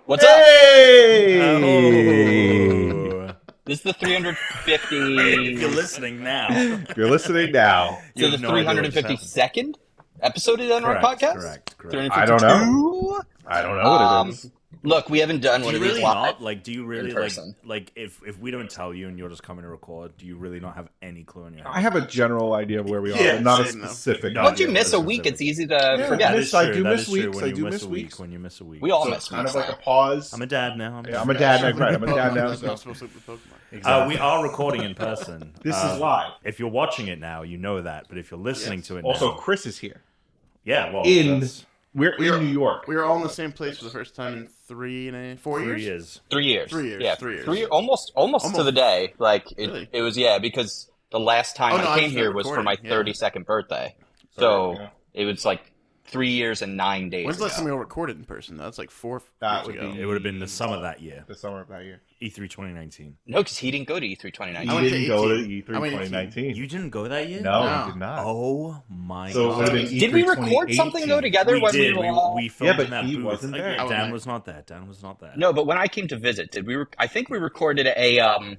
What's up? Hey! This is the 350. If you're listening now. You're listening now. So the 352nd episode of the Unranked podcast? Correct. I don't know. I don't know what it is. Look, we haven't done one of these live. Do you really person. if we don't tell you and you're just coming to record, do you really not have any clue in your head? I have a general idea of where we are, Yeah, but not a same, though. specific. No, Once you idea. miss a week, it's easy to forget. that is True, I do that miss is true. weeks. When I you do miss miss a weeks. When you miss a week. We all So miss it's kind weeks of like now. a pause. I'm a dad now. I'm a dad. Right, I'm a dad now. So. Not supposed to with Pokemon. We are recording in person. This is live. If you're watching it now, you know that. But if you're listening to it Also, now... Chris is here. Yeah, well... We're in New York. We were all in the same place for the first time in 4 years. 3 years. 3 years. Yeah, 3 years. Almost to the day. Like Really? it was because the last time I came here was for my 32nd birthday. So it was like 3 years and 9 days. When's the last ago. time we all recorded in person? That's like 4 That years would ago. be- It would have been the summer that year. The summer of that year. E3 2019. No, because he didn't go to E3 2019. I You went to didn't go to 18. E3 I went 2019. You didn't go that year? No, No. we did not. Oh my So it god. would have been E3 Did we record something though 2018. together We when did. we were all... We filmed Yeah, but in that he booth. wasn't there. Oh, Dan no. was not there. Dan was not there. No, but when I came to visit, did we? I think we recorded a.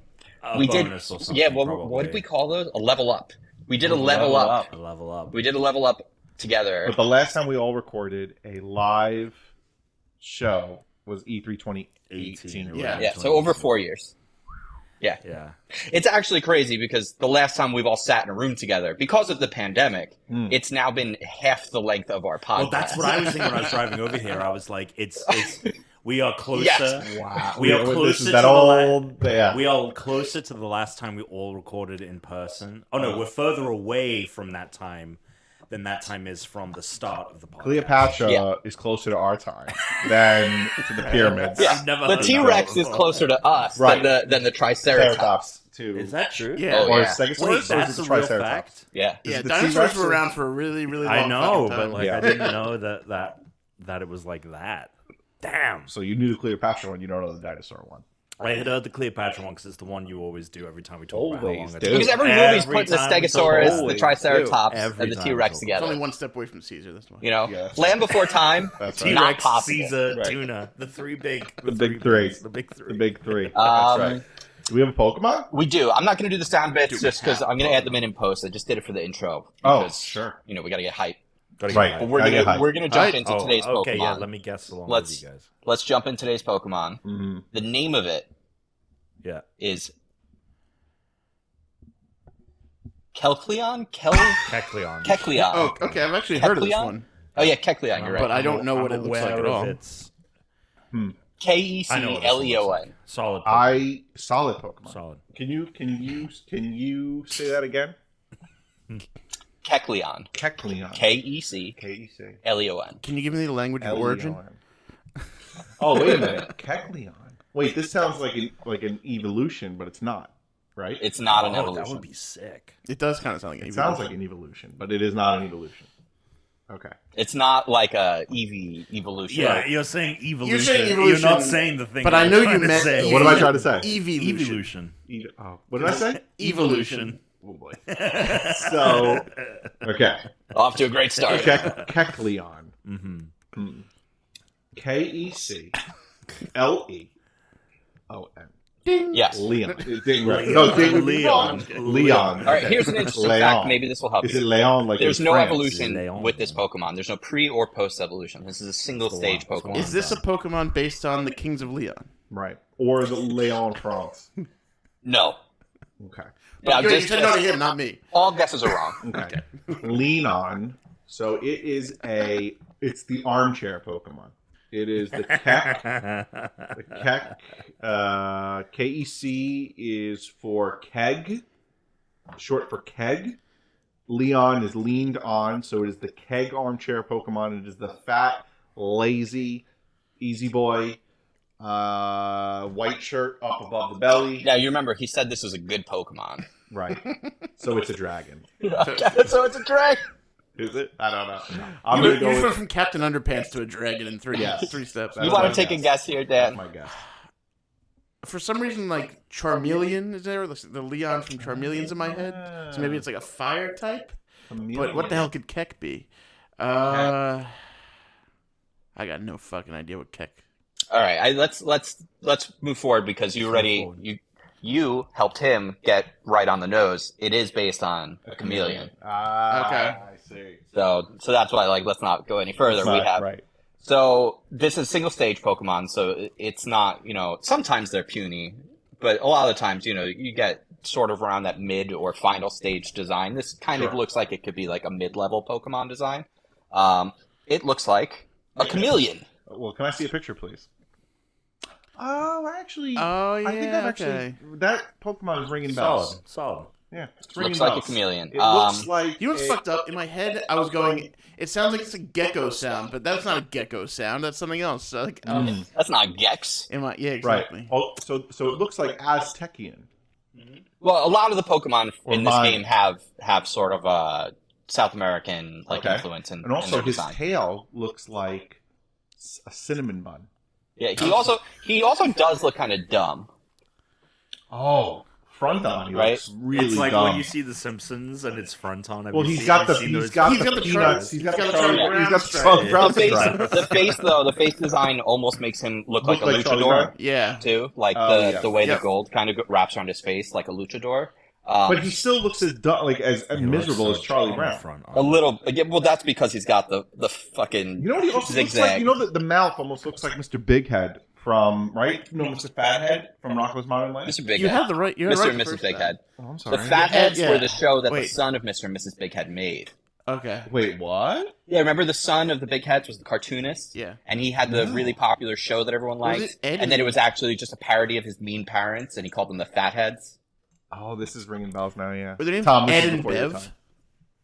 We did. bonus or something, Yeah. probably. What did we call those? A level up. We did a level up. A level up. We did a level up together. But the last time we all recorded a live show was E3 2018. Yeah. Yeah. So over 4 years. Yeah. Yeah. It's actually crazy because the last time we've all sat in a room together, because of the pandemic, it's now been half the length of our podcast. Well, that's what I was thinking when I was driving over here. I was like, it's we are closer. Yes. Wow. We are This closer is to that the old. Yeah. We are closer to the last time we all recorded in person. Oh no, we're further away from that time than that time is from the start of the podcast. Cleopatra is closer to our time than to the pyramids. Yeah. I've never The heard T-Rex that is before. closer to us Right. than the Triceratops. Triceratops too. Is that true? Yeah. Oh, Or yeah. Stegosaurus, Wait, or is that's it a the real Triceratops? fact. Yeah. Is Yeah, it the dinosaurs T-Rex were or- around for a really, really long I know, fucking but time. like Yeah. I didn't know that it was like that. Damn. So you knew the Cleopatra one, you don't know the dinosaur one. I had heard the Cleopatra one because it's the one you always do every time we talk about how long Always it do. is. Because every movie's putting the time we talk Stegosaurus, about the it. Triceratops, Every and the time T-Rex we talk It's together. only one step away from Caesar. That's why. You know, Yeah. Land Before Time, That's right. not T-Rex, possible. Caesar, Right. Tuna, the big three. The big three. The big three. Um, That's right. Do we have a Pokemon? We do. I'm not going to do the sound bits just because I'm going to add them in post. I just did it for the intro. Oh, Because, sure. You know, we got to get hype. Right. But we're Gotta get gonna hype. we're gonna jump into today's Pokemon. Okay, yeah, let me guess along Let's- with you guys. Let's jump in today's Pokemon. Mhm. The name of it Yeah. is Kecleon. Kecleon. Kecleon. Oh, okay. I've actually heard of this Kecleon? one, Oh yeah, Kecleon. You're right. but I don't know what I'm it looks like aware at of all. its- I know what this one Kecleon. looks like. Solid. Pokemon. Solid Pokemon. Solid. Can you say that again? Kecleon. Kecleon. Kecleon. K-E-C. Can you give me the language of origin? Oh, wait a minute. Kecleon. Wait, this sounds like an evolution, but it's not, right? It's not an Oh, evolution. that would be sick. It does kind of sound like an It sounds like an evolution, but it is not an evolution. Okay. It's not like a Eevee evolution. Yeah, you're saying evolution. You're saying You're evolution, not saying the thing. but that I you're know trying you to meant say. What am I trying to say? Evolution. What did I say? Evolution. Oh boy. So, okay. Off to a great start. Kecleon. Mm-hmm. Kecleon. Yes. Leon. Ding right. No, Ding would be wrong. Leon. All right, here's an interesting Leon. fact. Maybe this will help Is you. it Leon like There's in no France? evolution Leon. with this Pokemon. There's no pre or post evolution. This is a single stage That's the one. Pokemon. Is this a Pokemon based on the Kings of Leon? Right. Or the Leon France. No. Okay. Now, You just, said no to him, not me. all guesses are wrong. Okay. Lean on. So it's the armchair Pokemon. It is the Kek. The Kek. KEC is for Keg, short for Keg. Leon is leaned on, so it is the Keg armchair Pokemon. It is the fat, lazy, easy boy, white shirt up above the belly. Now, you remember, he said this was a good Pokemon. Right. So it's a dragon. So it's a dragon. Is it? I don't know. I'm You going to go went with... from Captain Underpants to a dragon in three Yes. steps. That's You want my to take a guess. guess here, That's Dan? my guess. For some reason, like Charmeleon is there? The Leon from Charmeleon's in my head. So maybe it's like a fire type. But what the hell could Kek be? I got no fucking idea what Kek. All right, let's move forward because you helped him get right on the nose. It is based on a chameleon. Okay. I see. So that's why let's not go any further. Right. So this is single stage Pokemon, so it's not sometimes they're puny, but a lot of the times you get sort of around that mid or final stage design. This kind of looks like it could be like a mid-level Pokemon design. It looks like a chameleon. Well, can I see a picture, please? Oh, actually. Oh, yeah. I think I've actually. That Pokemon is ringing bells. Solid. Yeah, it's ringing Looks bells. like a chameleon. It looks like. You know what's fucked up? In my head, I was going. It sounds like it's a gecko sound, but that's not a gecko sound. That's something else. So, That's not Gex. Yeah, exactly. Right. Oh, so it looks like Aztecian. Well, a lot of the Pokemon in this game have sort of a South American influence in and also in his design. tail looks like a cinnamon bun. Yeah, he also does look kind of dumb. Oh, Fronton, Right? looks really It's like dumb. when you see The Simpsons and it's Fronton. Well, he's got the peanuts. He's got the Charlie Brown stripe. The face design almost makes him look like a luchador. Yeah. Too, like the way the gold kind of wraps around his face like a luchador. But he still looks as miserable as Charlie Brown. A little. Well, that's because he's got the fucking. You know what he also zigzag. looks like? You know that the mouth almost looks like Mr. Big Head from Mr. Fathead from Rocko's Modern Life. Mr. Big You Head. have the right. You're Mr. right and Mrs. Big Head. Oh, I'm sorry. The Fatheads Yeah. were the show that the Wait. son of Mr. and Mrs. Big Head made. Okay. Wait, what? Yeah, remember the son of the Big Heads was the cartoonist? Yeah. And he had the really popular show that everyone Was liked. it Eddie? And then it was actually just a parody of his mean parents, and he called them the Fatheads. Oh, this is ringing bells now. Yeah. Were their names Tom, this Ed is and before your Bev? time.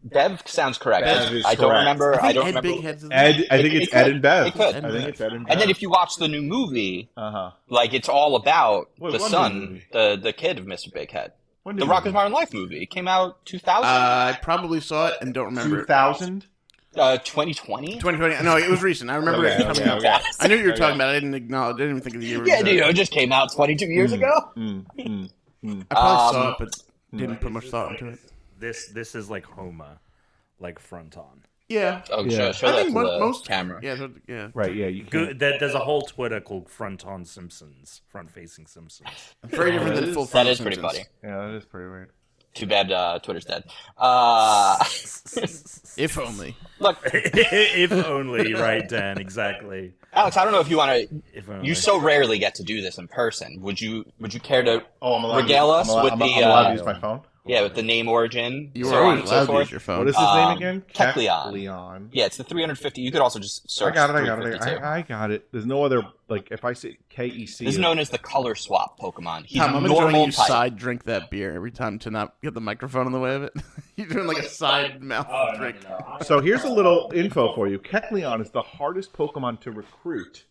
Bev sounds correct. Bev is I don't correct. remember. I I don't think Ed remember. Big Head's Ed, I think It it's could. Ed and Bev. It could. I think it's Ed and Bev. And then if you watch the new movie, Uh-huh. it's all about Wait, the what son, movie? the kid of Mr. Big Head. When The did Rocko's Modern Life movie. It came out 2000? I probably saw it and don't remember. 2000? 2020? 2020. No, it was recent. I remember it coming out. okay. I knew you were talking about it. I didn't acknowledge. I didn't even think of the year. Yeah, dude, it just came out 22 years ago. I probably saw it, but didn't put much thought into it. This is like Homer, like Fronton. Yeah. Oh, Yeah. show I that think to the most camera. Yeah. Right, yeah. You Good. There's a whole Twitter called Fronton Simpsons, front-facing Simpsons. Very different than full. That is pretty funny. Yeah, that is pretty weird. Too bad Twitter's dead. If only. Look, If only, right, Dan? Exactly. Alex, I don't know if you want to. If only. You so rarely get to do this in person. Would you care to I'm allowed regale us with I'm the allowed to use my phone? with the name origin? You so are on always and so allowed to forth? use your phone. What is his name again? Kecleon. Kecleon. Yeah, it's the 350. You could also just I search. got it. 352. I got it. There's no other, if I say KEC. This is known as the color swap Pokemon. He's Tom, a I'm enjoying normal you type. side drink that beer every time to not get the microphone in the way of it. You're doing like a side mouth drink. So here's a little info for you. Kecleon is the hardest Pokemon to recruit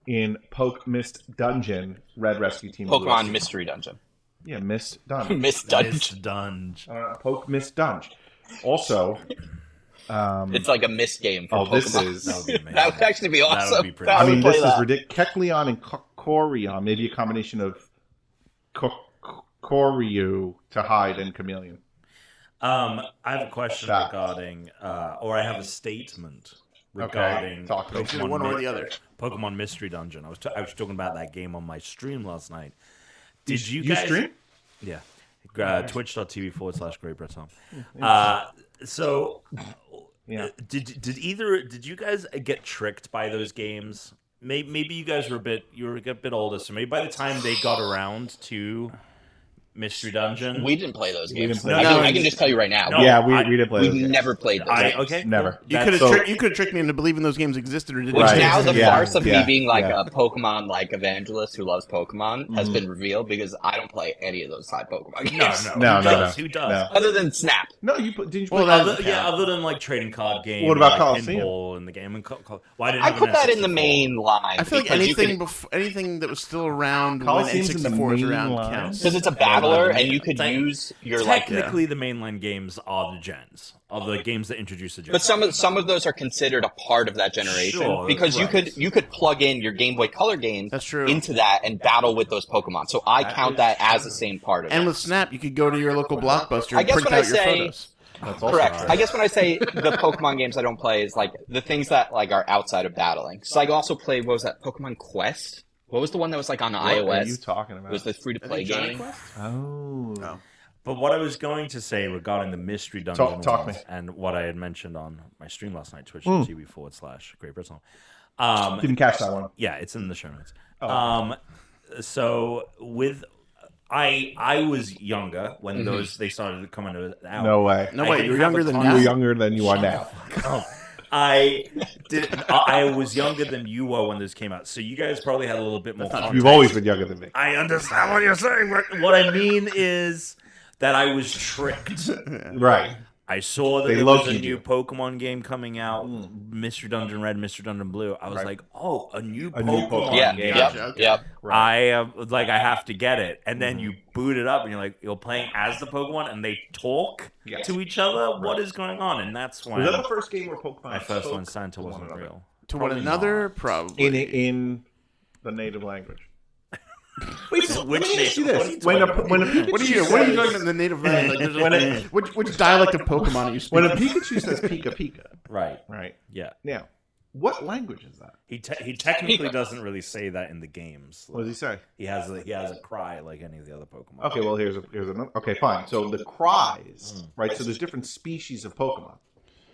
in Poke Mist Dungeon Red Rescue Team. Pokemon Blue. Mystery Dungeon. Yeah, Mist Dungeon. Mist Dungeon. Dunge. Poke Mist Dungeon. Also, It's like a mist game for Pokemon. this is. That would be amazing. That would actually be awesome. That would be pretty I I would mean, play this is that. ridiculous. Kecleon and Corion, maybe a combination of Koryu to hide and Chameleon. I have a question Fact. regarding, or I have a statement regarding Talk to me. Either one or the other. Pokemon Mystery Dungeon. I was talking about that game on my stream last night. Did you You guys stream? Yeah. Twitch.tv/GreatBriTom. So, Yeah. did you guys get tricked by those games? Maybe you guys were a bit older, so maybe by the time they got around to Mystery Dungeon, We didn't play those games. didn't play I can just tell you right now. No, Yeah, we didn't play We've those games. never played those games. okay, Never. You That's- could have tricked me into believing those games existed or didn't. Which Right. now the Yeah, farce of yeah, me being like yeah. a Pokemon evangelist who loves Pokemon has been revealed because I don't play any of those side Pokemon games. No, Who does? Other than Snap. No, didn't you play? Other than like trading card games. What about like Coliseum? pinball in the game? And why didn't I put that in the main line. I feel like because you anything that was still around when Coliseum's in the N64 was main around line. counts. Because it's a battler, Yeah. and you could Like, use your Technically, the mainline games are the gens, are the games that introduce the gens. But some of those are considered a part of that generation Sure, because right. you could plug in your Game Boy Color games That's true. into that and battle with those Pokemon. So I count that as the same part of And it. with Snap, you could go to your local Blockbuster I and guess print when I out your say photos. That's also Correct. hard. I guess when I say the Pokemon games I don't play is like the things that like are outside of battling. So I also played, what was that, Pokemon Quest? What was the one that was like on iOS? What are you talking It about? was the free-to-play game. Oh. But what I was going to say regarding the mystery dungeon Talk ones me. and what I had mentioned on my stream last night, twitch.tv/GreatBriTom. Didn't catch that one. Yeah, it's in the show notes. Oh. So with I was younger when they started coming out. No way. No I way, didn't you're have younger a than con- now. You're younger than you are now. I was younger than you were when this came out, so you guys probably had a little bit more context. You've always been younger than me. I understand what you're saying. What I mean is that I was tricked. Right. I saw that They there was love a you, new dude. Pokemon game coming out, Mystery Dungeon Red, Mystery Dungeon Blue. I was like, oh, a new A new Pokemon Pokemon Yeah, game. yep. I was like, I have to get it. And then you boot it up and you're like, you're playing as the Pokemon and they talk to each other? What is going on? And that's when Was that the first game where Pokemon my first spoke one Santa to one wasn't another? real. To one another, probably. In the native language. Which See this. When a Pikachu What are you doing in the native language? Like, there's which dialect of Pokemon are you when speaking? a Pikachu says Pika Pika, Right. right? Yeah. Now, what language is that? He technically doesn't really say that in the games. What does he say? He has a cry like any of the other Pokemon. Okay, well here's another. Okay, fine. So the cries, right? So there's different species of Pokemon.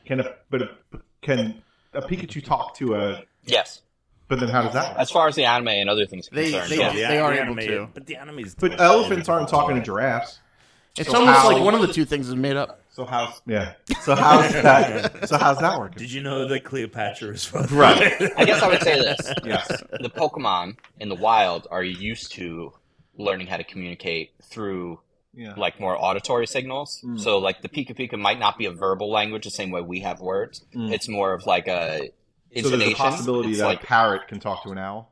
Can a Pikachu talk to a? Yes. But then how does that work? As far as the anime and other things are concerned, they are able to. But the anime's But elephants aren't talking to giraffes. It's So almost how- like one of the two things is made up. So how's that? So how's that working? Did you know that Cleopatra is from Right. I guess I would say this. Yes. The Pokemon in the wild are used to learning how to communicate through Yeah. like more auditory signals. So like the Pika Pika might not be a verbal language the same way we have words. It's more of like a So there's a intonation. possibility It's that like, a parrot can talk to an owl.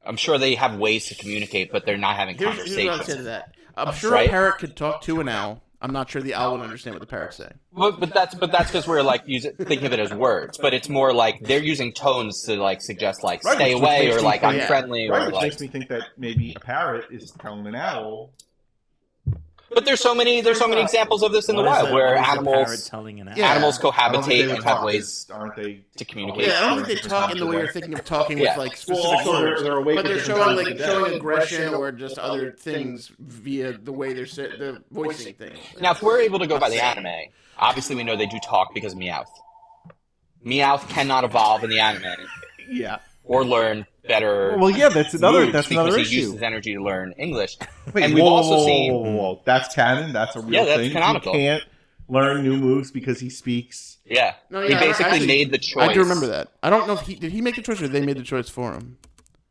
I'm sure they have ways to communicate, but they're not having Here's what I would say to conversations. that. I'm sure Right. a parrot could talk to an owl. I'm not sure the owl would understand what the parrot's saying. But that's because we're like thinking of it as words. But it's more like they're using tones to like suggest like Right, stay which away makes or me like think- I'm friendly Right, or which like. makes me think that maybe a parrot is telling an owl. But there's so many examples of this in the wild where animals telling an Yeah. animals I don't think cohabitate they would and have talk. ways Aren't they? to communicate. Yeah, I don't think they talk in the way you're thinking of talking with Yeah. like specific Well, also words. they're awake But at they're different showing times like of the showing day. aggression or just other things via the way they're voicing things. Now, if we're able to go by the anime, obviously we know they do talk because of Meowth. Meowth cannot evolve in the anime Yeah. or learn better. Well, yeah, that's another moves because he issue. uses energy to learn English. Wait, and we've whoa, also whoa, seen. whoa, whoa, whoa. That's canon. That's a real Yeah, that's thing. canonical. He can't learn new moves because he speaks. Yeah, No, he yeah, basically actually, made the choice. I do remember that. I don't know if did he make the choice or they made the choice for him.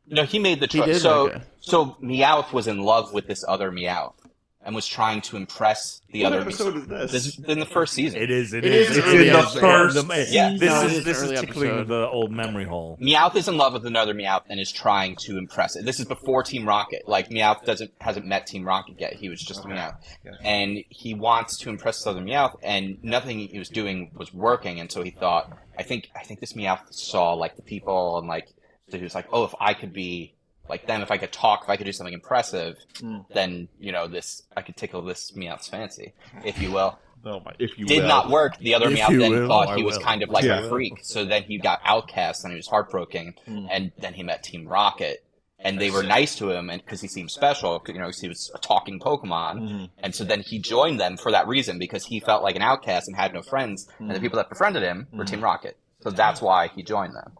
No, he made the He choice. did? So, Okay. so Meowth was in love with this other Meowth and was trying to impress the What other. episode is this? This is in the first season. It is. It is It's early in the episode. first Yeah. This No, it is early tickling episode. the old memory hole. Meowth is in love with another Meowth and is trying to impress it. This is before Team Rocket. Like Meowth hasn't met Team Rocket yet. He was just a Meowth, Yeah. and he wants to impress this other Meowth, and nothing he was doing was working. And so he thought, I think this Meowth saw like the people, and like so he was like, oh, if I could be like them, if I could talk, if I could do something impressive, then I could tickle this Meowth's fancy, if you will. Oh my, if you Did will. not work. The other If Meowth you then will. thought Oh, he I was will. kind of like Yeah. a freak. So then he got outcast and he was heartbroken. And then he met Team Rocket, and they were nice to him, and because he seemed special, 'cause he was a talking Pokemon. And so then he joined them for that reason, because he felt like an outcast and had no friends. And the people that befriended him were Team Rocket. So that's why he joined them.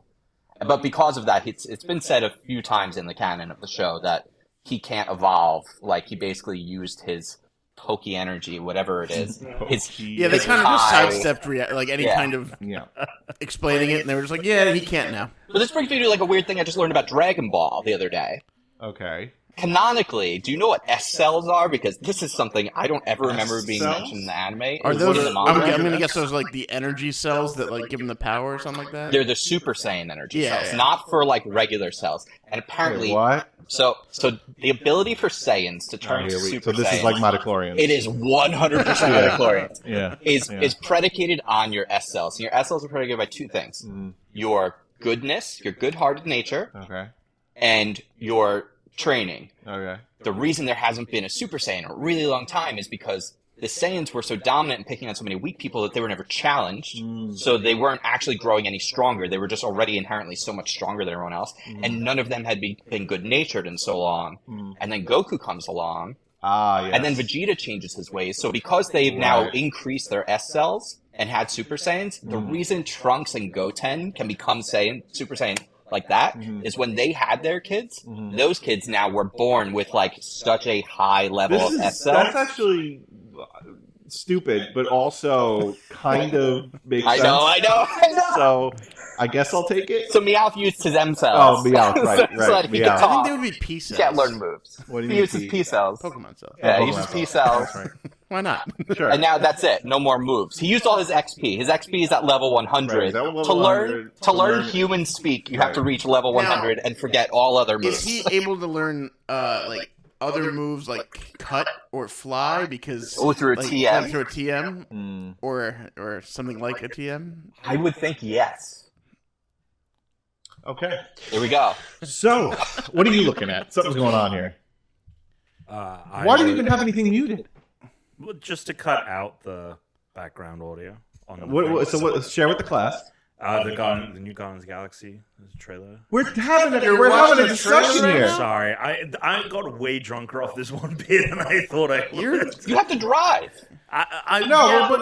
But because of that, it's been said a few times in the canon of the show that he can't evolve. Like, he basically used his Poke energy, whatever it is. Yeah, they His kind of just high- sidestepped like any Yeah. kind of Yeah. explaining it, and they were just like, "Yeah, he can't now." But this brings me to like a weird thing I just learned about Dragon Ball the other day. Okay. Canonically, do you know what S cells are? Because this is something I don't ever remember being cells? mentioned in the anime. Are It's those? in the I'm manga. going to guess those like the energy cells that like give them the power or something like that. They're the Super Saiyan energy Yeah, cells, yeah. not for like regular cells. And apparently, Wait, what? so the ability for Saiyans to turn into Super So this Saiyans, is like midichlorians. it is 100% midichlorians. Yeah. Is predicated on your S cells. And your S cells are predicated by two things: your goodness, your good-hearted nature, Okay. and your training. Okay. The reason there hasn't been a Super Saiyan in a really long time is because the Saiyans were so dominant in picking on so many weak people that they were never challenged. So they weren't actually growing any stronger. They were just already inherently so much stronger than everyone else. And none of them had been good-natured in so long. And then Goku comes along. Yes. And then Vegeta changes his ways. So because they've now increased their S cells and had Super Saiyans, the reason Trunks and Goten can become Super Saiyan like that is when they had their kids, those kids now were born with like such a high level of S cells. That's actually stupid, but also kind of makes sense. I know. So I guess I'll take it. So Meowth used his M cells. Oh, Meowth, right. So that he could I talk. think they would be P cells. He can't learn moves. What do you He mean uses P cells. Pokemon cells. Yeah, he Pokemon uses cells. P cells. That's right. Why not? Sure. And now that's it. No more moves. He used all his XP. His XP is at level 100. Right, is that level to 100? learn human speak, you have to reach level 100 and forget all other moves. Is he able to learn like other moves like cut or fly because through a like, TM? through a TM or something like a TM? I would think yes. Okay. Here we go. So, what are you looking at? Something's going on here. Why do you even have anything muted? Well, just to cut out the background audio on the Share with the class. the new Guardians Galaxy trailer. We're having a discussion right here. now? Sorry, I got way drunker off this one bit than I thought I would. You have to drive. But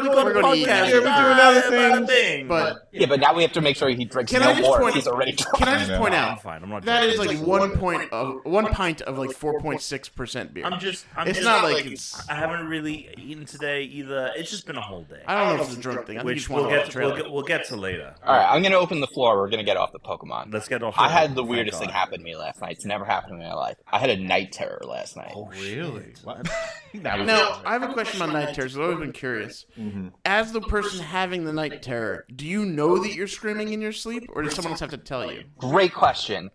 we're gonna eat. Yeah, we're doing other things. But But now we have to make sure he drinks Can I no just more. point- He's already drunk. can I just point I'm out fine. I'm not. that drinking. is like one pint of like 4.6% beer. It's not like it's. I haven't really eaten today either. It's just been a whole day. I don't know if it's a drunk thing. I think you Which just want to watch the trailer. we'll get to later. All right, I'm going to open the floor. We're going to get off the Pokemon. Let's get off. I had the weirdest thing happen to me last night. It's never happened to me in my life. I had a night terror last night. Oh, Really? What? Now, I have a question about night terrors. I've always been curious. As the person having the night terror, do you know that you're screaming in your sleep, or does someone else have to tell you? Great question.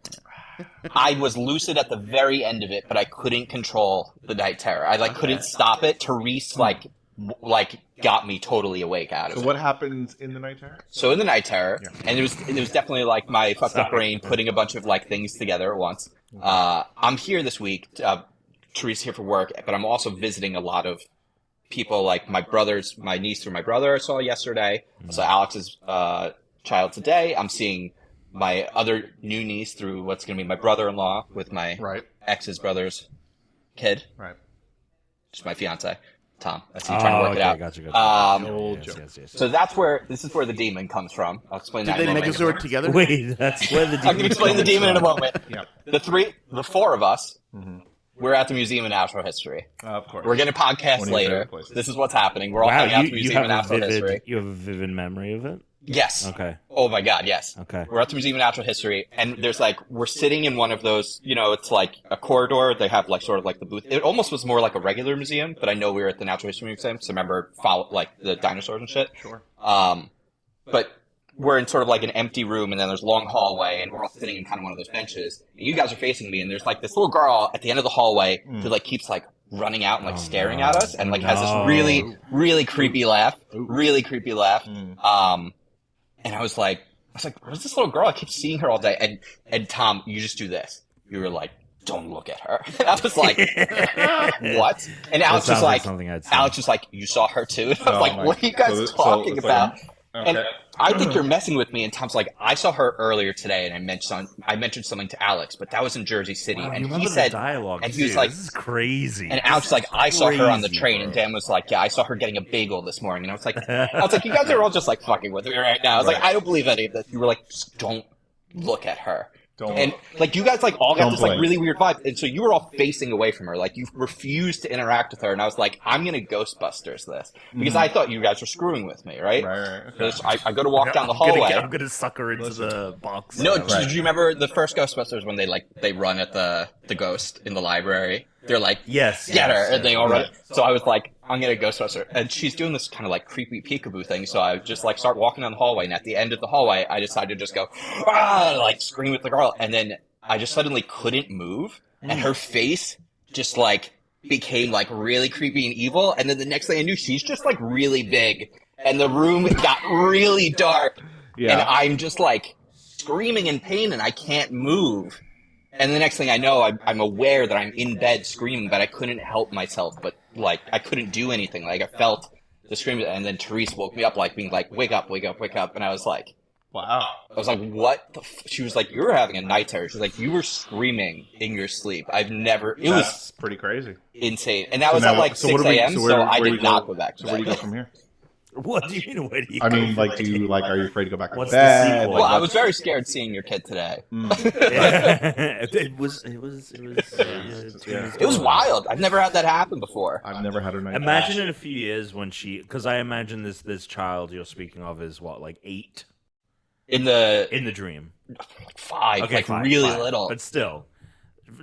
I was lucid at the very end of it, but I couldn't control the night terror. I couldn't stop it. Therese got me totally awake out of it. So what happens in the night terror? So in the night terror, and it was definitely like my fucked up brain putting a bunch of like things together at once. I'm here this week. Teresa's here for work, but I'm also visiting a lot of people, like my niece through my brother I saw yesterday. I saw Alex's child today. I'm seeing my other new niece through what's going to be my brother-in-law with my ex's brother's kid. Right. Just my fiance, Tom. That's he trying to work it out. Gotcha. So this is where the demon comes from. I'll explain that Did in they a moment. Megazord together? Wait, that's where the. I'm going to explain the demon in a moment. Yep. The four of us, we're at the Museum of Natural History. Of course. We're going to podcast One of your later. favorite places. This is what's happening. We're all Wow, hanging out at the you Museum of have Natural History. you have a vivid memory of it. Yes. Okay. Oh my God, yes. Okay. We're at the Museum of Natural History, and there's we're sitting in one of those, it's like a corridor. They have sort of like the booth. It almost was more like a regular museum, but I know we were at the Natural History Museum, so remember, the dinosaurs and shit. Sure. But we're in sort of like an empty room, and then there's a long hallway, and we're all sitting in kind of one of those benches. And you guys are facing me, and there's this little girl at the end of the hallway who keeps running out and staring at us, and has this really, really creepy laugh. Really creepy laugh. And I was like, where's this little girl? I keep seeing her all day. And Tom, you just do this. You were like, don't look at her. And I was like, what? And Alex was like, you saw her too? And I was like, what are you guys talking about? And I think you're messing with me. And Tom's like, I saw her earlier today, and I mentioned something to Alex, but that was in Jersey City. Wow, and you he said, the dialogue, and he was too. like, this is crazy. and Alex was like, I saw her on the Crazy, train, bro. and Dan was like, yeah, I saw her getting a bagel this morning. And I was like, you guys are all just fucking with me right now. I was like, I don't believe any of this. You were like, just don't look at her. And you guys all got this really weird vibe, and so you were all facing away from her, you refused to interact with her, and I was like, I'm gonna Ghostbusters this because I thought you guys were screwing with me, right? Okay. I go to walk down the hallway. I'm gonna suck her into the box. No, did you remember the first Ghostbusters when they run at the ghost in the library? They're like, yes, get her, and they all run. So I was like, I'm gonna Ghostbuster, and she's doing this kind of creepy peekaboo thing. So I just start walking down the hallway, and at the end of the hallway, I decided to just go, scream at the girl, and then I just suddenly couldn't move, and her face just became really creepy and evil, and then the next thing I knew, she's just really big, and the room got really dark, and I'm just screaming in pain, and I can't move. And the next thing I know, I'm aware that I'm in bed screaming, but I couldn't help myself but like I couldn't do anything. Like I felt the scream, and then Therese woke me up, like being like, "Wake up, wake up, wake up!" And I was like, Wow. I was like, "What?" She was like, "You were having a night terror." She was like, "You were screaming in your sleep. I've never." It was That's pretty crazy. insane, and that was at like 6 what do we- a.m. So, where I do you did not go back to So where do bed. you go from here? What do you mean? Where do you? I go mean, like, from do you here? like? Are you afraid to go back to What's the bed? sequel? Well, Like, I was very scared seeing your kid today. It was. It It was wild. I've never had that happen before. I've never had a night. Imagine in a few years when because I imagine this child you're speaking of is what, like 8 In the in the dream. 5, Okay, like fine, really fine. little. but still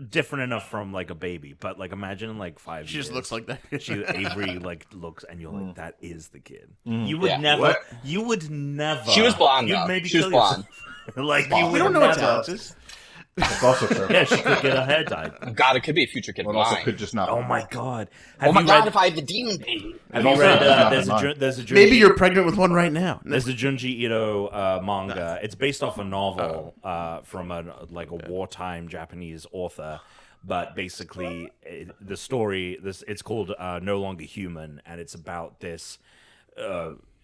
different enough from like a baby. But like imagine in like 5 She years. just looks like that. Avery like looks, and you're like, that is the kid. Mm. You would Yeah. never. What? You would never. She was blonde, You'd though. maybe She was kill blonde. yourself. Like you We would don't know what never- talent is. That's also true. Yeah, she could get her hair dyed. God, it could be a future kid But of also mine. could just not. Oh my god. Oh Have my you God, read? if I had the demon baby. Have And you also read? it's not There's mine. a Junji, Maybe you're pregnant with one right now. There's a Junji Ito manga. It's based off a novel from a wartime Japanese author. But basically, the story it's called No Longer Human, and it's about this.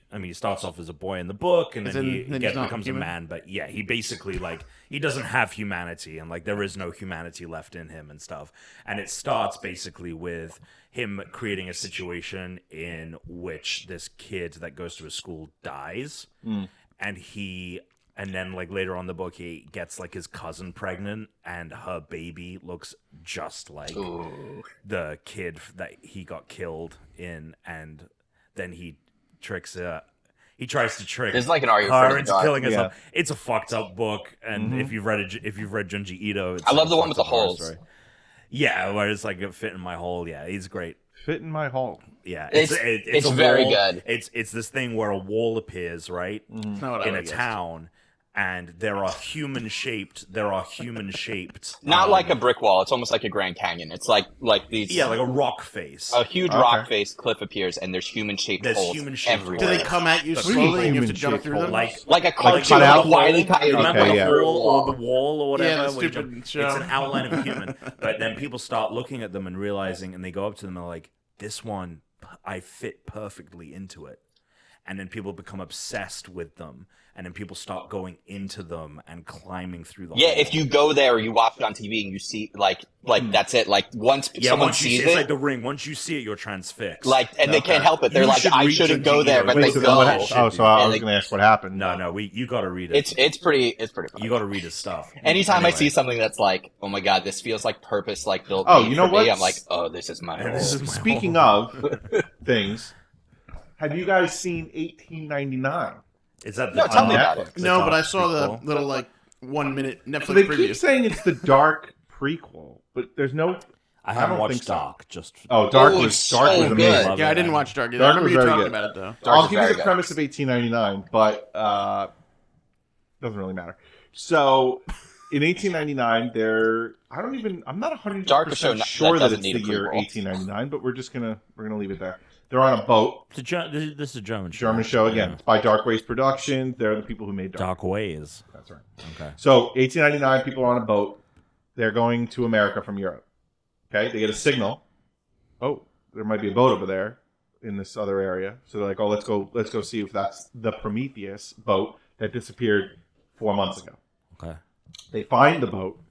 I mean, he starts off as a boy in the book, and then he he's not becomes human? a man. But yeah, he basically he doesn't have humanity, and like there is no humanity left in him and stuff. And it starts basically with him creating a situation in which this kid that goes to a school dies, and then like later on in the book he gets like his cousin pregnant, and her baby looks just like the kid that he got killed in, and then he tricks her. He tries to trick It's like an Are You her Afraid of into the killing Dark? herself. It's a fucked up book, and if you've read Junji Ito, it's I love a the one with fucked the up horror holes. story. Yeah, where it's like a fit in my hole. Yeah, he's great. Fit in my hole. Yeah, It's a very wall. good. It's this thing where a wall appears, right, That's not what I in a would guess. town, and there are human shaped. Not like a brick wall. It's almost like a Grand Canyon. It's like these. Yeah, like a rock face. a huge Okay. rock face cliff appears, and there's human shaped There's holes human-shaped everywhere. Do they come at you What do you mean slowly and you have to jump human-shaped through them? like a cartoon cut out of Wile E. hole? Coyote. Remember Okay, the yeah. hole or the wall or whatever? Yeah, the where you stupid jump- show. It's an outline of a human. But then people start looking at them and realizing, and they go up to them and they're like, this one, I fit perfectly into it. And then people become obsessed with them. And then people start going into them and climbing through the Yeah, hole. if you go there or you watch it on TV and you see, like that's it. Like, once someone once you sees see, it's it, like The Ring. Once you see it, you're transfixed. and they can't help it. They're You like, should I read shouldn't Junji go there, Ito. but Wait, they so then what? go. Oh, so I And was they- going to ask what happened. No, you got to read it. It's pretty funny. You got to read his stuff. Anytime I Anyway. see something that's like, oh my God, this feels like purpose, like built Oh, made you know for what? me, I'm like, oh, this is my hole. This is my Speaking hole. of things, have you guys seen 1899? Is that No, the tell me on about Netflix? it. No, It's but on I saw the prequel? little like 1 minute Netflix So they preview. keep saying it's the dark prequel, but there's no. I haven't don't watched think so. Dark. Just Oh, Dark Oh, was it's Dark so was good. amazing. Yeah, I didn't watch Dark either. Dark I remember was you very talking good. about it though. Dark I'll is give you very the good. premise of 1899, but doesn't really matter. So, in 1899, I'm not 100% Dark is so not- sure that that doesn't it's need the a year prequel. 1899, but we're gonna leave it there. They're on a boat, this is a German show. German show again. It's by Dark Ways Productions. They're the people who made Dark. Dark Ways. That's right. Okay. So 1899, people are on a boat. They're going to America from Europe. Okay, they get a signal. Oh, there might be a boat over there in this other area. So they're like, oh, let's go see if that's the Prometheus boat that disappeared 4 months ago. Okay. They find the boat.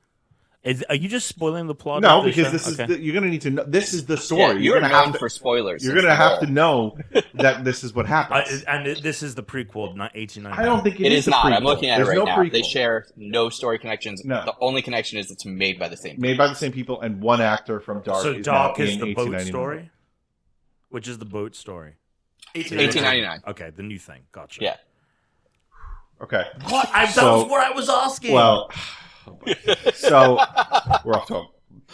Are you just spoiling the plot? No, of the because show? this is Okay. you're gonna need to know. This is the story. Yeah, you're you're gonna known have to. for spoilers. You're It's gonna the have goal. to know that this is what happens. And this is the prequel, not 1899. I don't think It is a not. prequel. I'm looking at There's it right no now. prequel. They share no story connections. No. The only connection is it's made by the same. Made by the same people, and one actor from Dark. So is Dark now is in the boat 1899. story? Which is the boat story? 1899. Okay, the new thing. Gotcha. Yeah. Okay. What? That So- was what I was asking. Well, so we're off to a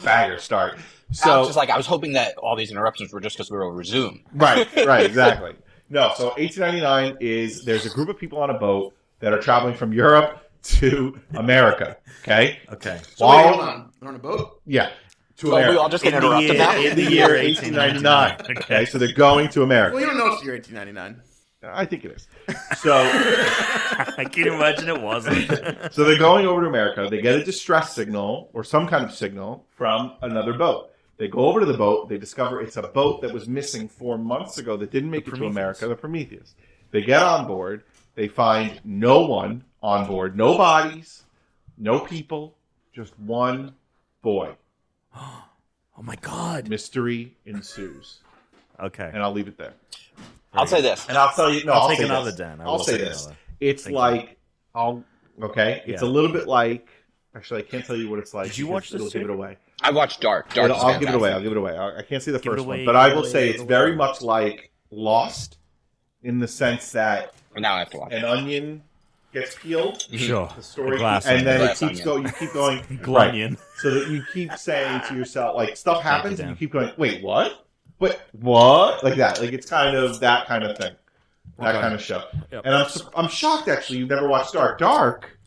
banger start. I was So just like, I was hoping that all these interruptions were just because we were over Zoom. right, exactly. No, so 1899 is there's a group of people on a boat that are traveling from Europe to America. Okay. Okay. So wait, While- hold on. They're on a boat? Yeah. To So we America. all just get In the interrupted year- now. in the year 1899. Okay, so they're going to America. Well, you don't know it's the year 1899. I think it is. So, I can imagine it wasn't. so they're going over to America. They get a distress signal or some kind of signal from another boat. They go over to the boat. They discover it's a boat that was missing 4 months ago that didn't make it to America, the Prometheus. They get on board. They find no one on board. No bodies. No people. Just one boy. Oh my God. Mystery ensues. Okay. And I'll leave it there. I'll say this. And I'll tell you... No, I'll say take another, this. Dan. I'll say this. Another. It's Thank like... It's a little bit like... Actually, I can't tell you what it's like. Did you watch this It'll give too? it away. I watched Dark. Dark. I'll give it away. I'll give it away. I can't see the Give it first away, one, but give I it will away, say give it's it very away. much like Lost, in the sense that Now I have to watch. an onion gets peeled, Sure. the story, glass and then onion. it keeps going. You keep going, Glunion. so that you keep saying to yourself, like stuff happens, Dan. and you keep going, wait, what? But what? Like that. Like it's kind of that kind of thing, that kind of show. Yep. And I'm shocked actually you've never watched Dark. Dark.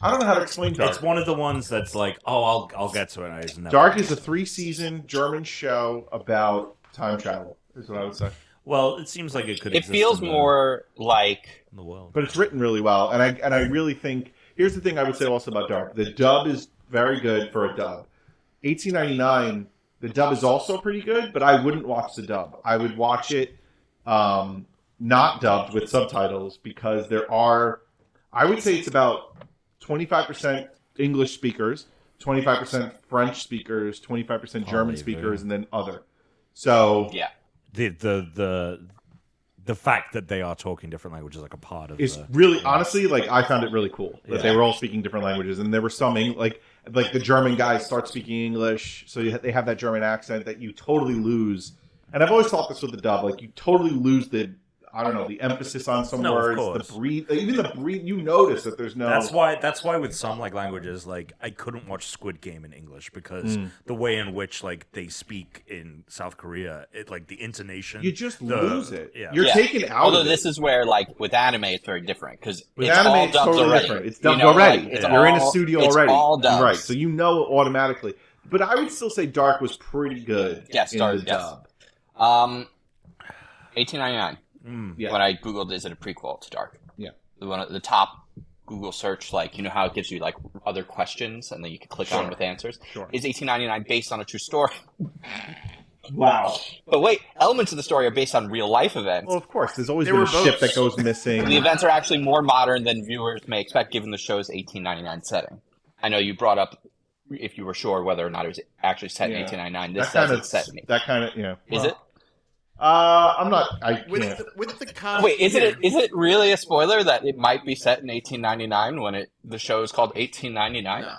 I don't know how to explain Dark. It's one of the ones that's like, oh, I'll get to it. I just never. Dark is a 3-season German show about time travel. Is what I would say. Well, it seems like it could. It exist feels in the- more like in the world. But it's written really well, and I really think here's the thing I would say also about Dark. The dub is very good for a dub. 1899, the dub is also pretty good, but I wouldn't watch the dub. I would watch it not dubbed with subtitles because there are, I would say it's about 25% English speakers, 25% French speakers, 25% German speakers, and then other. So yeah. The fact that they are talking different languages like a part of it's really honestly like I found it really cool that they were all speaking different languages, and there were some like the German guys start speaking English, so they have that German accent that you totally lose. And I've always thought this with the dub, like you totally lose the the emphasis on some words, the breathe, even the breathe. You notice that there's no. That's why with some like languages, like I couldn't watch Squid Game in English because the way in which like they speak in South Korea, it like the intonation, you just lose it. Yeah. You're taken out. Although of it. this is where like with anime, it's very different because With it's anime, all it's dubbed totally already. different. It's dubbed already. Like, You're in a studio it's already. All dubbed. Right, so you know automatically. But I would still say Dark was pretty good. Yes, in Dark. the Yes. dub. 1899. Yeah. When I googled, is it a prequel to Dark? Yeah. One of the top Google search, like how it gives you like other questions and then you can click on with answers. Sure. Is 1899 based on a true story? Wow. But wait, elements of the story are based on real life events. Well, of course, there's always There been a were ship boats. that goes missing. The events are actually more modern than viewers may expect, given the show's 1899 setting. I know you brought up if you were sure whether or not it was actually set in 1899. This says it's set in. That kind of Is it? I'm not. I can't. With the costume. Wait, is it really a spoiler that it might be set in 1899 when the show is called 1899? No.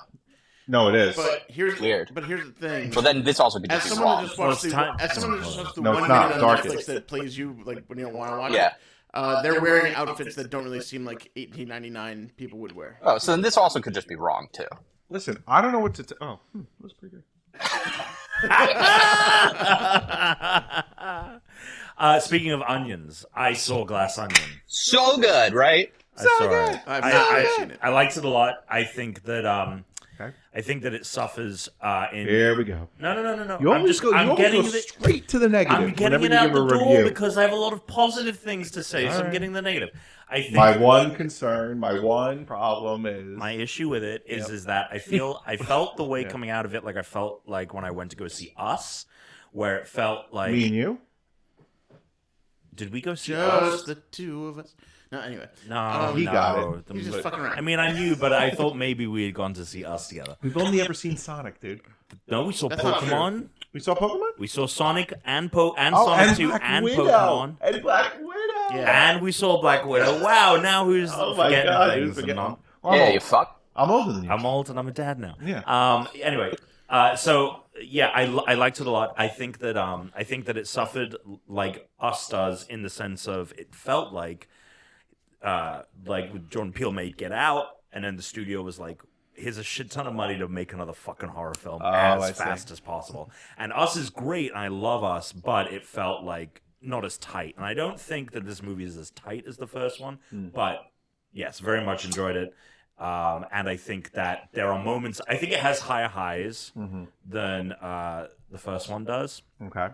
No, it is. But here's Weird. But here's the thing. Well, then this also could As just be someone wrong. that just watched Well, the, as someone that just watched the No, 1 it's not. minute on Dark Netflix is. that plays you like when you don't want to watch Yeah. it, they're wearing outfits that don't really seem like 1899 people would wear. Oh, so then this also could just be wrong too. Listen, I don't know what to. That's pretty good. Speaking of onions, I saw Glass Onion. So good, right? I saw it. I've not seen it. I liked it a lot. I think that Okay. I think that it suffers in. Here we go. No. You I'm always just. go. You I'm always getting go the. straight to the negative. I'm getting whenever it you out give the a door review. because I have a lot of positive things to say, so I'm Alright. getting the negative. I think My one concern, my one problem is my issue with it is that I felt the way coming out of it like I felt like when I went to go see Us, where it felt like me and you. did we go see Just Us? the two of us. No, anyway. No, He no. got it. He's just fucking around. I mean, I knew, but I thought maybe we had gone to see Us together. We've only ever seen Sonic, dude. No, we saw That's not Pokemon. We saw Pokemon. We saw Sonic and Sonic 2 Black and Widow. Pokemon. And Black Widow. Yeah. And we saw Black Widow. Wow, now who's Oh my forgetting god, things? who's and forgetting? not- Yeah, old. you fuck. I'm older than you. I'm old and I'm a dad now. Yeah. Anyway, so yeah, I liked it a lot. I think that it suffered like Us does in the sense of it felt like Jordan Peele made Get Out, and then the studio was like, here's a shit ton of money to make another fucking horror film I as see. fast as possible. And Us is great, and I love Us, but it felt like not as tight. And I don't think that this movie is as tight as the first one, but yes, very much enjoyed it. And I think that there are moments. I think it has higher highs than the first one does. Okay.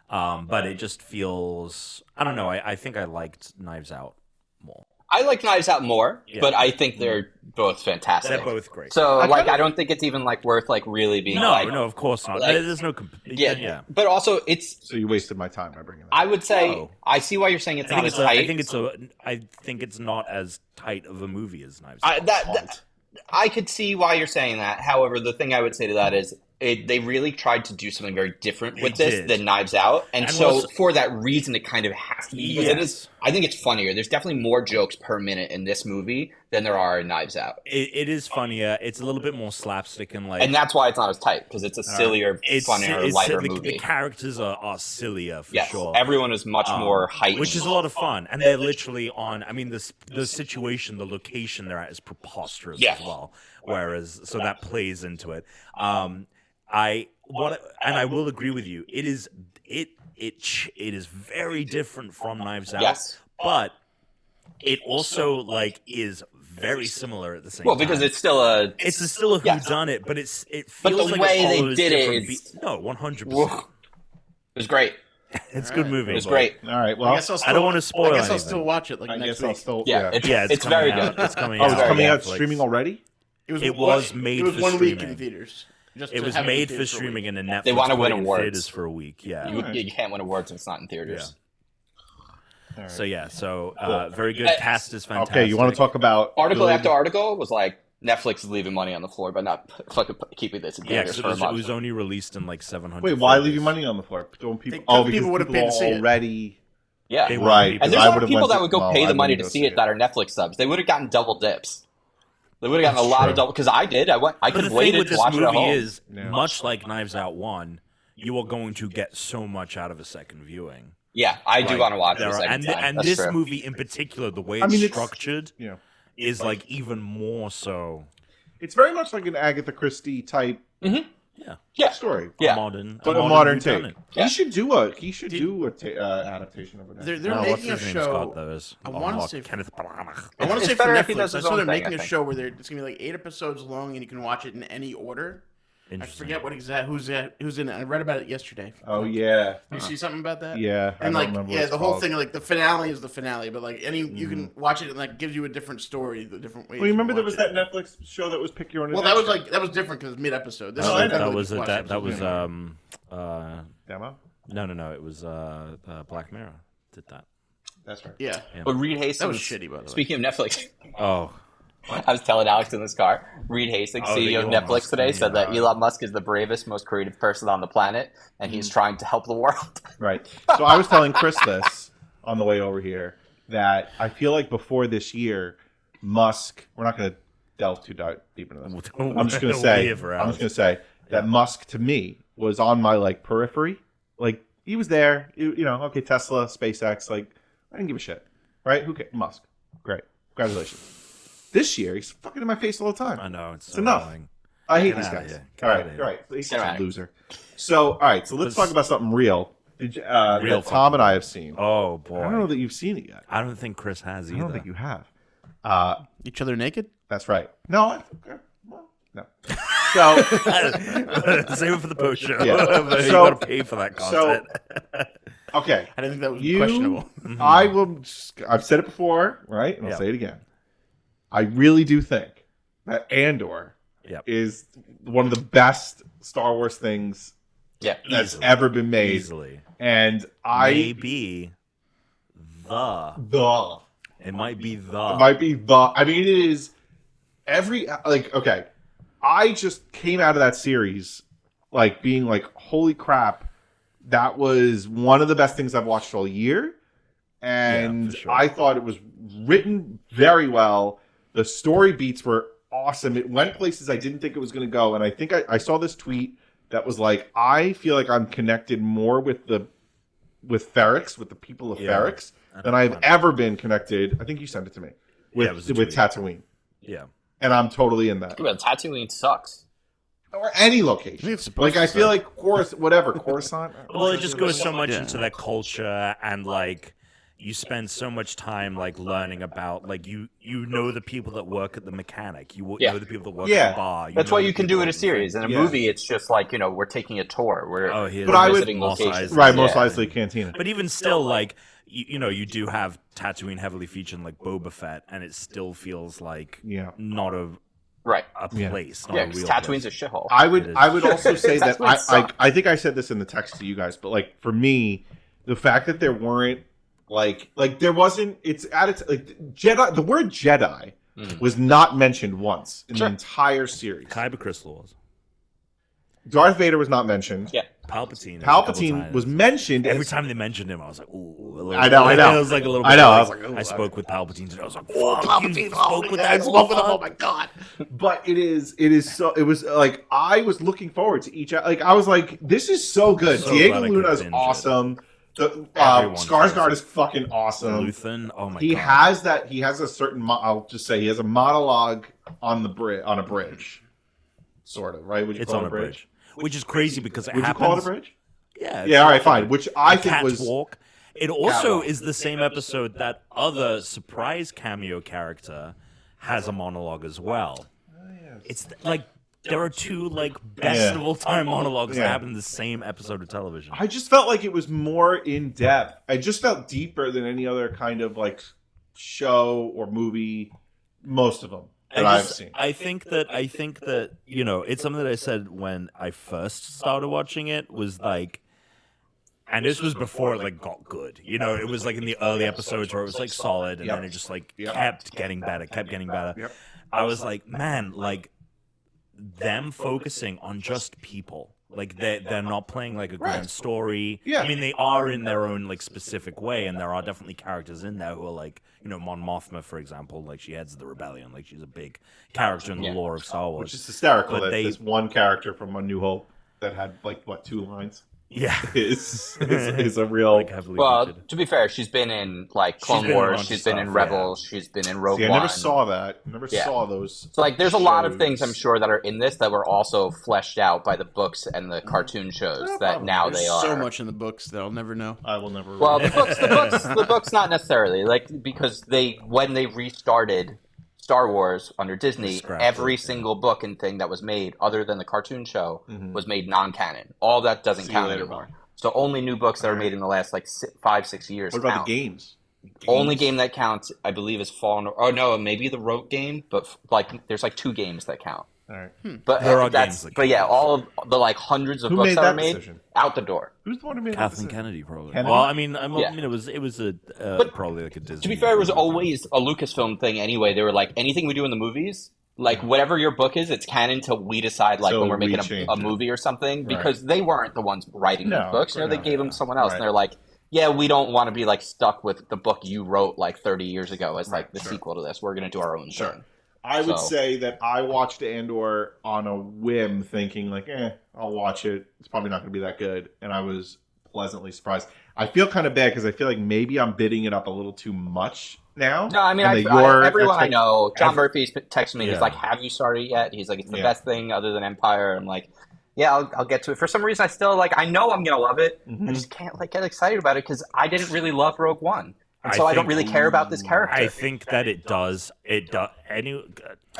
But it just feels. I don't know. I think I liked Knives Out more. I like Knives Out more, Yeah. but I think they're both fantastic. They're both great. So I don't think it's even worth really being no, of course not. There's no yeah. But also it's so you wasted my time by bringing that. I would say I see why you're saying it's not as tight. I think it's not as tight of a movie as Knives Out. I could see why you're saying that. However, the thing I would say to that is they really tried to do something very different with this than Knives Out. And so for that reason, it kind of has to be. Because I think it's funnier. There's definitely more jokes per minute in this movie than there are in Knives Out. It is funnier. It's a little bit more slapstick and And that's why it's not as tight, because it's a sillier, funnier, lighter movie. The characters are sillier, for sure. Everyone is much more heightened. Which is a lot of fun. And they're literally on, the situation, the location they're at is preposterous as well. Whereas, so that plays into it. I will agree with you. It is very different from Knives Out. Yes. But it also is very similar at the same time. Well, because it's still a whodunit, but it feels but the like way it they did it is 100%. It was great. It's a good movie. It was great. All right. Well, I don't want to spoil. I guess I'll still watch it next week. It's very good. It's coming out. out. It's coming out streaming already. It was made for 1 week streaming. in theaters. It was made for streaming, and then Netflix they want to win put it in awards theaters for a week. Yeah, you can't win awards if it's not in theaters. Yeah. Right. So very good. Cast is fantastic. Okay, you want to talk about article after article was Netflix is leaving money on the floor, but not fucking keeping this in theaters for a month. It was only released in 700. Wait, why leaving money on the floor? Don't people? Because people would have paid to see it already. Yeah, right. And there's a lot of people that would go pay the money to see it that are Netflix subs. They would have gotten double dips. They would have gotten a lot of double, because I did. I could wait to watch it at home. Is much like Knives Out 1, you are going to get so much out of a second viewing. Yeah, I do want to watch it a second time. And this movie in particular, the way it's structured, is even more so. It's very much like an Agatha Christie type. Story. Yeah, a modern take. Yeah. He should do a adaptation of it. They're making a show. I want to say Kenneth Branagh. I want to say for Netflix. I saw they're making a show where it's gonna be 8 episodes long, and you can watch it in any order. I forget who's in it. I read about it yesterday. Oh yeah. Did you see something about that? Yeah. And the whole thing, the finale is the finale, but you can watch it and gives you a different story, the different ways. Well, you remember there was that Netflix show that was Pick Your Own Adventure? Well, that was different because mid episode. That was Demo? No. It was Black Mirror did that. That's right. Yeah. But Reed Hastings. That was shitty, by the way. Speaking of Netflix. Oh. I was telling Alex in this car, Reed Hastings, CEO of Netflix today, said that Elon Musk is the bravest, most creative person on the planet, and he's trying to help the world. Right. So I was telling Chris this on the way over here, that I feel like before this year, Musk, we're not going to delve too deep into this. I'm just going to say that Musk, to me, was on my periphery. He was there, okay, Tesla, SpaceX, I didn't give a shit. Right? Who cares? Musk. Great. Congratulations. This year, he's fucking in my face all the time. I know. It's enough. Annoying. I hate these guys. All right. He's such a loser. So, all right. So let's talk about something real. That Tom and I have seen. Oh, boy. I don't know that you've seen it yet. I don't think Chris has either. I don't think you have. Each other naked? That's right. No. No. So save it for the post show. Yeah. You got to pay for that content. Okay. I didn't think that was questionable. I will. I've said it before, right? And I'll say it again. I really do think that Andor is one of the best Star Wars things that's ever been made. Easily. And maybe the. It might be the. I mean, it is okay. I just came out of that series being holy crap, that was one of the best things I've watched all year. And sure. I thought it was written very well. The story beats were awesome. It went places I didn't think it was going to go. And I think I saw this tweet that was I feel like I'm connected more with Ferrix, with the people of Ferrix, than I've ever been connected. I think you sent it to me with Tatooine. Yeah. And I'm totally in that. Yeah, Tatooine sucks. Or any location. I feel like Coruscant. Well, it just goes so much into that culture and you spend so much time like learning about like you know the people that work at the mechanic, you know the people that work at the bar. That's know why the you can people do it at a the series. thing. In a movie, it's just like we're taking a tour. We're visiting locations. Right, most Eisley Cantina. But even still, like you do have Tatooine heavily featured like Boba Fett, and it still feels like not a place. Not a real Tatooine's place. a shithole. I would also say that I think I said this in the text to you guys, but like for me, the fact that there weren't like there wasn't it's at its like Jedi. The word Jedi was not mentioned once in the entire series. Kyber Crystal was. Darth Vader was not mentioned. Yeah. Palpatine was mentioned. Every time they mentioned him, I was like, ooh. I know. It was like a little bit. I know. I was like, I spoke with Palpatine today. I was like, Palpatine spoke with that. I spoke with him. Oh my god! But it is so. It was like I was looking forward to each. Like I was like, this is so good. So Diego glad I could Luna is binge awesome. Everyone Skarsgård is fucking awesome. Luthen, oh my he god. has that. He has a certain. I'll just say he has a monologue on the on a bridge, sort of. Right? Would you It's call on it a bridge? Which is crazy because it Would happens. you call it a bridge? Yeah. Yeah. All right. Fine. Which I think was walk. It also is the same episode that other surprise cameo character has a monologue as well. It's like there are two like best of all time monologues that happen in the same episode of television. I just felt like it was more in depth. I just felt deeper than any other kind of like show or movie. Most of them that I've seen. I think that it's something that I said when I first started watching it was like. And this was before it like got good. It was like in the early episodes where it was like solid, and then it just like kept getting better. I was like, man, like them focusing on just people. Like they're not playing like a grand story. Yeah. I mean, they are in their own like specific way, and there are definitely characters in there who are like, Mon Mothma, for example, like she heads the rebellion, like she's a big character in the lore of Star Wars. Which is hysterical But that this one character from A New Hope that had like 2 lines. Yeah, is a real. Like heavily well, featured. to be fair, she's been in like Clone Wars, she's been in Rebels, she's been in Rogue One. I never saw that. Never saw those. So like, there's a lot of things I'm sure that are in this that were also fleshed out by the books and the cartoon shows that now they are. So much in the books that I'll never know. I will never. Well, the books, not necessarily like because when they restarted Star Wars under Disney, every single book and thing that was made, other than the cartoon show, was made non-canon. All that doesn't count anymore. So only new books that are made in the last like 5-6 years. What about count. the games? Only game that counts, I believe, is Fallen. Oh no, maybe the Rogue game, but like there's like 2 games that count. All right. But there are that's games that but yeah, all of the like hundreds of books that are made out the door. Who's the one who made Kathleen that Kennedy, probably. Kennedy? Well, I mean, it was probably like a Disney. To be fair, it was always a Lucasfilm thing anyway. They were like, anything we do in the movies, like whatever your book is, it's canon until we decide, like when we're making a movie or something, because they weren't the ones writing the books. They gave them someone else, and they're like, yeah, we don't want to be like stuck with the book you wrote like 30 years ago as like the sequel to this. We're going to do our own thing. I would say that I watched Andor on a whim, thinking like, I'll watch it. It's probably not going to be that good, and I was pleasantly surprised. I feel kind of bad because I feel like maybe I'm bidding it up a little too much now. No, I mean, everyone I know, John Murphy's texted me. He's like, "Have you started yet?" He's like, "It's the best thing other than Empire." I'm like, "Yeah, I'll get to it." For some reason, I still like. I know I'm gonna love it. I just can't like get excited about it because I didn't really love Rogue One. And so I don't really care about this character. I think that it does. It does. Well,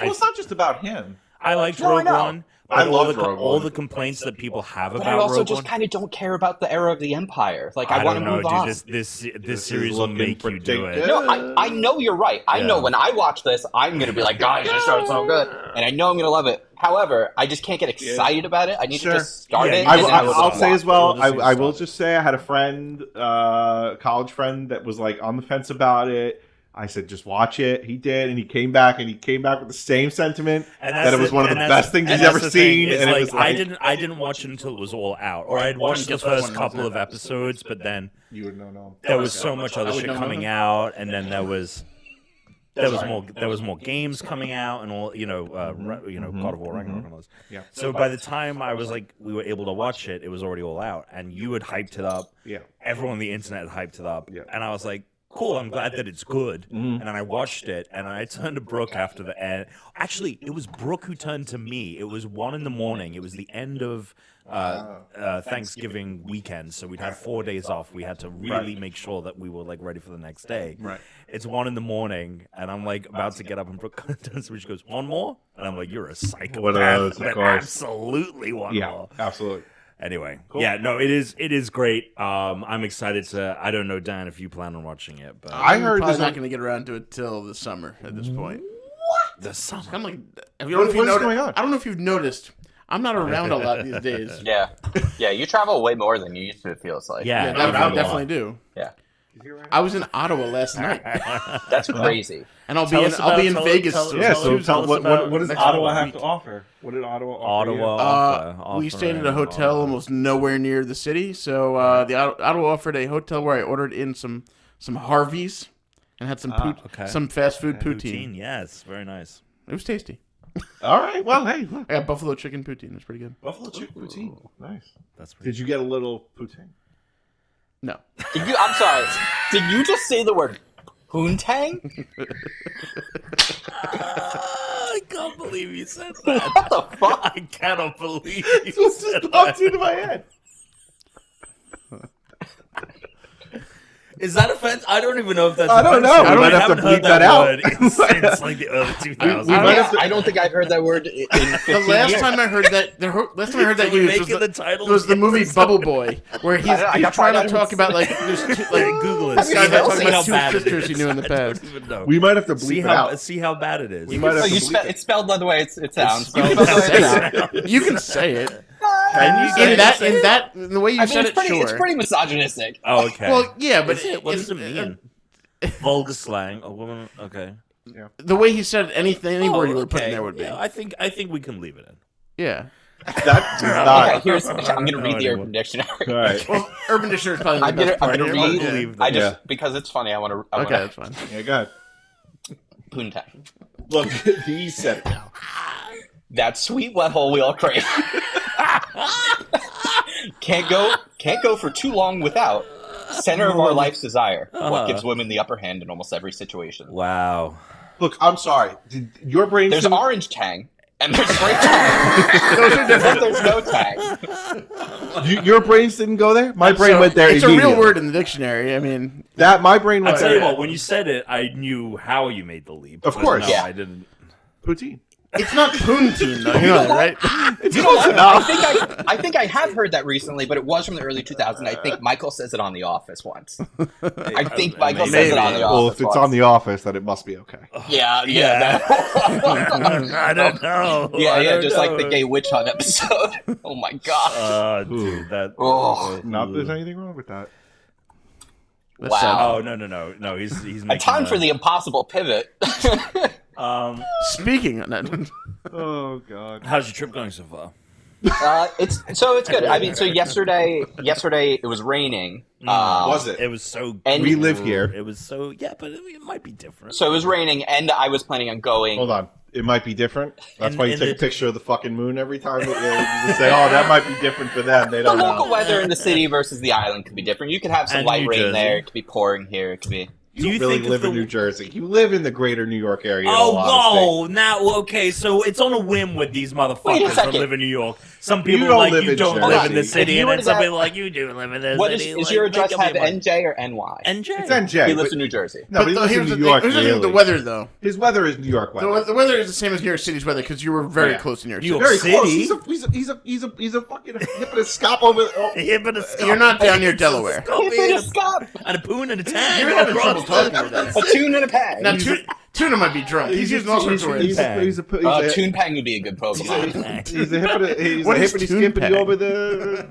it's not just about him. I liked Rogue One. I love Rogue One. All the complaints that people have about Rogue One. But I also Rogue just kind of don't care about the era of the Empire. Like, I want to move on. This series will make you do it. No, I know you're right. I know when I watch this, I'm going to be like, guys, this show's so good. And I know I'm going to love it. However, I just can't get excited about it. I need to just start it. I'll say as well, I will just say I had a friend, college friend, that was like on the fence about it. I said, just watch it. He did, and he came back with the same sentiment that it was one of the best things he's ever seen. And it was I didn't watch it until it was all out, or I'd watched the first couple of episodes, but then there was so much other shit coming out, and then there was more games coming out, and all God of War Ragnarok and all this. Yeah. So by the time we were able to watch it, it was already all out, and you had hyped it up. Yeah. Everyone on the internet had hyped it up, and I was like, cool, I'm glad that it's good. And then I watched it, and I turned to Brooke after the end. Actually, it was Brooke who turned to me. It was 1 a.m. It was the end of Thanksgiving weekend, so we'd had 4 days off. We had to really make sure that we were like ready for the next day. Right. It's 1 a.m, and I'm like about to get up, and Brooke turns to me. She goes, "One more?" And I'm like, "You're a psychopath." One of those, of course. Absolutely one more. Absolutely. Anyway, yeah, no, it is great. I'm excited to. I don't know, Dan, if you plan on watching it, but I heard probably this not going to get around to it till the summer at this point. the summer. I'm like, What is going on? I don't know if you've noticed. I'm not around a lot these days. Yeah. Yeah, you travel way more than you used to, it feels like. Yeah, I definitely do. Yeah. I was in Ottawa last night, That's crazy. and I'll be in Vegas. What does next Ottawa have week. to offer? What did Ottawa offer? We stayed at a hotel almost nowhere near the city, so the Ottawa offered a hotel where I ordered in some Harveys and had some fast food poutine. Yes, very nice. It was tasty. All right. Well, hey, look. I got buffalo chicken poutine. It was pretty good. Buffalo chicken poutine. Nice. That's pretty. Did you get a little poutine? No. I'm sorry. Did you just say the word poontang? I can't believe you said that. What the fuck? I cannot believe you This said just popped that. into my head. Is that offense? I don't even know if that's. I don't know. offensive. We might I have to haven't heard bleep that out. word since like the early 2000s. We might have to- I don't think I've heard that word in 15 The last years. time I heard that, Can we make it the title was the of movie episode? Bubble Boy, where he's I got trying to fired. talk about like there's two, like Google it. Have you See how, talking about see two how bad it sisters is. he knew in the I past. don't even know. We might have to bleep See it how out. see how bad it is. We might have Oh, to you bleep it. it's spelled by the way it sounds. spelled You spelled by the way it sounds. You can say it. Can you say In the way you I said mean, it, sure. it's pretty misogynistic. Oh, okay. Well, yeah, but Is it? What does it mean? Vulgar slang. A woman. Okay. the way he said anything, any word you were okay. putting there would be. Yeah, I think we can leave it in. Yeah. That does Okay, not. here's. I'm going to know read the anymore. Urban Dictionary. All right. Well, Urban Dictionary is probably the I'm best gonna part read. here. believe that. I just because it's funny. I want to. Okay, that's fine. Yeah, go ahead. Poontang. Look, he said it now. That sweet wet hole we all crave. Can't go for too long without. Center of our life's desire. What gives women the upper hand in almost every situation. Wow. Look, I'm sorry. Did your brain? There's orange tang. And there's great tang. Those are different. There's no tang. Your brains didn't go there. My brain So, went there. it's a real immediately. word in the dictionary. I mean, That my brain went I'll tell you there. what. When you said it, I knew how you made the leap. Of but course. no, Yeah. I didn't. Poutine. it's not Poontine, though. You know that, right? It's You know close what? enough. I think I have heard that recently, but it was from the early 2000s. I think Michael says it on The Office once. I think Michael says it on The Well, Office if it's once. on The Office, then it must be okay. Yeah. I don't know. Yeah, I yeah, don't just know. like the gay witch hunt episode. Oh my gosh. Dude, that. Oh. Not that there's anything wrong with that. Wow. Oh no. He's A making time for the impossible pivot. Speaking of that, Oh God. How's your trip going so far? It's good. I mean, so yesterday it was raining. Was it? It was so. And- We live here. It was so. Yeah, but it might be different. So it was raining, and I was planning on going. Hold on. It might be different. That's And- why you and take a the- picture of the fucking moon every time. You say, "Oh, that might be different for them." They The don't local know. weather in the city versus the island could be different. You could have some And light New rain Jersey. there. It could be pouring here. It could be. You Do you really think if live in the- New Jersey. You live in the greater New York area. Oh, in all honesty. whoa! Now, okay, so it's on a whim with these Wait a motherfuckers that second. live in New York. Some people don't are like live you in don't Jersey. live in the If city, you and were then to some that- people are like you do live in the What is city. your like, address make up have? your mind. NJ or NY? NJ. It's NJ. He lives but- in New Jersey. No, but he lives in here's New the York. thing. Here's the thing with the really. weather, though. His weather is New York weather. The weather is the same as New York City's weather because you were very Yeah. close to New York New City. York Very close. City? He's a fucking hippity-scop over. Oh. Yeah, but it's You're not down near Delaware. And a poon and a tan. You're having trouble talking with that. A tune and a pang. Now, Tuna might be drunk. He's using all sorts of words. He's a Tune Pang would be a good Pokemon. He's a hippity What is skippity Toonpang? over the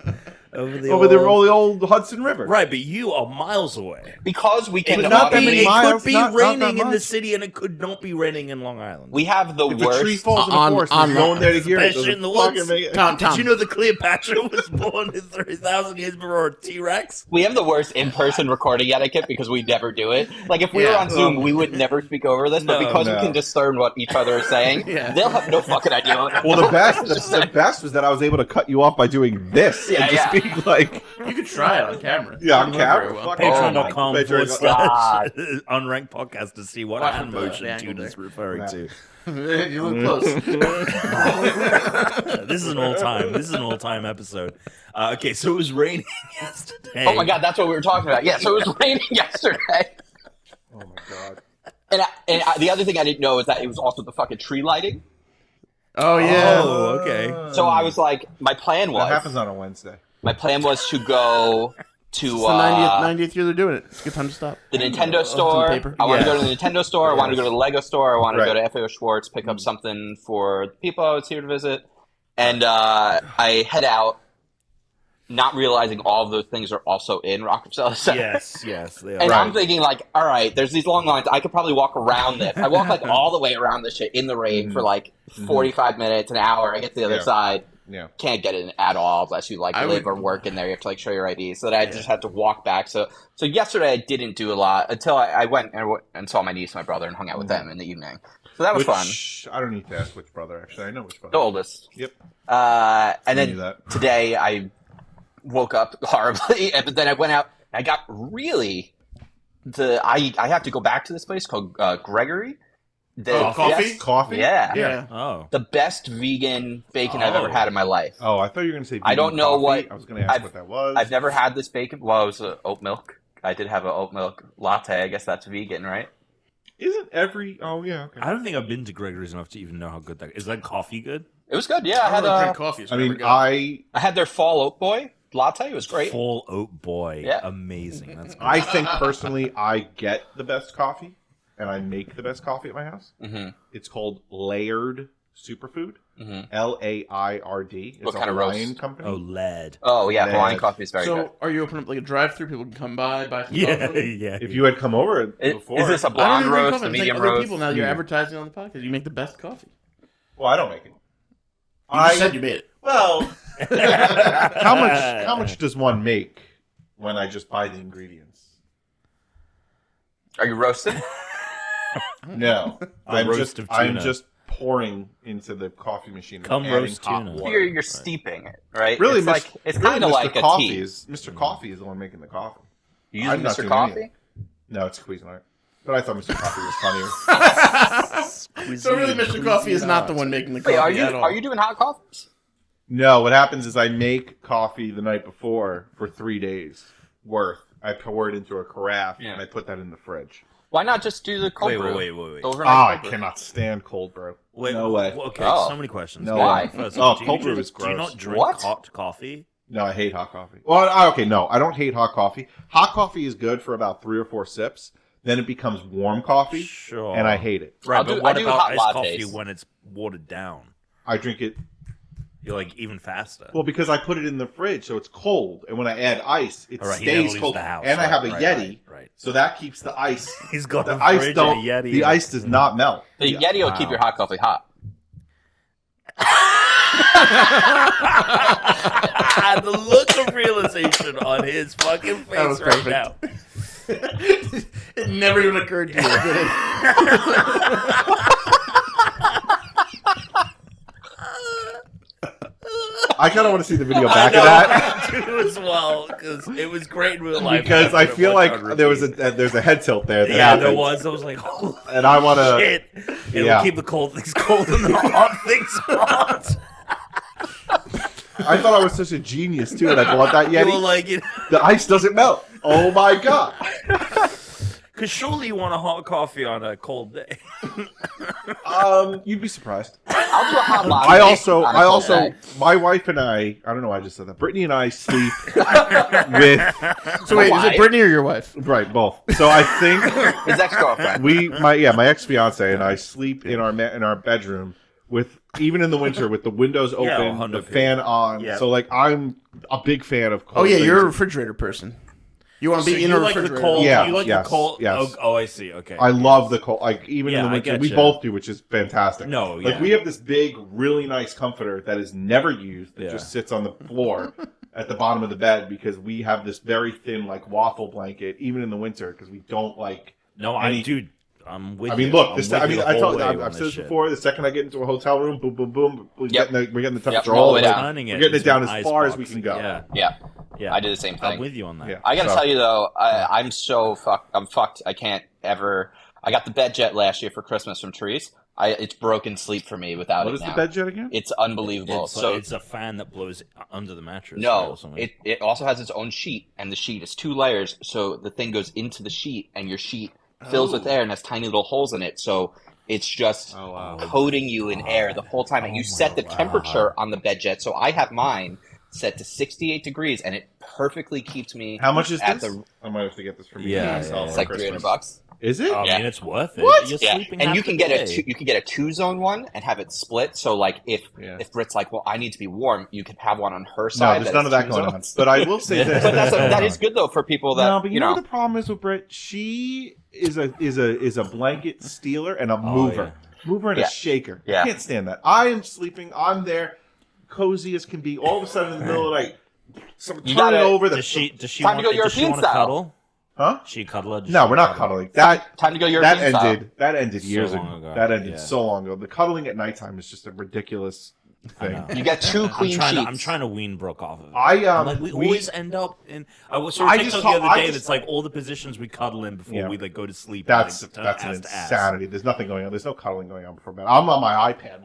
over the old Hudson River. Right, but you are miles away. Because we can. But not that many It miles, could be not that raining in the much. city, and it could not be raining in Long Island. We have the If a tree worst. falls in the On- forest, on- you're going there to hear it. Especially in the Doesn't woods. fucking make it- Tom, Did you know that Cleopatra was born in 30,000 years before a T-Rex? We have the worst in-person recording etiquette because we never do it. Like if we were Yeah. on Zoom, we would never speak over this. But No, because no. we can discern what each other is saying, Yeah. they'll have no fucking idea. Well, the best was that I was able to cut you off by doing this Yeah, and just yeah. Like, You could try it on camera. yeah, on It wouldn't work camera. very well. Fuck Patreon.com God. / Unranked Podcast to see what Wow, hand the motion angle Tuna's there. referring to. You look close. This is an all-time episode. Okay, so it was raining yesterday. Oh my god, that's what we were talking about. Yeah, so it was raining yesterday. Oh my god. And the other thing I didn't know is that it was also the fucking tree lighting. Oh yeah. Oh, okay. So I was like, my plan That happens on a Wednesday. to go to It's the 90th year they're doing it. It's a good time to stop. the Nintendo store. paper. I want to Yeah. go to the Nintendo store. I want to go to the Lego store. I want to Right. go to FAO Schwartz, pick up something for the people I was here to visit. And I head out, not realizing all of those things are also in Rockefeller Center. Yes, they are. And Right. I'm thinking, like, all right, there's these long lines. I could probably walk around this. I walk, like, all the way around this shit in the rain for, like, 45 minutes, an hour. I get to the other Yeah. side. Yeah. Can't get in at all unless you, like, I live would- or work in there. You have to, like, show your ID. So that I just had to walk back. So yesterday I didn't do a lot until I went and saw my niece and my brother and hung out with them in the evening. So that was fun. I don't need to ask which brother, actually. I know which brother. The oldest. Yep. And I knew then that. today I woke up horribly, but then I went out and I got really I have to go back to this place called Gregory. Oh, coffee? best- Coffee? Yeah. Yeah. Oh. The best vegan bacon I've ever Oh. had in my life. Oh, I thought you were going to say I don't vegan know coffee. what- I was going to ask I've- what that was. I've never had this bacon. Well, it was oat milk. I did have an oat milk latte. I guess that's vegan, right? Isn't every... Oh, yeah, okay. I don't think I've been to Gregory's enough to even know how good that is. That coffee good? It was good. Yeah, I I had don't really drink coffee. So I never mean, go. I I had their fall oat boy latte. It was great. Full oat boy. Yeah. Amazing. That's good. I think personally I get the best coffee, and I make the best coffee at my house. Mm-hmm. It's called Laird Superfood. Mm-hmm. Laird. It's What a kind of Hawaiian roast? company. Oh, lead. Oh yeah, Man. Hawaiian coffee is very good. So, are you opening up like a drive-through? People can come by, buy some Yeah, coffee? yeah. If you had come over Is before... this a I don't blonde even drink roast, coffee. a I'm saying medium other roast? people now. You're Yeah. advertising on the podcast. You make the best coffee. Well, I don't make it. You just said you made it. Well, how much does one make when I just buy the ingredients? Are you roasted? No, roast of I'm tuna. just pouring into the coffee machine. and Come adding roast hot tuna. water. You're steeping it, right? Really, it's kind of like a Coffee tea. Mr. Coffee is the one making the coffee. You using I'm not Mr. doing Coffee? any No, it's Cuisinart. But I thought Mr. Coffee was funnier. So really, Mr. Coffee is not the one making the coffee Wait, at all. are you doing hot coffees? No, what happens is I make coffee the night before for 3 days worth. I pour it into a carafe Yeah. and I put that in the fridge. Why not just do the cold brew? Wait. The Oh, overnight I cold brew. cannot stand cold brew. Wait, No way. Okay, Oh. so many questions. No Why? way. First, Oh, do you cold brew just- is Do you gross. not drink What? hot coffee? No, I hate hot coffee. Well, okay, no, I don't hate hot coffee. Hot coffee is good for about 3 or 4 sips. Then it becomes warm coffee, Sure. and I hate it. Right, I'll but do- what I do about hot iced coffee lattes. when it's watered down? I drink it, You're like even faster. well, because I put it in the fridge, so it's cold. And when I add ice, it All right, he never stays leaves cold. the house. And I have a Right, Yeti, right. so that keeps the ice. He's got The a ice fridge don't. and a Yeti. The ice does not melt. The Yeti will keep Wow. your hot coffee hot. The look of realization on his fucking That was face right perfect. now. It never even occurred to you, did it? I kind of want to see the video back of that I do as well because it was great in real life. because I feel Watch like on there's repeat. a head tilt there. That Yeah, there happened. was. I was like, holy And I want to. shit! It'll Yeah. keep the cold things cold and the hot things hot. I thought I was such a genius too, and I bought that You were Yeti. like, The ice doesn't melt. Oh my god! because surely you want a hot coffee on a cold day. You'd be surprised. I'll do a hot latte. I also, on a cold day. my wife and I don't know why I just said that. Brittany and I sleep with, So wait, is Why? it Brittany or your wife? right, both. So I think His ex-girlfriend. my ex-fiance and I sleep in our bedroom with, even in the winter, with the windows open, Yeah, the 100%. fan on. Yeah. So like, I'm a big fan of cold Oh yeah, things. you're a refrigerator person. You want to So be in you a like the refrigerator. cold? Yeah, you like yes, the cold? yes. Oh, I see. Okay. I love the cold, like even in Yeah, the I winter. We getcha. both do, which is fantastic. No, Like yeah. we have this big, really nice comforter that is never used. That Yeah. just sits on the floor at the bottom of the bed because we have this very thin, like waffle blanket, even in the winter, because we don't like. No, any- dude. I'm with I you. mean, look. I'm This. with I you mean, the I whole told. way I've on said this shit. before. The second I get into a hotel room, boom, boom, boom. We're Yep. getting the temperature all all the way the way down. Turning We're getting it into down an as ice far as box. we can go. Yeah. Yeah. Yeah, I did the same thing. I'm with you on that. Yeah. I gotta tell you though, I'm so fucked. I'm fucked. I can't ever. I got the bed jet last year for Christmas from Therese. It's broken sleep for me without What it is now. the bed jet again? It's unbelievable. It's a fan that blows under the mattress. No, it also has its own sheet, and the sheet is 2 layers, so the thing goes into the sheet, and your sheet fills with air and has tiny little holes in it, so it's just coating you in air the whole time. And you set the temperature on the bed jet, so I have mine set to 68 degrees, and it perfectly keeps me. How much is this? I might have to get this from you. It's like $300. Is it? I mean, it's worth it. What? You're Yeah, sleeping and half you can the get day. you can get a 2-zone one and have it split. So like if Brit's like, well, I need to be warm, you could have one on her side. No, there's none of that going on. But I will say this. But that is good though for people that no, but you know what the problem is with Brit? She is a blanket stealer and a mover. Mover and a shaker. Yeah. I can't stand that. I am sleeping. I'm there, cozy as can be. All of a sudden in the middle of the night, someone turn it over. Does she Time to go want European to style. cuddle? Huh? She cuddle? No, we're not cuddling. That time to go European that style. ended. That ended years long ago. ago. That ended Yeah. so long ago. The cuddling at nighttime is just a ridiculous thing. You get 2 clean sheets. I'm trying to wean Brooke off of it. We always end up in. I was sort of TikTok the other day that's like all the positions we cuddle in before we like go to sleep. That's and, that's an insanity. There's nothing going on. There's no cuddling going on before bed. I'm on my iPad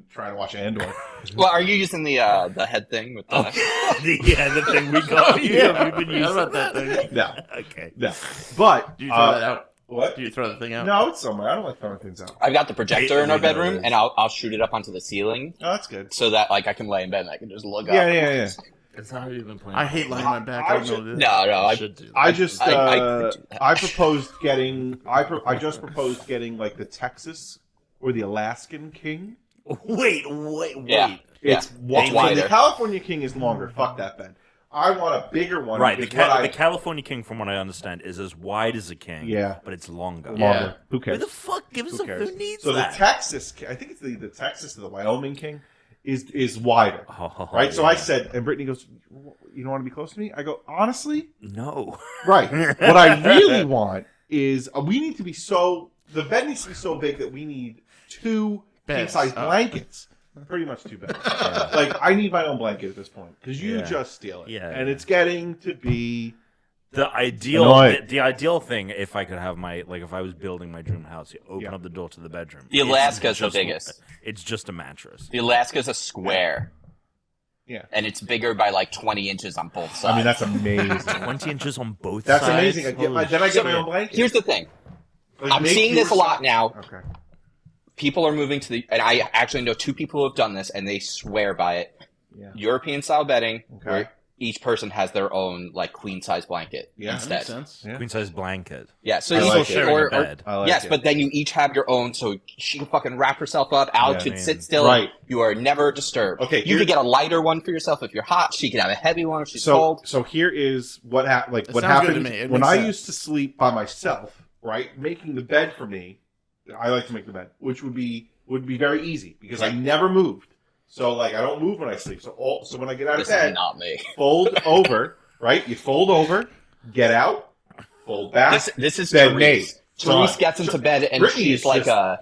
trying to watch Andor. Well, are you using the head thing with the? the thing we got. You've been using about that thing. No, Okay. no. But Do you throw that out? What? Do you throw the thing out? No, it's somewhere. I don't like throwing things out. I've got the projector in our We know bedroom, this. and I'll shoot it up onto the ceiling Oh, that's good. so that like I can lay in bed and I can just look up. Yeah. That's how you've been playing. I hate lying on my back. I don't know this. No, I should do. I just I could do that. I proposed getting I just proposed getting like the Texas or the Alaskan king. Wait. Yeah. It's It's the wider. California king is longer. Fuck that bed. I want a bigger one. Right, the because California king, from what I understand, is as wide as a king. Yeah. but it's longer. longer. Yeah. Who Who cares? the fuck gives Who a cares? who needs So that? the Texas, I think it's the Texas or the Wyoming king, is wider, Oh, right? So yeah. I said, and Brittany goes, "You don't want to be close to me?" I go, "Honestly, No. right. What I really want is we need to be the bed needs to be so big that we need 2 Beds. king-size blankets." Pretty much 2 beds. Like I need my own blanket at this point because you Yeah. just steal it, Yeah, and yeah. it's getting to be. The ideal, Annoying. the ideal thing, if I could have if I was building my dream house, you open up the door to the bedroom. The Alaska's the It's just- biggest. It's just a mattress. The Alaska's a square. Yeah. And it's bigger by like 20 inches on both sides. I mean, that's amazing. 20 inches on both That's sides. amazing. Then I get my own blanket. Here's the thing. Like, I'm make seeing this a yours- lot now. Okay. People are moving to and I actually know 2 people who have done this, and they swear by it. Yeah. European style bedding, Okay. where each person has their own like queen size blanket Yeah. instead. Makes sense. Yeah. Queen size blanket. Yeah, so I you like it. Sharing a bed. I like yes, it. but then you each have your own, so she can fucking wrap herself up. Alex Yeah, could man. sit still. Right. You are never disturbed. Okay, you could get a lighter one for yourself if you're hot. She could have a heavy one if she's cold. So here is what what sounds good to happened me. It when makes I sense. used to sleep by myself. Right, making the bed for me. I like to make the bed, which would be very easy because I never moved. So like I don't move when I sleep. So when I get out This of bed, is not me. fold over. Right, you fold over, get out, fold back. This is bed Therese. made. Therese gets into bed and Brittany she's is like just- a.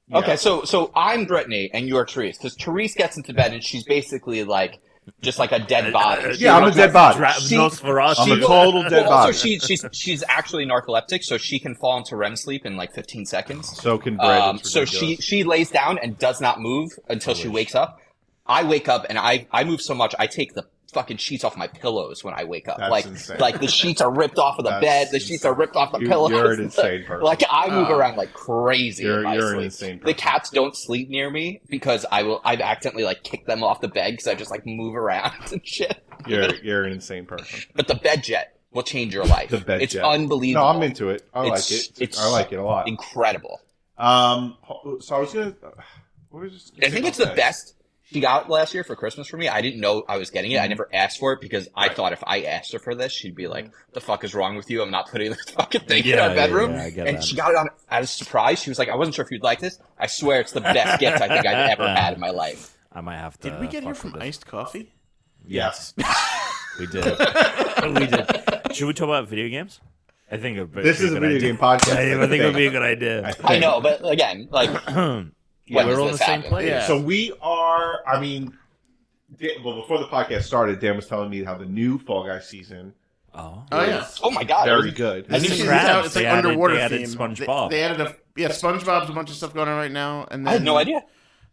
Yeah. Okay, so I'm Brittany and you're Therese because Therese gets into bed and she's basically like just like a dead body. Yeah, I'm a dead body. Nosferatu. I'm a total dead Well, also, body. she's actually narcoleptic, so she can fall into REM sleep in like 15 seconds. So can Brad. It's So ridiculous. she lays down and does not move until she wakes up. I wake up and I move so much I take the fucking sheets off my pillows when I wake up. That's insane. Like the sheets are ripped off of the That's bed. The sheets are ripped off the pillows. You're an insane person. Like I move around like crazy. You're in my an sleep. insane person. The cats don't sleep near me because I've accidentally like kicked them off the bed because I just like move around and shit. You're an insane person. But the bed jet will change your life. The bed it's jet. unbelievable. No, I'm into it. I like It's- it. it's I like it a lot. Incredible. So I was gonna. What was this? I think it's the best she got last year for Christmas for me. I didn't know I was getting it. I never asked for it because I thought if I asked her for this, she'd be like, "The fuck is wrong with you? I'm not putting this fucking thing in our bedroom." I get And that. she got it on as a surprise. She was like, "I wasn't sure if you'd like this." I swear it's the best gift I think I've ever had in my life. I might have to. Did we get here fuck from with this. iced coffee? Yes. We did. We did. Should we talk about video games? I think it would be This is a good video idea. game podcast. I think it would be a good idea. I know, but again, like, when We're does on this the same happen? place. Yeah. So we are. I mean, Well, before the podcast started, Dan was telling me how the new Fall Guys season Oh yeah. Oh my god. very good. This new season's crabs. out, it's like They added- underwater they added theme. SpongeBob. They added SpongeBob's a bunch of stuff going on right now, and then I had no idea.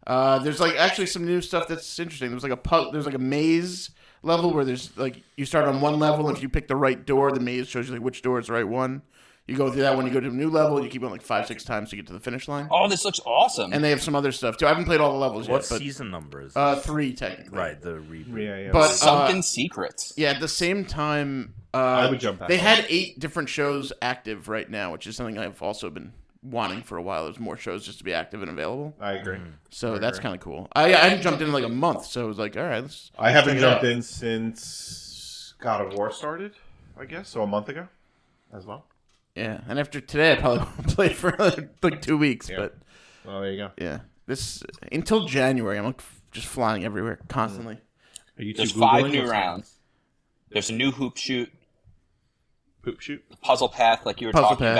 There's like actually some new stuff that's interesting. There's like a maze level where there's like you start on one level, and if you pick the right door, the maze shows you like which door is the right one. You go through that one, you go to a new level, you keep going like 5-6 times to get to the finish line. Oh, this looks awesome. And they have some other stuff too. I haven't played all the levels What yet, but season number is this? 3 technically. Right, the reboot. Yeah. But Sunken Secrets. yeah, at the same time, I would jump back. they had 8 different shows active right now, which is something I've also been wanting for a while. There's more shows just to be active and available. I agree. So that's kind of cool. I hadn't jumped in like a month, so I was like, all right, let's. I haven't check it jumped out. in since God of War started, I guess, so a month ago as well. Yeah, and after today, I probably won't play for another, like 2 weeks. Yeah. But Well, there you go. yeah, this until January, I'm like just flying everywhere constantly. Are you There's two 5 Googling new what's rounds. There's a new hoop shoot, Poop shoot. puzzle path like you were Puzzle talking path.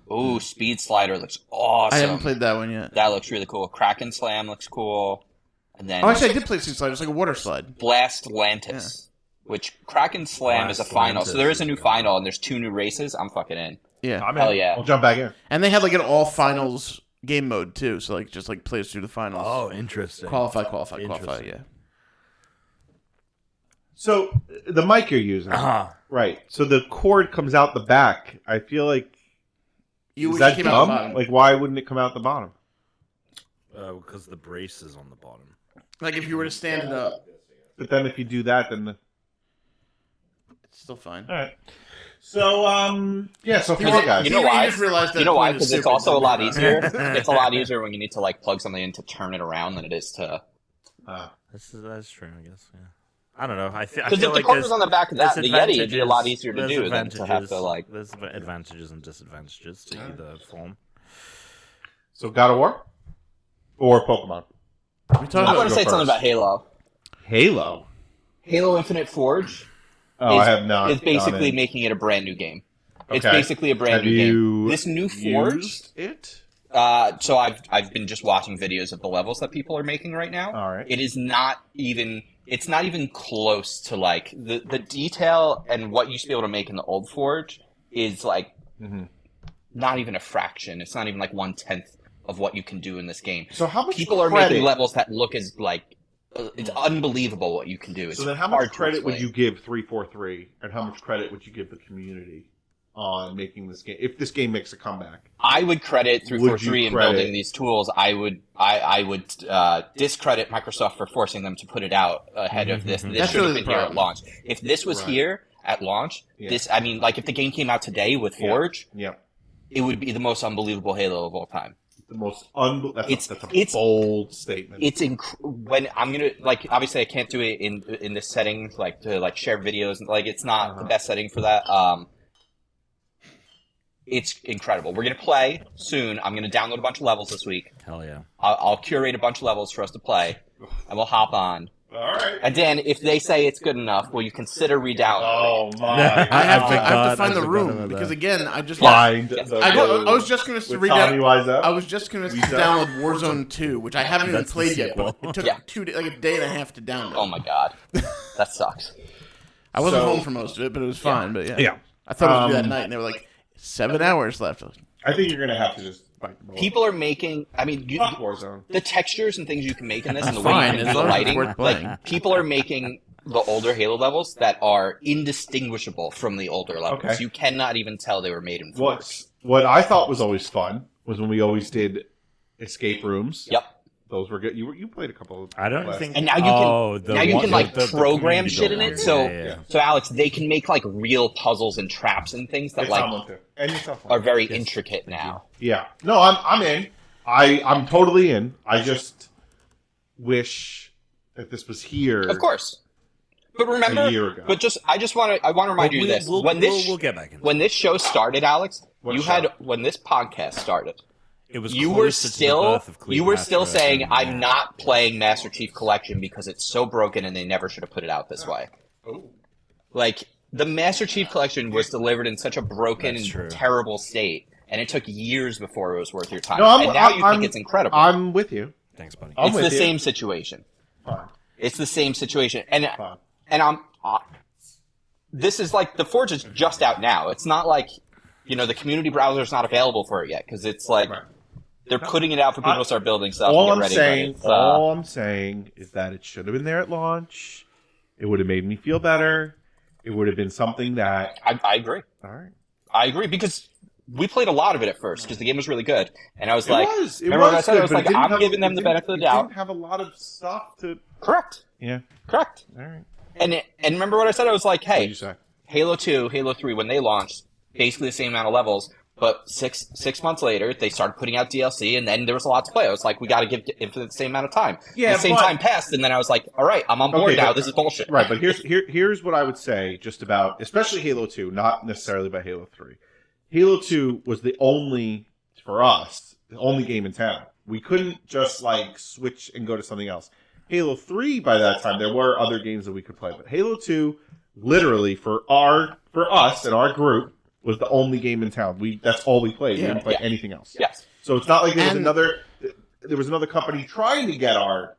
about. Ooh, speed slider looks awesome. I haven't played that one yet. That looks really cool. Kraken Slam looks cool. And then Oh, actually, I did play Sea Slide. It's like a water slide. Blast Lantis, which Kraken Slam is a final. So there is a new final, and there's 2 new races. I'm fucking in. Yeah, I'm Hell in. yeah. I'll jump back in. and they had like an all finals game mode too. So like just like plays through the finals. Oh, interesting. Qualify. Interesting. Yeah. So the mic you're using, right? So the cord comes out the back. I feel like You is wish that it came out the dumb? bottom. Like, why wouldn't it come out the bottom? Because the brace is on the bottom. Like if you were to stand it up, But then if you do that, then it's still fine. all right. So yeah. So You Fall know- Guys. You know why? just realized that You know why? point is Because it's stupid. also a lot easier. It's a lot easier when you need to like plug something in to turn it around than it is to. That's true, I guess. Yeah. I don't know. I Because feel if the like cord there's was on the back of that, there's the Yeti, it'd be a lot advantages- easier to there's do than to have to like. There's advantages and disadvantages to either form. So God of War or Pokemon? We talked I about want to say first. something about Halo. Halo. Halo Infinite Forge Oh, I have not. is basically gone in. making it a brand new game. It's Okay. basically a brand Have new you game. This new Forge. used it? So I've been just watching videos of the levels that people are making right now. All right. It is not even. It's not even close to like the detail and what you used to be able to make in the old Forge is like not even a fraction. It's not even like 1/10 of what you can do in this game. So how much People are credit? making levels that look as like it's unbelievable what you can do. It's So then, how hard much to credit would explain. you give 343, and how much credit would you give the community on making this game? If this game makes a comeback, I would credit Would 343 you in credit- building these tools. I would discredit Microsoft for forcing them to put it out ahead of this. This That's should have really been the here at problem. launch. If this was Right. here at launch, Yeah. this I mean, like if the game came out today with Forge, yeah, it would be the most unbelievable Halo of all time. the most It's- that's a it's- bold statement. It's when I'm gonna like obviously I can't do it in this setting like to like share videos and like it's not the best setting for that. It's incredible. We're gonna play soon. I'm gonna download a bunch of levels this week. Hell yeah. I'll curate a bunch of levels for us to play, and we'll hop on. All right. And Dan, if they say it's good enough, will you consider re-downloading? Oh my! I have to God, find I the forgot room about because that. again, I just Find Yes. the I was just going to with read Tommy out. Wiseau. I was just going to Wiseau. download Warzone 2, which I haven't even That's the played yet, but sequel. it took Yeah. 2 like a day and a half to download. Oh my god, that sucks. I wasn't So- home for most of it, but it was fine. But yeah, Yeah. I thought it would be that night, and they were like 7 hours left. I think you're gonna have to just bite the bullet. People are making. I mean, Fuck Warzone. the textures and things you can make in this, and the Fine, way you can as do the long as it's lighting. worth playing. Like people are making the older Halo levels that are indistinguishable from the older levels. Okay. You cannot even tell they were made in Forge. What I thought was always fun was when we always did escape rooms. Yep. Those were good. You played a couple of. I don't last- think. And now you can Oh, the now you one- can like the program community shit in builder. it. So Yeah. so Alex, they can make like real puzzles and traps and things that It's like someone too. And it's someone. are very intricate now. Yeah. No, I'm in. I'm totally in. I just wish that this was here. Of course. But remember, A year ago. but I want to remind you of this. When this we'll get back into when this show started, Alex, What you show? had when this podcast started, it was you were closer to the birth of you were still Cleopatra saying than- I'm not playing Master Chief Collection because it's so broken and they never should have put it out this way. Oh. Like the Master Chief Collection was delivered in such a broken That's and true. terrible state, and it took years before it was worth your time. No, and now you think it's incredible. I'm with you. Thanks, buddy. I'm It's with the you. same situation. Fine. It's the same situation, and Fine. I'm. This is like the Forge is just out now. It's not like the community browser is not available for it yet because it's like they're putting it out for people to start building stuff. All and get ready. all I'm saying is that it should have been there at launch. It would have made me feel better. It would have been something that I agree. All right. I agree because we played a lot of it at first because the game was really good, and I was like, It remember what I was said? good, I was but like, it didn't I'm have- giving them it the didn't- benefit of the It doubt. didn't have a lot of stuff to. Correct. Yeah. Correct. All right. And remember what I said? I was like, What hey, did you say? Halo 2, Halo 3, when they launched, basically the same amount of levels, but six months later, they started putting out DLC, and then there was a lot to play. I was like, we got to give Infinite the same amount of time. Yeah, the same but- time passed, and then I was like, all right, I'm on board Okay, now. but- This is bullshit. Right, but here's what I would say just about, especially Halo 2, not necessarily by Halo 3. Halo 2 was the only, for us, the only game in town. We couldn't just like switch and go to something else. Halo 3, by that time, there were other games that we could play, but Halo 2, literally for us and our group, was the only game in town. That's all we played. We didn't play anything else. Yes. So it's not like there And- was another company trying to get our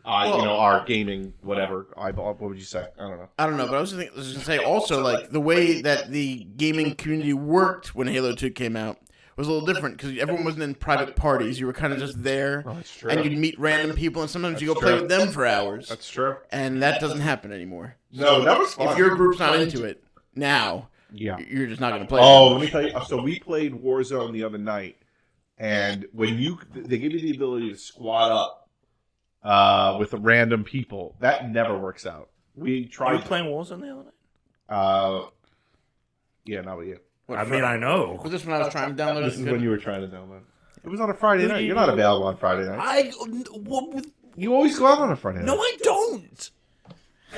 our gaming whatever eyeball. What would you say? I don't know. But I was just going to say also, like, the way that the gaming community worked when Halo 2 came out was a little different because everyone wasn't in private parties. You were kind of just there, That's true. and you'd meet random people, and sometimes you go That's play true. with them for hours. That's true. And that doesn't happen anymore. No, that was fun. If your group's not into it now, Yeah. you're just not going to play. Oh, it. let me tell you. So we played Warzone the other night, and when they give you the ability to squad up with random people, that never works out. We Are you tried. playing Warzone the other night? Yeah, not with you. I mean, I know. Was this when I was trying to download This it? is when you were trying to download. It was on a Friday night. You're not available on Friday night. You always go out on a Friday night. No, I don't.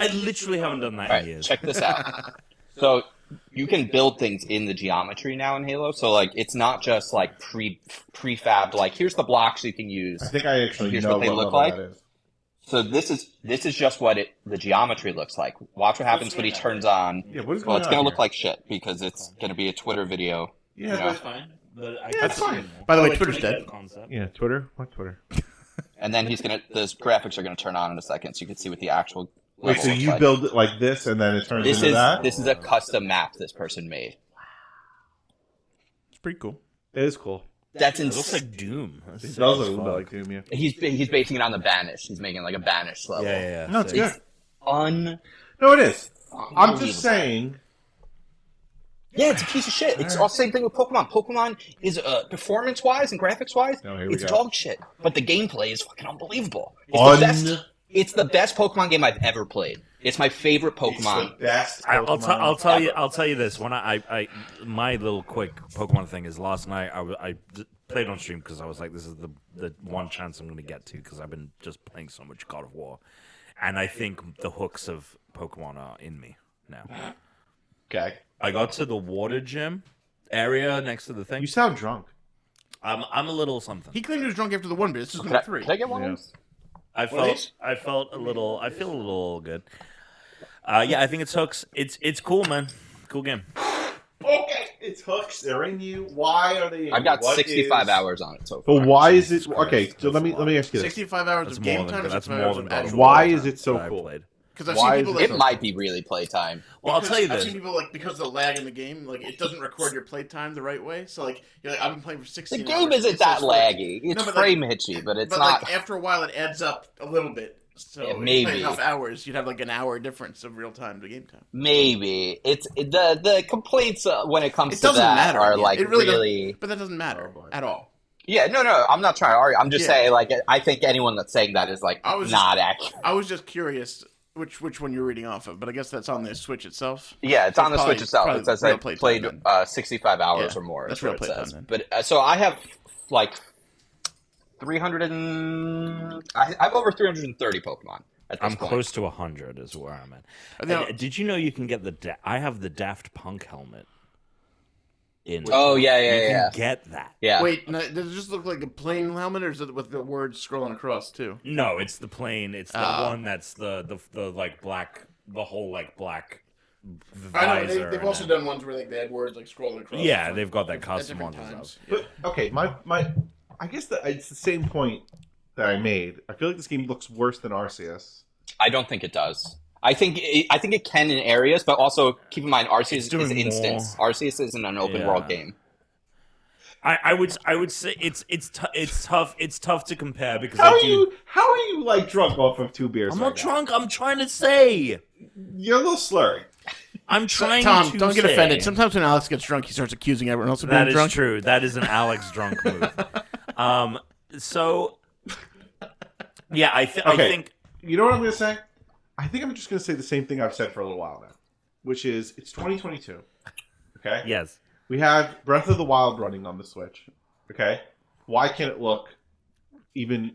I literally haven't done that All in right, years. check this out. So you can build things in the geometry now in Halo. So like, it's not just like prefab. Like, here's the blocks you can use. I think I actually Here's know what they look level like. that is. So this is just what the geometry looks like. Watch what happens when he turns on. Yeah, what is Well, going it's on gonna here? look like shit because it's gonna be a Twitter video. Yeah, you know. but- Fine. But it's fine. By the way, Twitter's dead. Yeah, Twitter. What Twitter? And then those graphics are gonna turn on in a second, so you can see what the actual. Wait, level so looks you like. build it like this, and then it turns This into is that? this is a custom map this person made. It's pretty cool. It is cool. That's It looks insane. like Doom. It does look a little bit like Doom, yeah. He's basing it on the Banish. He's making like a Banish level. Yeah. No, it's good. Un. No, it is. I'm just saying. Yeah, it's a piece of shit. It's all the same thing with Pokemon. Pokemon is performance-wise and graphics-wise, Oh, here we it's go. dog shit. But the gameplay is fucking unbelievable. It's the best Pokemon game I've ever played. It's my favorite Pokemon. Best I'll tell you this. When I my little quick Pokemon thing is last night I played on stream because I was like, this is the one chance I'm going to get to because I've been just playing so much God of War, and I think the hooks of Pokemon are in me now. Okay. I got to the water gym area next to the thing. You sound drunk. I'm a little something. He claimed he was drunk after the one, but this is Can number 3. I get one Yeah. of those? I feel a little good. Yeah, I think it's hooks. It's cool, man. Cool game. Okay, it's hooks. They're in you. Why are they in I've got you? What 65 is- hours on it so far. But why is it Jesus okay? Christ, So let that's a me lot. ask you this: 65 hours That's of more game than time. that's 65 more hours than of God of actual War Why time is it so that I've cool? played. Because I've Why seen is people it that It might be really playtime. Well, I'll tell you I've this. seen people like because of the lag in the game, like it doesn't record your playtime the right way. So like, you're like I've been playing for 16 The hours. game isn't It that says laggy. It's No, but frame hitchy, but it's but not. like after a while, it adds up a little bit. So Yeah, if you maybe. play enough hours, you'd have like an hour difference of real time to game time. Maybe the complaints when it comes It to doesn't that matter. are yeah. like It really really. doesn't, but that doesn't matter at all. Yeah, no, I'm not trying to argue. I'm just Yeah. saying, like, I think anyone that's saying that is like I was not accurate. I was just curious which one you're reading off of, but I guess that's on the Switch itself. Yeah, it's So on the probably- Switch itself. probably It says real I playtime played then. 65 hours Yeah, or more. that's is what real it playtime says. then. But so I have like 300 and I have over 330 Pokemon at this I'm point. close to 100 is where I'm at. Now- And did you know you can get I have the Daft Punk helmet. Oh yeah, You yeah. can get that. Yeah. Wait, no, does it just look like a plain helmet, or is it with the words scrolling across too? No, it's the plain. It's the one that's the like black, the whole like black I know visor. they've and also then- done ones where like they had words like scrolling across. Yeah, they've got that at custom different ones. times. But okay, my I guess that it's the same point that I made. I feel like this game looks worse than Arceus. I don't think it does. I think it can in areas, but also keep in mind Arceus is doing instance. more. Arceus isn't an open world game. I would say it's tough. It's tough to compare because How are you like drunk off of 2 beers? I'm right not now? drunk. I'm trying to say. You're a little slurry. I'm trying Tom, to don't get say- offended. Sometimes when Alex gets drunk, he starts accusing everyone else of being That is drunk. true. That is an Alex drunk move. So yeah, I think You know what I'm going to say? I think I'm just going to say the same thing I've said for a little while now, which is it's 2022. Okay? yes. We have Breath of the Wild running on the Switch. Okay? Why can't it look even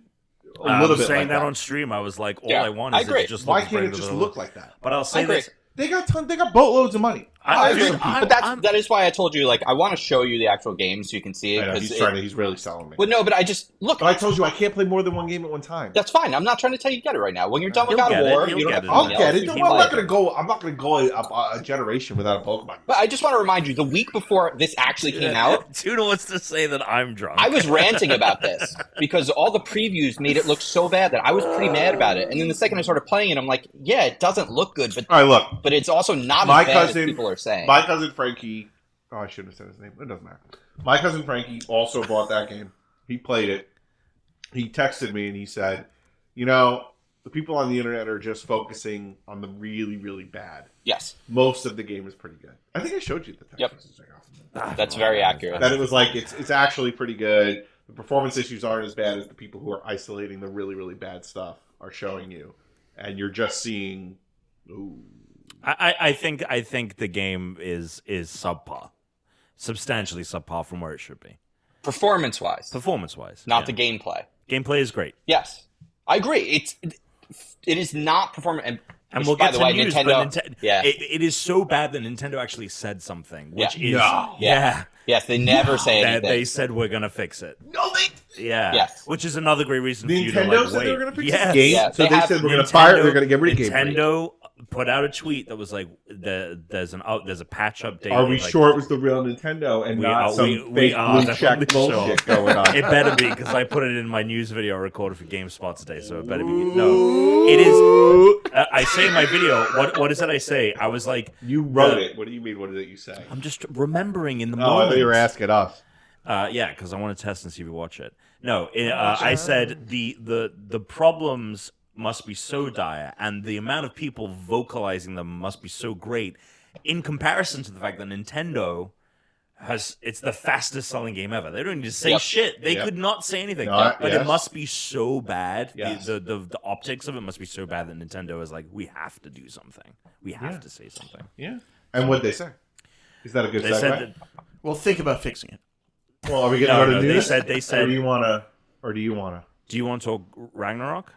a I little was bit saying like that that? on stream. I was like, all Yeah, I want I is it agree. to just Why look can't it Breath of just the- look like that? But I'll say I agree. this. They got boatloads of money. I Hire agree. some people. But that is why I told you, like, I want to show you the actual game so you can see it. I know, Because he's really selling me. Well, no, but I just look. But I told you I can't play more than one game at one time. That's fine. I'm not trying to tell you to get it right now. When you're done with He'll God of get it. War, He'll you don't get have it. to I'll do get anything it. else. No, I'm not gonna go a generation without a Pokemon. But I just want to remind you, the week before this actually came out, Tuna wants to say that I'm drunk. I was ranting about this because all the previews made it look so bad that I was pretty mad about it. And then the second I started playing it, I'm like, yeah, it doesn't look good, but All right, look. it's also not My as bad cousin- as people are saying. My cousin Frankie. Oh, I shouldn't have said his name. It doesn't matter. My cousin Frankie also bought that game. He played it. He texted me and he said, "You know, the people on the internet are just focusing on the really, really bad. Yes, Most of the game is pretty good." I think I showed you the text Yep. message I got. that's very accurate. That it was like it's actually pretty good. The performance issues aren't as bad as the people who are isolating the really, really bad stuff are showing you, and you're just seeing. Ooh. I think the game is subpar, substantially subpar from where it should be, Performance-wise, performance-wise. not yeah. the gameplay. Gameplay is great, Yes, I agree. It is not performance. and Which, we'll by get the to way, news. Nintendo. But Yeah. it is so bad that Nintendo actually said something, which Yeah. is No. yeah. Yes, they never say That anything. they said we're gonna fix it. No, they. Yeah. Yes. Which is another great reason for you to Nintendo like, said wait. they were going to fix Yes. this game, Yeah, so they they have- said we're going to fire. They're going to get rid of Game Freak. Nintendo put out a tweet that was like, there's a patch update. Are we like, sure it was the real Nintendo and We not are- some we fake are blue check definitely bullshit sure. going on? It better be because I put it in my news video I recorded for GameSpot today, so it better be. No, it is. I say in my video, what is it? I say I was like, You wrote it. What do you mean? What did you say? I'm just remembering in the Oh, I moment. thought you were asking us. Yeah, because I want to test and see if you watch it. No, I said the problems must be so dire, and the amount of people vocalizing them must be so great, in comparison to the fact that Nintendo it's the fastest selling game ever. They don't need to say Yep. shit. They Yep. could not say anything. No, But yes. it must be so bad. Yes. The optics of it must be so bad that Nintendo is like, we have to do something. We have Yeah. to say something. Yeah. And what'd they say? Is that a good They segue? said that, Well, think about fixing it. Well, are we going to No, go to no, they news? said- they said- Or do you want to? Or do you want to? do you want to talk Ragnarok?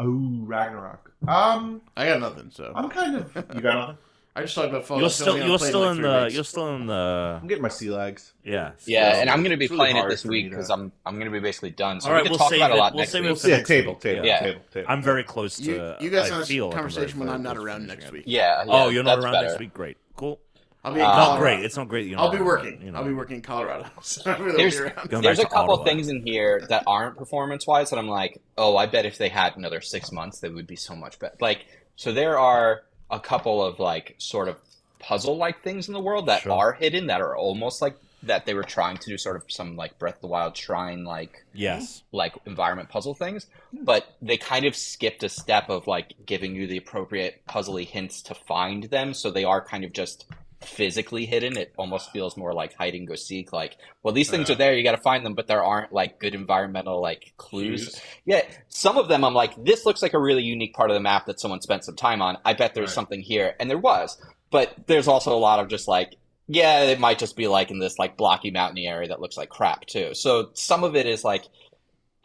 Oh, Ragnarok. I got nothing, so I'm kind of. You got nothing? I just talked about Fallout. You're It's only still gonna play in like 3 the weeks. you're still in the I'm getting my sea legs. yeah. Yeah, so- and I'm going to be it's really playing it hard this for me week to- because I'm going to be basically done. So All we right, can we'll talk save about it a it. lot We'll next save it week. for Yeah, next table, week. table, Yeah. table. I'm very close to. You guys I have feel a I'm conversation very when I'm not close to around finishing next it. week. Yeah. Oh, you're not that's around better. next week. Great, cool. I'll be in Not Colorado. great. It's not great. You're I'll not be around, working. you know. I'll be working in Colorado. So I really There's- won't be around. Going There's a back to couple Ottawa. things in here that aren't performance-wise that I'm like, oh, I bet if they had another 6 months, they would be so much better. Like, so there are a couple of like sort of puzzle-like things in the world that Sure. are hidden that are almost like that they were trying to do sort of some like Breath of the Wild shrine Yes. like environment puzzle things, but they kind of skipped a step of like giving you the appropriate puzzly hints to find them, so they are kind of just physically hidden. It almost feels more like hide and go seek, like, well, these things are there, you got to find them, but there aren't like good environmental like clues. Yeah, some of them I'm like, this looks like a really unique part of the map that someone spent some time on. I bet there's Right. something here, and there was, but there's also a lot of just like, yeah, it might just be like in this like blocky mountainy area that looks like crap too. So some of it is like,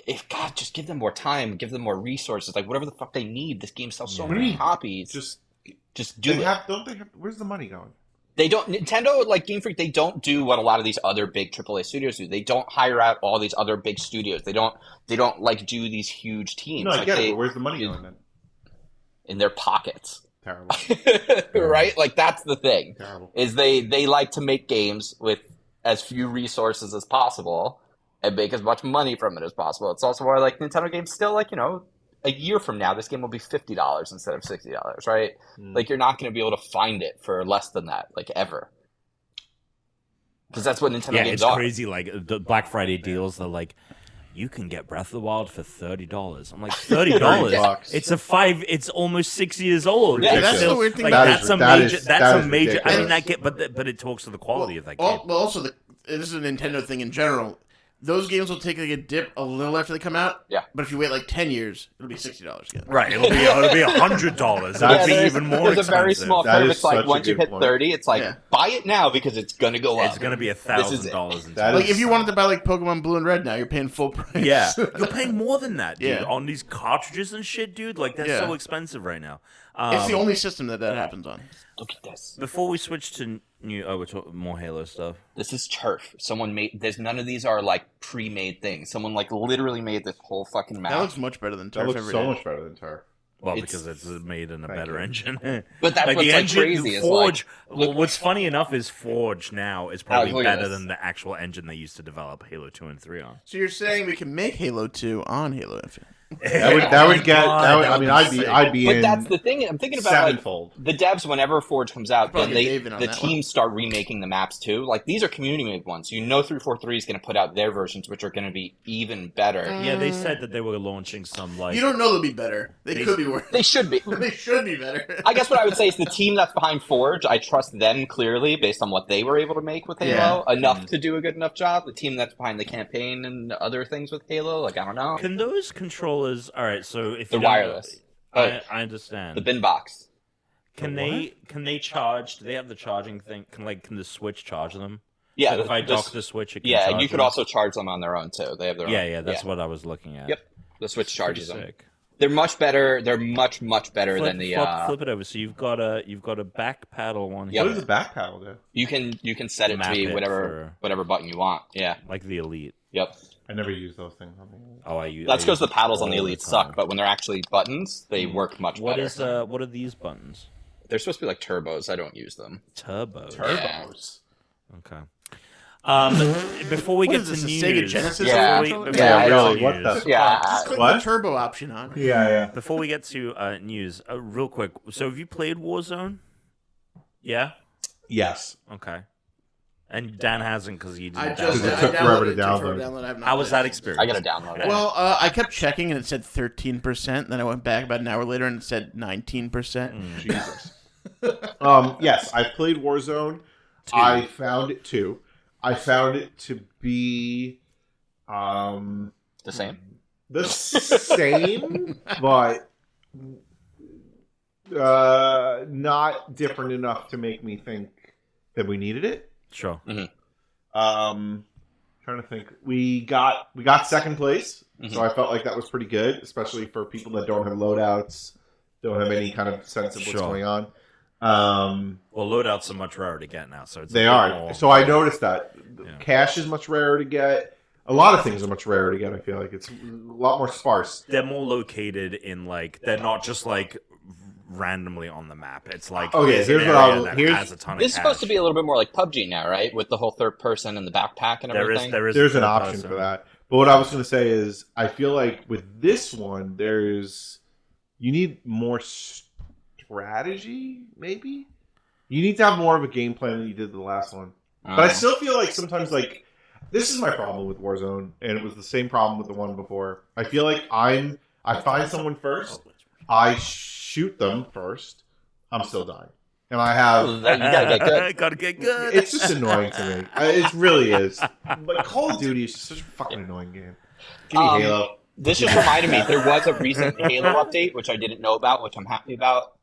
if God, just give them more time, give them more resources, like whatever the fuck they need. This game sells so Yeah. many copies. Just do they it. don't they have? Where's the money going? They don't. Nintendo, like Game Freak, they don't do what a lot of these other big AAA studios do. They don't hire out all these other big studios. They don't like do these huge teams. No, I like get they, it. But where's the money going then? in their pockets, Terrible. right? Like that's the thing. Terrible. Is they like to make games with as few resources as possible and make as much money from it as possible. It's also why like Nintendo games still like, you know, a year from now, this game will be $50 instead of $60, right? Mm. Like, you're not going to be able to find it for less than that, like, ever. Because that's what Nintendo games it's are. crazy. Like the Black Friday deals, they're like, you can get Breath of the Wild for $30. I'm like, $30? $30. It's almost 6 years old. Yeah, It's that's still- the weird thing. Like, That that's is- a that major. is- That's that a is major. I mean, ridiculous. but it talks to the quality of that game. But also, this is a Nintendo thing in general. Those games will take like a dip a little after they come out. Yeah. But if you wait like 10 years, it'll be $60 again. Right, it'll be $100. It'll That's- be there's- even more There's expensive. a very small That curve. is It's like such a once you good hit point. 30, it's like Yeah. buy it now because it's gonna go up. It's going to be This is it. $1,000. in That time. Like if you wanted to buy like Pokemon Blue and Red now, you're paying full price. Yeah, you're paying more than that, dude. Yeah. On these cartridges and shit, dude. Like that's Yeah. so expensive right now. It's the only system that happens on. Look at this. Before we switch to we're talking more Halo stuff. This is turf. Someone made. There's none of these are like pre-made things. Someone like literally made this whole fucking map. That looks much better than That Turf looks every so day. much better than Turf. Well, It's- because it's made in a Thank better you. engine. But that's like what's the like engine, crazy is Forge. like, look- What's funny enough is Forge now is probably look at better this. than the actual engine they used to develop Halo 2 and 3 on. So you're saying we can make Halo 2 on Halo Infinite? That would Oh my get. God, That would, that I would mean, be sick. I'd be But in that's the thing. I'm thinking about like sevenfold. the devs. Whenever Forge comes out, Probably then get David on the that teams start remaking the maps too. Like these are community made ones. 343 is going to put out their versions, which are going to be even better. Yeah, they said that they were launching some like. You don't know they'll be better. They could be worse. They should be. They should be better. I guess what I would say is the team that's behind Forge, I trust them clearly based on what they were able to make with Halo, enough to do a good enough job. The team that's behind the campaign and other things with Halo, like I don't know. Can those controllers? All right, so if They're you don't- wireless. I understand. The bin box. Can they charge? Do they have the charging thing? Can the Switch charge them? Yeah, So if I dock the Switch, it can yeah, charge you could them? also charge them on their own too. They have their own. Yeah, that's what I was looking at. Yep, the Switch charges Pretty them. sick. They're much better. They're much better Flip, than the. flip it over. So you've got a back paddle one Yeah. What here, does the back paddle do? You can set it to Map be it whatever button you want. Yeah. like the Elite. Yep. I never use those things. Oh, I use. That's I because use the paddles on the all Elite time. suck, but when they're actually buttons, they work much What better. is what are these buttons? They're supposed to be like turbos. I don't use them. Turbo. Turbos. Okay. Before we What get is to this, a news, Sega Genesis Yeah. before we, Yeah, before we really, get what to the- news- Yeah. Just click What? the turbo option on. Yeah. Before we get to news, real quick. So have you played Warzone? Yeah. Yes. Okay. And Dan hasn't because he I didn't. just Because it download took it. forever to It took forever download. I have not How was played that it. experience? I gotta download it. Well, I kept checking and it said 13%. Then I went back about an hour later and it said 19%. Jesus. Yes, I played Warzone. I found it too. I found it to be The same. the same, but not different enough to make me think that we needed it. Sure. Trying to think. We got second place, so I felt like that was pretty good, especially for people that don't have loadouts, don't have any kind of sense of what's Sure. going on. Well, loadouts are much rarer to get now, so it's a They bit are. more- So I noticed that Yeah. cash is much rarer to get. A lot of things are much rarer to get. I feel like it's a lot more sparse. They're more located in like they're not just like randomly on the map. It's like Okay, there's an here's what area I'll- that here's- has a ton of This is supposed to cash. be a little bit more like PUBG now, right? With the whole third person and the backpack and There is everything. There's a an third option person. for that. But what I was going to say is, I feel like with this one, you need more strategy. Maybe you need to have more of a game plan than you did the last one. But I still feel like sometimes, like, this is my problem with Warzone, and it was the same problem with the one before. I feel like I find someone first, I shoot them first, I'm still dying, and I have. You gotta get good. Gotta get good. It's just annoying to me. It really is. Like Call of Duty is just such a fucking annoying game. Give me Halo. This just reminded me, there was a recent Halo update, which I didn't know about, which I'm happy about.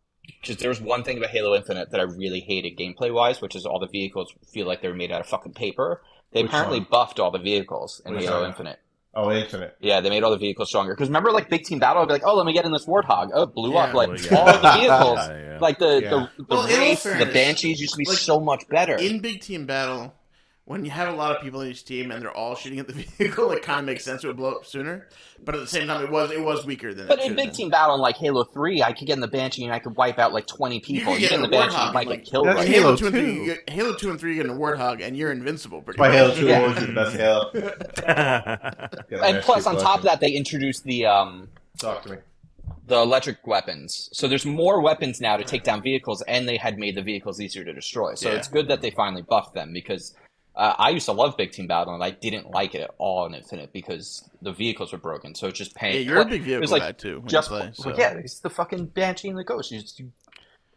Because there was one thing about Halo Infinite that I really hated gameplay-wise, which is all the vehicles feel like they're made out of fucking paper. They Which apparently one? buffed all the vehicles in Which Halo one? Infinite. Oh, Infinite. Yeah, they made all the vehicles stronger. Because remember, like, Big Team Battle, I'd be like, oh, let me get in this Warthog. Oh, it blew up, like, Yeah. all the vehicles. Yeah. Like, the Well, in all Wraith, the fairness, Banshees used to be like, so much better. In Big Team Battle, when you have a lot of people in each team and they're all shooting at the vehicle, it kind of makes sense to blow up sooner. But at the same time, it was weaker than. But it in should Big have been. Team Battle, in, like, Halo 3, I could get in the Banshee and I could wipe out, like, 20 people. could You get get in the a Banshee, Warthog you might and, get killed That's right Halo Halo 2 and 3, 2. Halo 2 and 3, you get in a Warthog and you're invincible. Pretty By much. Halo 2 Yeah. always is the best Halo. And plus, on top of that, they introduced the Talk to me. the electric weapons. So there's more weapons now to take down vehicles, and they had made the vehicles easier to destroy. So it's good that they finally buffed them, because I used to love Big Team Battle, and I didn't like it at all in Infinite because the vehicles were broken. So it's just pain. Yeah, you're a big vehicle guy too. Yeah, it's the fucking Banshee and the Ghost.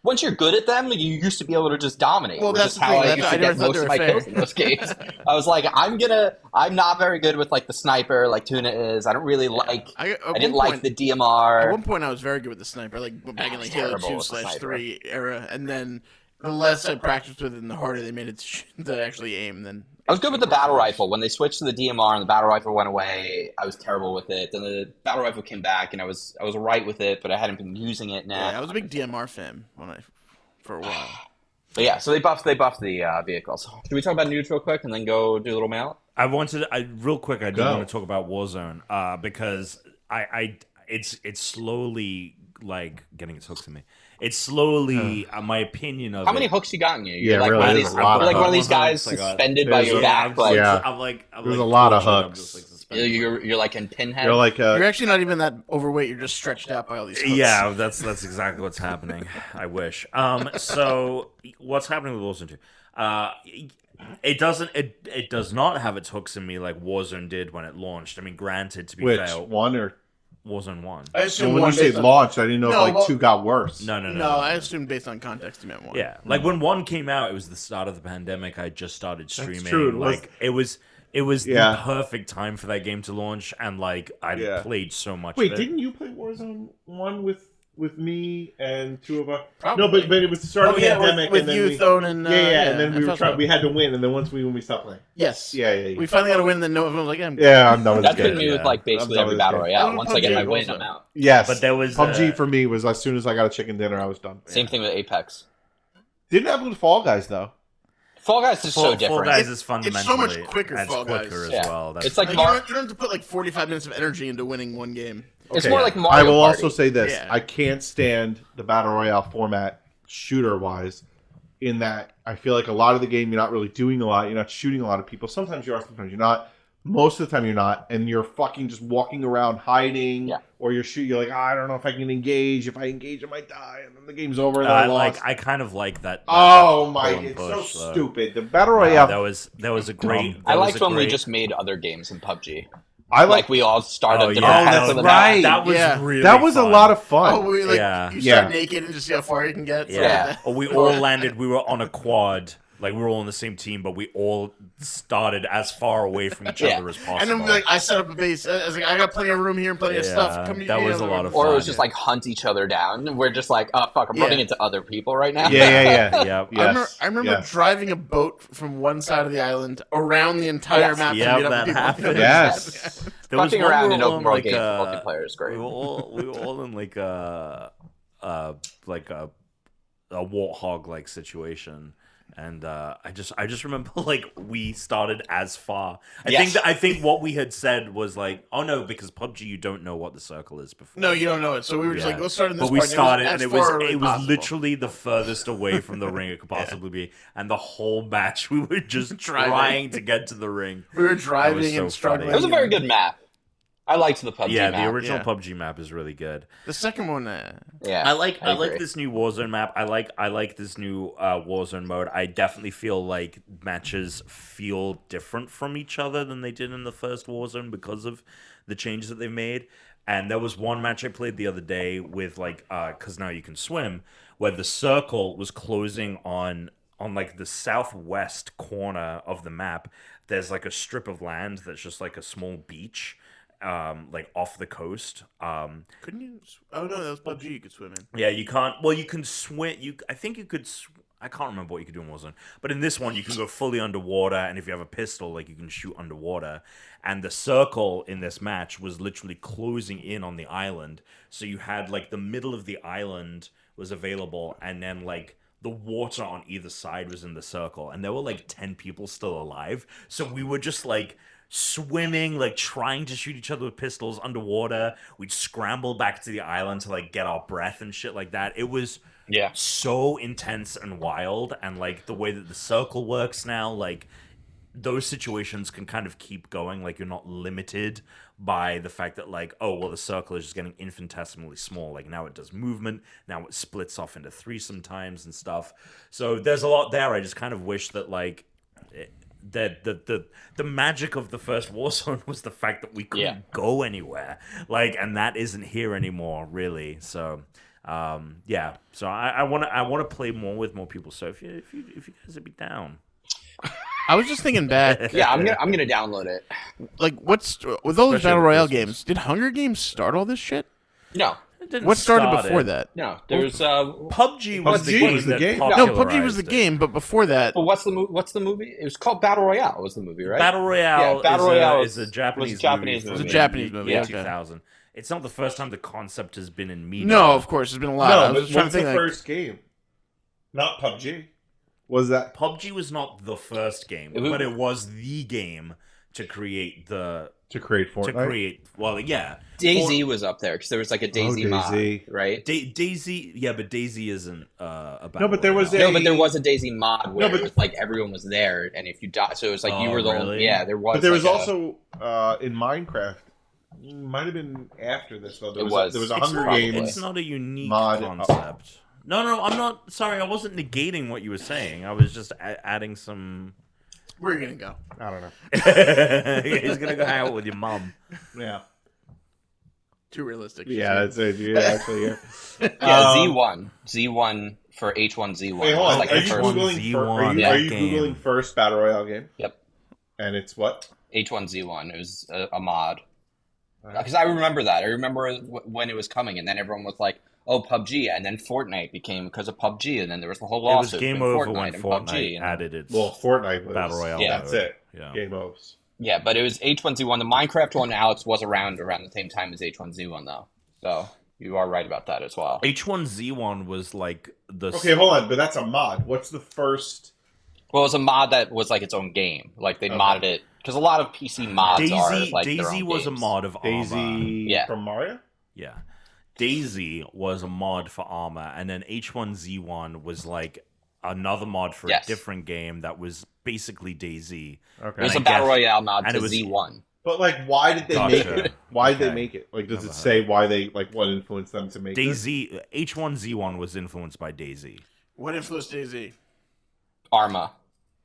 Once you're good at them, you used to be able to just dominate. Well, that's how I used to never get thought most they of were my fair. kills in those games. I was like, I'm not very good with like the sniper, like Tuna is. I don't really like. I didn't like the DMR. At one point, I was very good with the sniper, like back in like Halo 2/3 era, and then the less I practiced with it, and the harder they made it to actually aim. Then I was good with the battle rifle. When they switched to the DMR and the battle rifle went away, I was terrible with it. Then the battle rifle came back, and I was right with it, but I hadn't been using it now. Yeah, I was a big DMR fan for a while. But yeah, so they buffed the vehicles. Should we talk about news real quick and then go do a little mail? Real quick. I do want to talk about Warzone because it's slowly like getting its hooks in me. It's slowly, my opinion of how many hooks you got in you? You're like really, one of these, like one of these guys suspended by your back. There's a lot of hooks. You're like in Pinhead. You're actually not even that overweight. You're just stretched out by all these hooks. Yeah, that's exactly what's happening. I wish. So what's happening with Warzone 2? It does not have its hooks in me like Warzone did when it launched. I mean, granted, to be fair, one or Warzone 1. I assume when you say launched, I didn't know if 2 got worse. No. I assumed based on context you meant 1. Yeah, like when 1 came out, it was the start of the pandemic. I just started streaming. That's true. It was the perfect time for that game to launch, and like I played so much. Wait, of it. didn't you play Warzone 1 with me and 2 of us? Probably. No, but it was the start of the pandemic, with and then you, Thone, and and then we had to win, and then once we stopped playing. Yes. Yeah. We finally got to win, and then no everyone was like, I'm done with That's this game. been me with like basically every battle royale. Once I get my win, I'm out. Yes, but there was PUBG for me was as soon as I got a chicken dinner, I was done. Same thing with Apex. Didn't happen with Fall Guys though. Fall Guys is so different. Fall Guys is fundamentally so much quicker. Fall Guys as well. It's like you don't have to put like 45 minutes of energy into winning one game. It's more like Mario I will Party. also say this: Yeah. I can't stand the battle royale format, shooter-wise. In that, I feel like a lot of the game you're not really doing a lot. You're not shooting a lot of people. Sometimes you are, sometimes you're not. Most of the time you're not, and you're fucking just walking around hiding, or you're shooting. You're like, I don't know if I can engage. If I engage, I might die, and then the game's over. And I kind of like that. Oh my! It's so stupid. The battle royale. That was a great. I liked when we just made other games in PUBG. I like we all started different that's of the right. map. That was really that was fun. a lot of fun. Oh, you start naked and just see how far you can get. Yeah. We all landed. We were on a quad. Like, we were all on the same team, but we all started as far away from each other as possible. And then, I set up a base. I was like, I got plenty of room here and plenty of stuff. Come to that was a lot of or fun. it was just hunt each other down. We're just like, oh fuck, I'm running into other people right now. Yeah. Yes. I remember driving a boat from one side of the island around the entire map. Yeah, that happened. Yes. Fucking around in open world games multiplayer is great. We were all in like a warthog like situation. And I just remember we started as far. I think what we had said was like, oh no, because PUBG you don't know what the circle is before. No, you don't know it. So we were just like, let's start in this. But we part. started, and it was possible. literally the furthest away from the ring it could possibly be. And the whole match we were just trying to get to the ring. We were driving and struggling. It was a very good map. I liked the PUBG map. Yeah, the original PUBG map is really good. The second one, I like this new Warzone map. I like this new Warzone mode. I definitely feel like matches feel different from each other than they did in the first Warzone because of the changes that they've made. And there was one match I played the other day with because now you can swim, where the circle was closing on like the southwest corner of the map. There's like a strip of land that's just like a small beach. Off the coast. Couldn't you? Oh no, that was PUBG. You could swim in. Yeah, you can't. Well, you can swim. I think you could. I can't remember what you could do in Warzone, but in this one you can go fully underwater, and if you have a pistol, you can shoot underwater. And the circle in this match was literally closing in on the island, so you had the middle of the island was available, and then the water on either side was in the circle, and there were 10 people still alive. So we were just swimming, trying to shoot each other with pistols underwater. We'd scramble back to the island to get our breath and shit like that. It was so intense and wild, and the way that the circle works now, those situations can kind of keep going. Like, you're not limited by the fact that, like, oh, well, the circle is just getting infinitesimally small. Like, now it does movement. Now it splits off into 3 sometimes and stuff. So there's a lot there. I just kind of wish that, like, that the magic of the first Warzone was the fact that we couldn't go anywhere. Like, and that isn't here anymore, really. So, yeah. So I want to play more with more people. So if you guys would be down. I was just thinking back. Yeah, I'm gonna download it. Like, what's with all these Especially battle royale Christmas. games? Did Hunger Games start all this shit? No, It didn't What started start before it. that? no. There's PUBG was the PUBG game was the that game. No, popularized PUBG was the it. game, but before that, Well, what's the movie? It was called Battle Royale. Was the movie right? Battle Royale, Yeah, Battle Royale is a Japanese was a Japanese movie. movie. It was a Japanese movie, Yeah, okay. 2000. It's not the first time the concept has been in media. no, of course, there's been a lot. I No, was but just trying to what's the think. Like, first game? Not PUBG. Was that? PUBG was not the first game, but it was the game to create the To create Fortnite? to create. Well, yeah, DayZ was up there because there was like a DayZ mod, DayZ. right? Daisy. Yeah, but Daisy isn't a battle No, but there was royale. No, but there was a DayZ mod where No, but- it was like everyone was there, and if you died, so it was like you Oh, were the only. really? Yeah, there was. But there was like also in Minecraft. Might have been after this though. There It was. There was a It's Hunger probably. Games. It's not a unique mod. concept. No, I'm not. Sorry, I wasn't negating what you were saying. I was just adding some. where are you gonna go? I don't know. He's gonna go hang out with your mom. Yeah. Too realistic. Yeah, that's it. Yeah, actually, yeah. Yeah, Z1 for H1Z1. Wait, hold on. Like Are the you first googling? Z1, Are that you game. googling first battle royale game? Yep. And it's what? H1Z1. It was a mod. Because I remember that. I remember when it was coming, and then everyone was like, "Oh, PUBG," and then Fortnite became because of PUBG, and then there was the whole It was lawsuit. game between over when and Fortnite PUBG, and- added its Well, Fortnite was battle royale. Yeah, That's mode. it. Yeah. Game overs. Yeah, but it was H1Z1. The Minecraft one, Alex, was around the same time as H1Z1, though. So you are right about that as well. H1Z1 was like the. Okay, hold on, but that's a mod. What's the first? Well, it was a mod that was like its own game. Like they Okay. modded it because a lot of PC mods are like their Daisy own was a games. mod of Armor. Daisy Yeah. from Mario? Yeah. Daisy was a mod for Armor, and then H1Z1 was like another mod for Yes. a different game that was basically Daisy. Okay. It was And a I battle guess- royale mod and to it was- Z1. But like, why did they Gotcha. make it? Why did Okay. they make it? Like, does Never it say why they like what influenced them to make it? Daisy H1Z1 was influenced by Daisy. What influenced DayZ? Arma.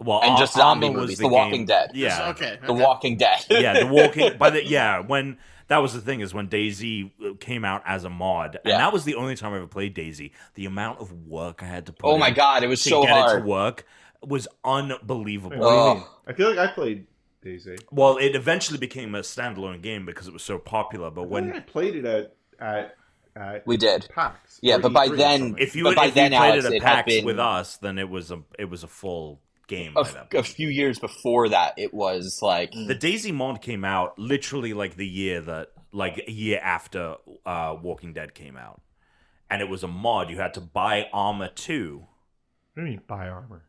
Well, And just zombie Armor was movies, The The Walking game- Dead. Yeah. Okay. The Walking Dead. Yeah, the walking by the when that was the thing is when Daisy came out as a mod, and Yeah. that was the only time I ever played Daisy. The amount of work I had to put Oh my in god, it was to so get it hard. to work was Wait, unbelievable. what do you Oh. mean? I feel like I played Daisy. Well, it eventually became a standalone game because it was so popular. But I when played it at We did. PAX. Yeah, or but by E3 or then- something. if you But by if then, you played Alex, it it at had PAX been- with us, then it was a full game by that A point. few years before that, it was like The Daisy mod came out literally like a year after Walking Dead came out, and it was a mod. You had to buy Armor 2. What do you mean buy armor?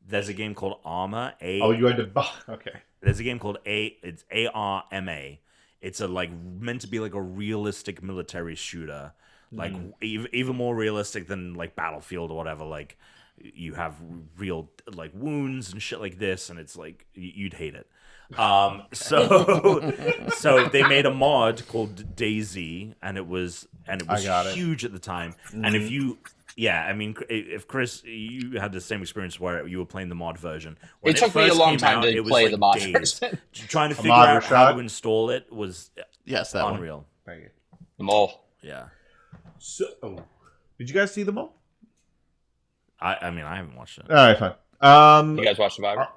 There's a game called Armor. Oh, you had to buy. Okay. There's a game called It's ARMA. It's meant to be like a realistic military shooter, like even more realistic than like Battlefield or whatever. Like you have real like wounds and shit like this, and it's like you'd hate it. So they made a mod called Daisy, and it was I got it. huge at the time. And if you I mean, if Chris, you had the same experience where you were playing the mod version. When it took me a first long came time out, to it was play like the mod days. version. Trying to figure mod out how shot? to install it was Yes, that one. unreal. Thank you. The mole. Yeah, So, did you guys see them all? I mean, I haven't watched it. All right, fine. You guys watch Survivor?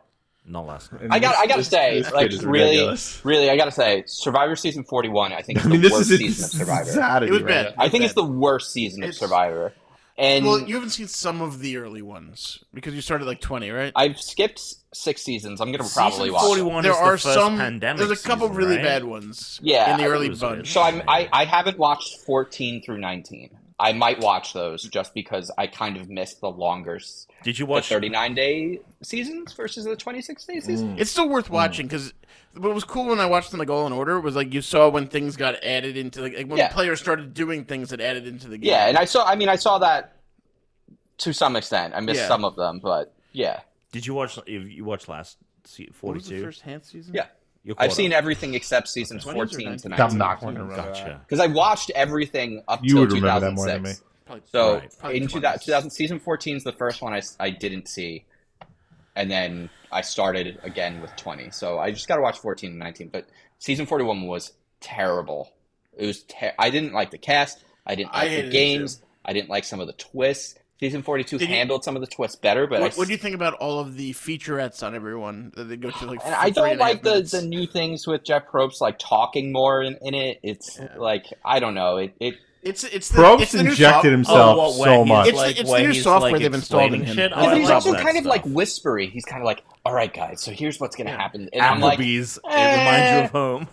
Not last night. and I gotta this- say, this like kid is really, ridiculous. really, I gotta say, Survivor season 41. I think is I the mean, this worst is season of Survivor. insanity. It was right bad. now. I think it's the worst season of It's- Survivor. And Well, you haven't seen some of the early ones because you started like 20, right? I've skipped 6 seasons. I'm gonna probably Season watch it. 41 There is the are first some. pandemic There's a couple season, really right? bad ones. Yeah, in the I early think it was bunch. So I haven't watched 14 through 19. I might watch those just because I kind of missed the longer, Did you the watch? 39-day seasons versus the 26-day season. It's still worth watching because what was cool when I watched them like all in order was like you saw when things got added into like when Yeah. players started doing things that added into the game. Yeah, and I saw that to some extent. I missed Yeah. some of them, but yeah. Did you watch? You watched last What was the 42. first Hans season? Yeah. You're caught I've seen up. everything except seasons 20s or 14 to 19? 19. I'm not going to remember Gotcha. that. Because I watched everything up You till would remember that more than 2006. me. Probably, So Right. Probably in 20s. 2000, season 14 is the first one I didn't see, and then I started again with 20. So I just got to watch 14 and 19. But season 41 was terrible. It was. I didn't like the cast. I didn't I like the hated it games. too. I didn't like some of the twists. Season 42 Did you- handled some of the twists better, but What do you think about all of the featurettes on everyone that they go to like? And I don't 3.5 like minutes? the new things with Jeff Probst like talking more in it. It's like I don't know. It's the Probst new injected himself what, so when he's, much. It's the when new he's, software like, they've installed in explaining him. shit. Yeah, Oh, I He's love also that kind of like stuff. whispery. He's kind of like, "All right, guys, so here's what's gonna happen," and I'm like, Applebee's. It reminds you of home.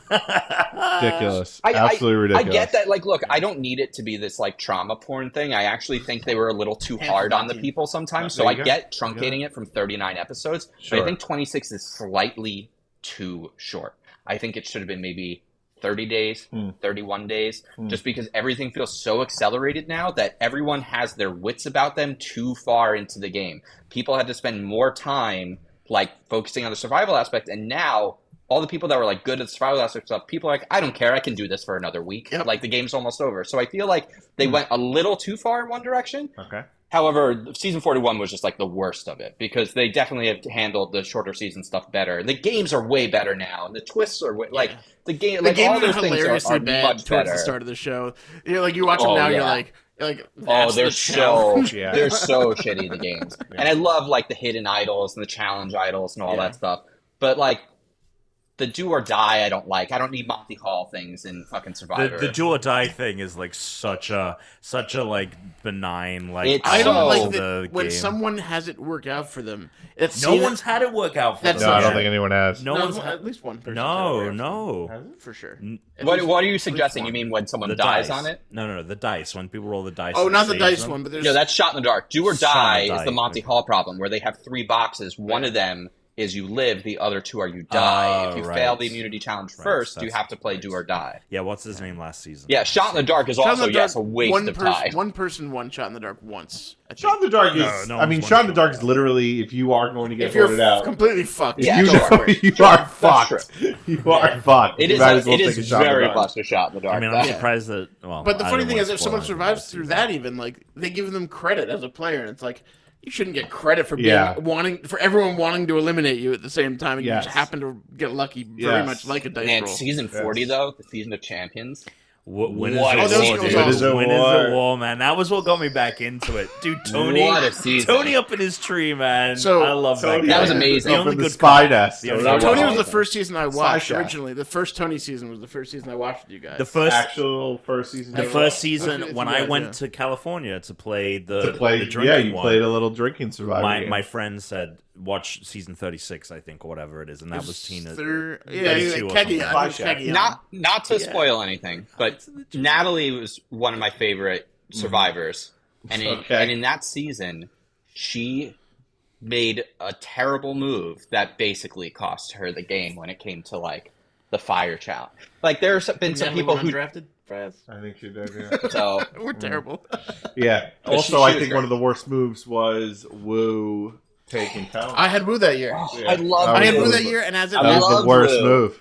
Ridiculous. Absolutely ridiculous. I get that. Like, look, I don't need it to be this like trauma porn thing. I actually think they were a little too hard on the people sometimes. So There I you go. get truncating it from 39 episodes, but Sure. I think 26 is slightly too short. I think it should have been maybe 30 days, 31 days, just because everything feels so accelerated now that everyone has their wits about them too far into the game. People had to spend more time like focusing on the survival aspect, and now all the people that were like good at the survival aspect stuff, people are like, I don't care, I can do this for another week. Yep. Like the game's almost over. So I feel like they went a little too far in one direction. Okay. However, season 41 was just like the worst of it because they definitely have handled the shorter season stuff better. The games are way better now, and the twists are like the game. The Like game all was those things hilariously are bad much towards better. the start of the show. You're like you watch them Oh, now, yeah. you're like, Oh, that's they're the so challenge. Yeah. they're so shitty, the games. And I love like the hidden idols and the challenge idols and all that stuff. But like the do or die, I don't like. I don't need Monty Hall things in fucking Survivor. The do or die thing is like such a like benign like. It's I don't so- like the that when game. someone has it work out for them. It's No one's had it work out for That's them. No, I not don't true. think anyone has. No one's at least one person. no. for sure. What are you suggesting? You mean when someone The dies dice. on it? No, the dice. When people roll the dice. Oh, and not the save dice them. one, but there's No, that's shot in the dark. Do or Shot die in the is the die, Monty okay. Hall problem, where they have 3 boxes. One of them is you live, the other 2 are you die. If you right. fail the immunity challenge first, you that's have to play right. do or die. Yeah, what's his name last season? Yeah, shot in the dark is Shot in also the dark, a waste of time. One person won shot in the dark once. I think. Shot in the Dark is. No I mean, one's Shot in the won. Dark is literally if you are going to get If you're voted out. completely fucked, Yeah, you, sure. you Sure, are that's fucked. You are fucked. It You is, might as well it take is a shot in the very dark. much a shot in the dark. I mean, I'm surprised that. Well, But the I funny don't thing wanna is, if spoil someone anything survives about through season. that, even like they give them credit as a player, and it's like you shouldn't get credit for being Yeah. for everyone wanting to eliminate you at the same time, and Yes. you just happen to get lucky, very Yes. much like a dice Man, roll. season 40 though, the season of champions. Win What is a a war, season. dude. Win is a Win war. is a war, man. That was what got me back into it, dude. Tony, What a season. Tony up in his tree, man. So- I love that. Tony guy. That was amazing. The Up only in the good spy comment- nest. the only That good Tony was comment. the first season I watched Sasha. originally. The first Tony season was the first season I watched with you guys. The first Actual first season. The ever. first season If when you I guys, went yeah. to California to play the to drinking yeah, you one, played a little drinking survivor. game. my friend said watch season 36, I think, or whatever it is, and that was Tina. 32 or something. Kecleon. Not to spoil anything, but Natalie was one of my favorite survivors, and Okay. in that season, she made a terrible move that basically cost her the game when it came to like the fire challenge. Like there's been some people who drafted fast. I think she did. Yeah. so We're terrible. Yeah. But Also, she I was think great. one of the worst moves was Woo taking count. I had Woo that year. Yeah. I love That I had was Woo the- that year, and as it I That was love the worst Woo. move.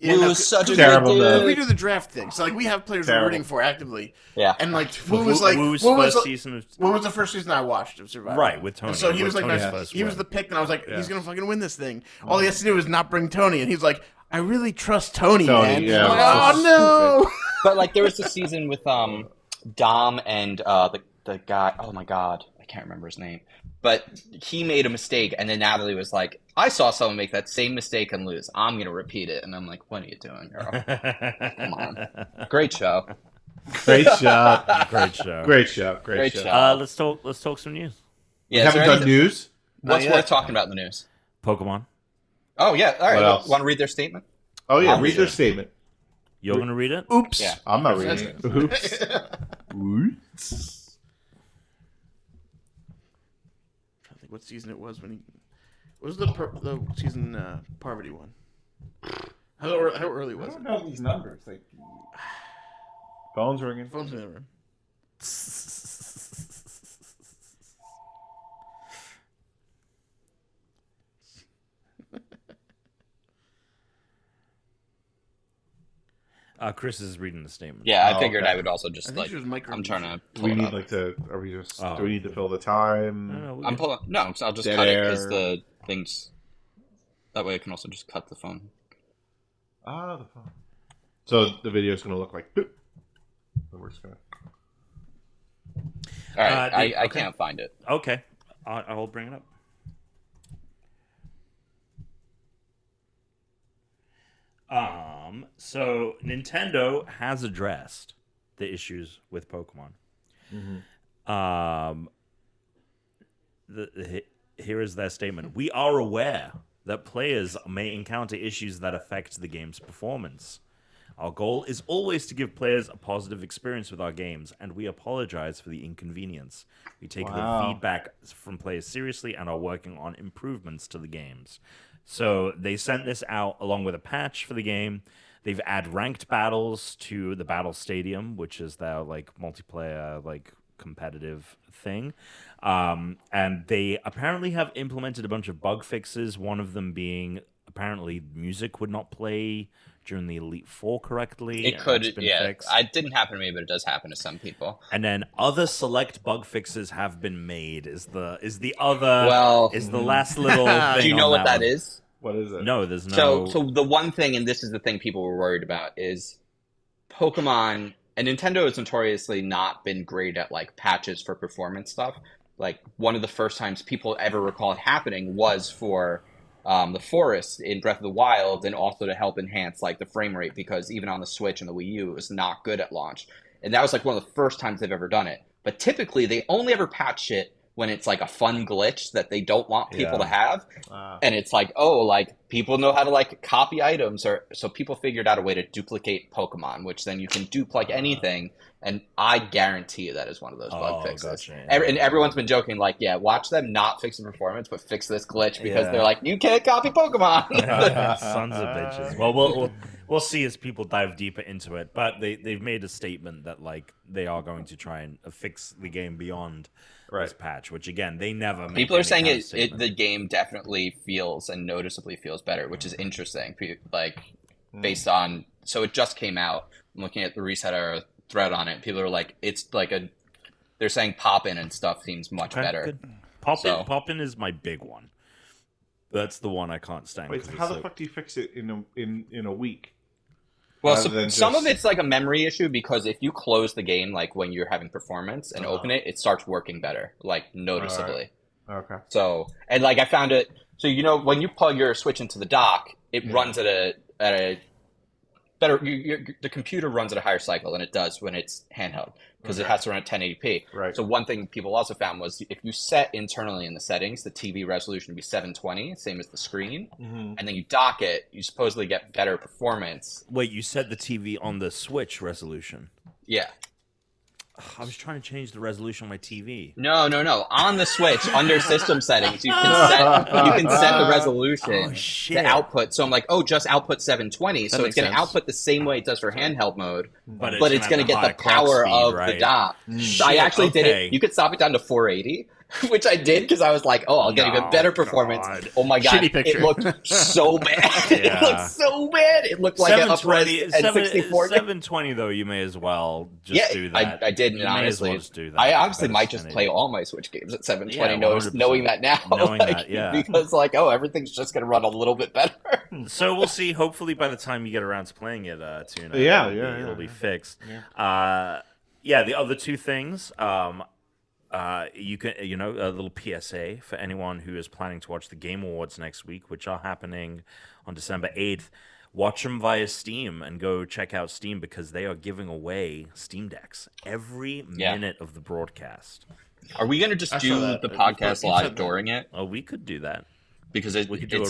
It was such a Terrible good move. dude. we do the draft thing. So like we have players we're Terrible. rooting for actively. Yeah. And like Woo was like Woo's Woo was, first season of Woo was the first season I watched of Survivor. right with Tony. And so he was like Tony's my, first he was win. the pick, and I was like, Yeah. he's gonna fucking win this thing. All he has to do is not bring Tony, and he's like, I really trust Tony, Tony, man. yeah, I'm like, that's oh so no. But like there was the season with Dom and the guy. Oh my god, I can't remember his name. But he made a mistake, and then Natalie was like, "I saw someone make that same mistake and lose. I'm gonna repeat it." And I'm like, "What are you doing, girl? Come on, great show." Great shot. Great show. Great show. Great Great show. show. Let's talk some news. We Yeah, is haven't there done anything- news. What's Not yet. worth talking about in the news? Pokemon. Oh yeah, all right. What else? Want to read their statement? Oh yeah, I'll read read their it. statement. You're gonna read it? Oops. Yeah. I'm not reading it. Oops. Oops. I think what season it was when he. What was the season Parvati one? How early I was don't it? know these numbers. Like, phone's ringing. Phone's in the room. Chris is reading the statement. Yeah, I Oh, figured okay. I would also just I think like. she was micro- I'm trying to. Do Pull we it need up. like to? Are we just? Oh. Do we need to fill the time? No, I'm pulling. No, so I'll just Dead cut it air. because the things. That way, I can also just cut the phone. Ah, the phone. So the video is going to look like. Boop. So we're just gonna. All right, I okay. can't find it. Okay, I'll bring it up. So Nintendo has addressed the issues with Pokemon. Here is their statement. We are aware that players may encounter issues that affect the game's performance. Our goal is always to give players a positive experience with our games, and we apologize for the inconvenience. We take the feedback from players seriously and are working on improvements to the games. So they sent this out along with a patch for the game. They've added ranked battles to the Battle Stadium, which is their like multiplayer like competitive thing. And they apparently have implemented a bunch of bug fixes, one of them being apparently music would not play during the Elite Four correctly. It could, It's been yeah. fixed. It didn't happen to me, but it does happen to some people. And then other select bug fixes have been made. Is the last little thing. Do you know on what that one. is? What is it? No, there's no. So the one thing, and this is the thing people were worried about, is Pokemon and Nintendo has notoriously not been great at like patches for performance stuff. Like one of the first times people ever recall it happening was for the forest in Breath of the Wild, and also to help enhance like the frame rate, because even on the Switch and the Wii U, it was not good at launch. And that was like one of the first times they've ever done it. But typically, they only ever patch it when it's like a fun glitch that they don't want people to have. And it's like, oh, like people know how to like copy items, or so people figured out a way to duplicate Pokemon, which then you can dupe like anything. And I guarantee you that is one of those bug fixes. Gotcha. And everyone's been joking, like, yeah, watch them not fix the performance, but fix this glitch, because Yeah. they're like, you can't copy Pokemon. Sons of bitches. Well, we'll see as people dive deeper into it. But they've made a statement that like they are going to try and fix the game beyond this patch, which again they never. Make People are any saying kind of statement. the game definitely feels and noticeably feels better, which is interesting. Like based on, so it just came out. I'm looking at the Resetter thread on it. People are like, it's like they're saying pop-in and stuff seems much better. Good. Pop-in is my big one. That's the one I can't stand. Wait, 'cause how it's the so- fuck do you fix it in a week? Well, Rather than some just- of it's like a memory issue, because if you close the game like when you're having performance and open it, it starts working better, like noticeably. Okay. So, and like I found it. So when you plug your Switch into the dock, it runs at a better. The computer runs at a higher cycle than it does when it's handheld, because it has to run at 1080p. Right. So one thing people also found was if you set internally in the settings the TV resolution to be 720, same as the screen, and then you dock it, you supposedly get better performance. Wait, you set the TV on the Switch resolution? Yeah. I was trying to change the resolution on my TV. No. On the Switch, under system settings, you can set the resolution to output. So I'm like, just output 720. So it's going to output the same way it does for handheld mode, but it's going to get the power of the dock. So I actually did it. You could stop it down to 480. Which I did, because I was like, I'll get even better performance. God. Oh my god, Shitty picture. it looked so bad. It looked so bad. It looked like an upres at 64. 720 though, you may as well just do that. I did, and You may as honestly, well just do that. I honestly Better might just 1080. play all my Switch games at 720, Yeah, knowing 100%. that now. Knowing that, yeah. Because everything's just going to run a little bit better. So we'll see. Hopefully, by the time you get around to playing it, Tuna, it'll be fixed. The other two things. You can, a little PSA for anyone who is planning to watch the Game Awards next week, which are happening on December 8th. Watch them via Steam and go check out Steam, because they are giving away Steam Decks every minute of the broadcast. Are we going to just I do saw that. the podcast You said live that. during it? Oh, we could do that. Because We could do a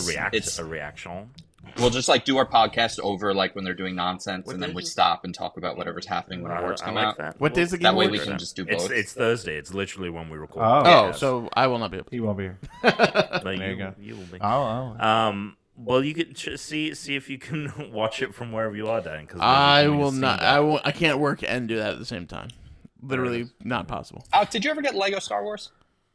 reaction. We'll just do our podcast over when they're doing nonsense, and then day we is it? stop and talk about whatever's happening when awards come out. that. What day's the Game That way we Awards? can just do It's both. Thursday. It's literally when we record. Oh. the Oh, podcast. so I will not be able. He won't be here. But There you go. you will be. Oh. Well, you could see if you can watch it from wherever you are, Dan. Because I will not. I can't work and do that at the same time. Literally not possible. Did you ever get Lego Star Wars?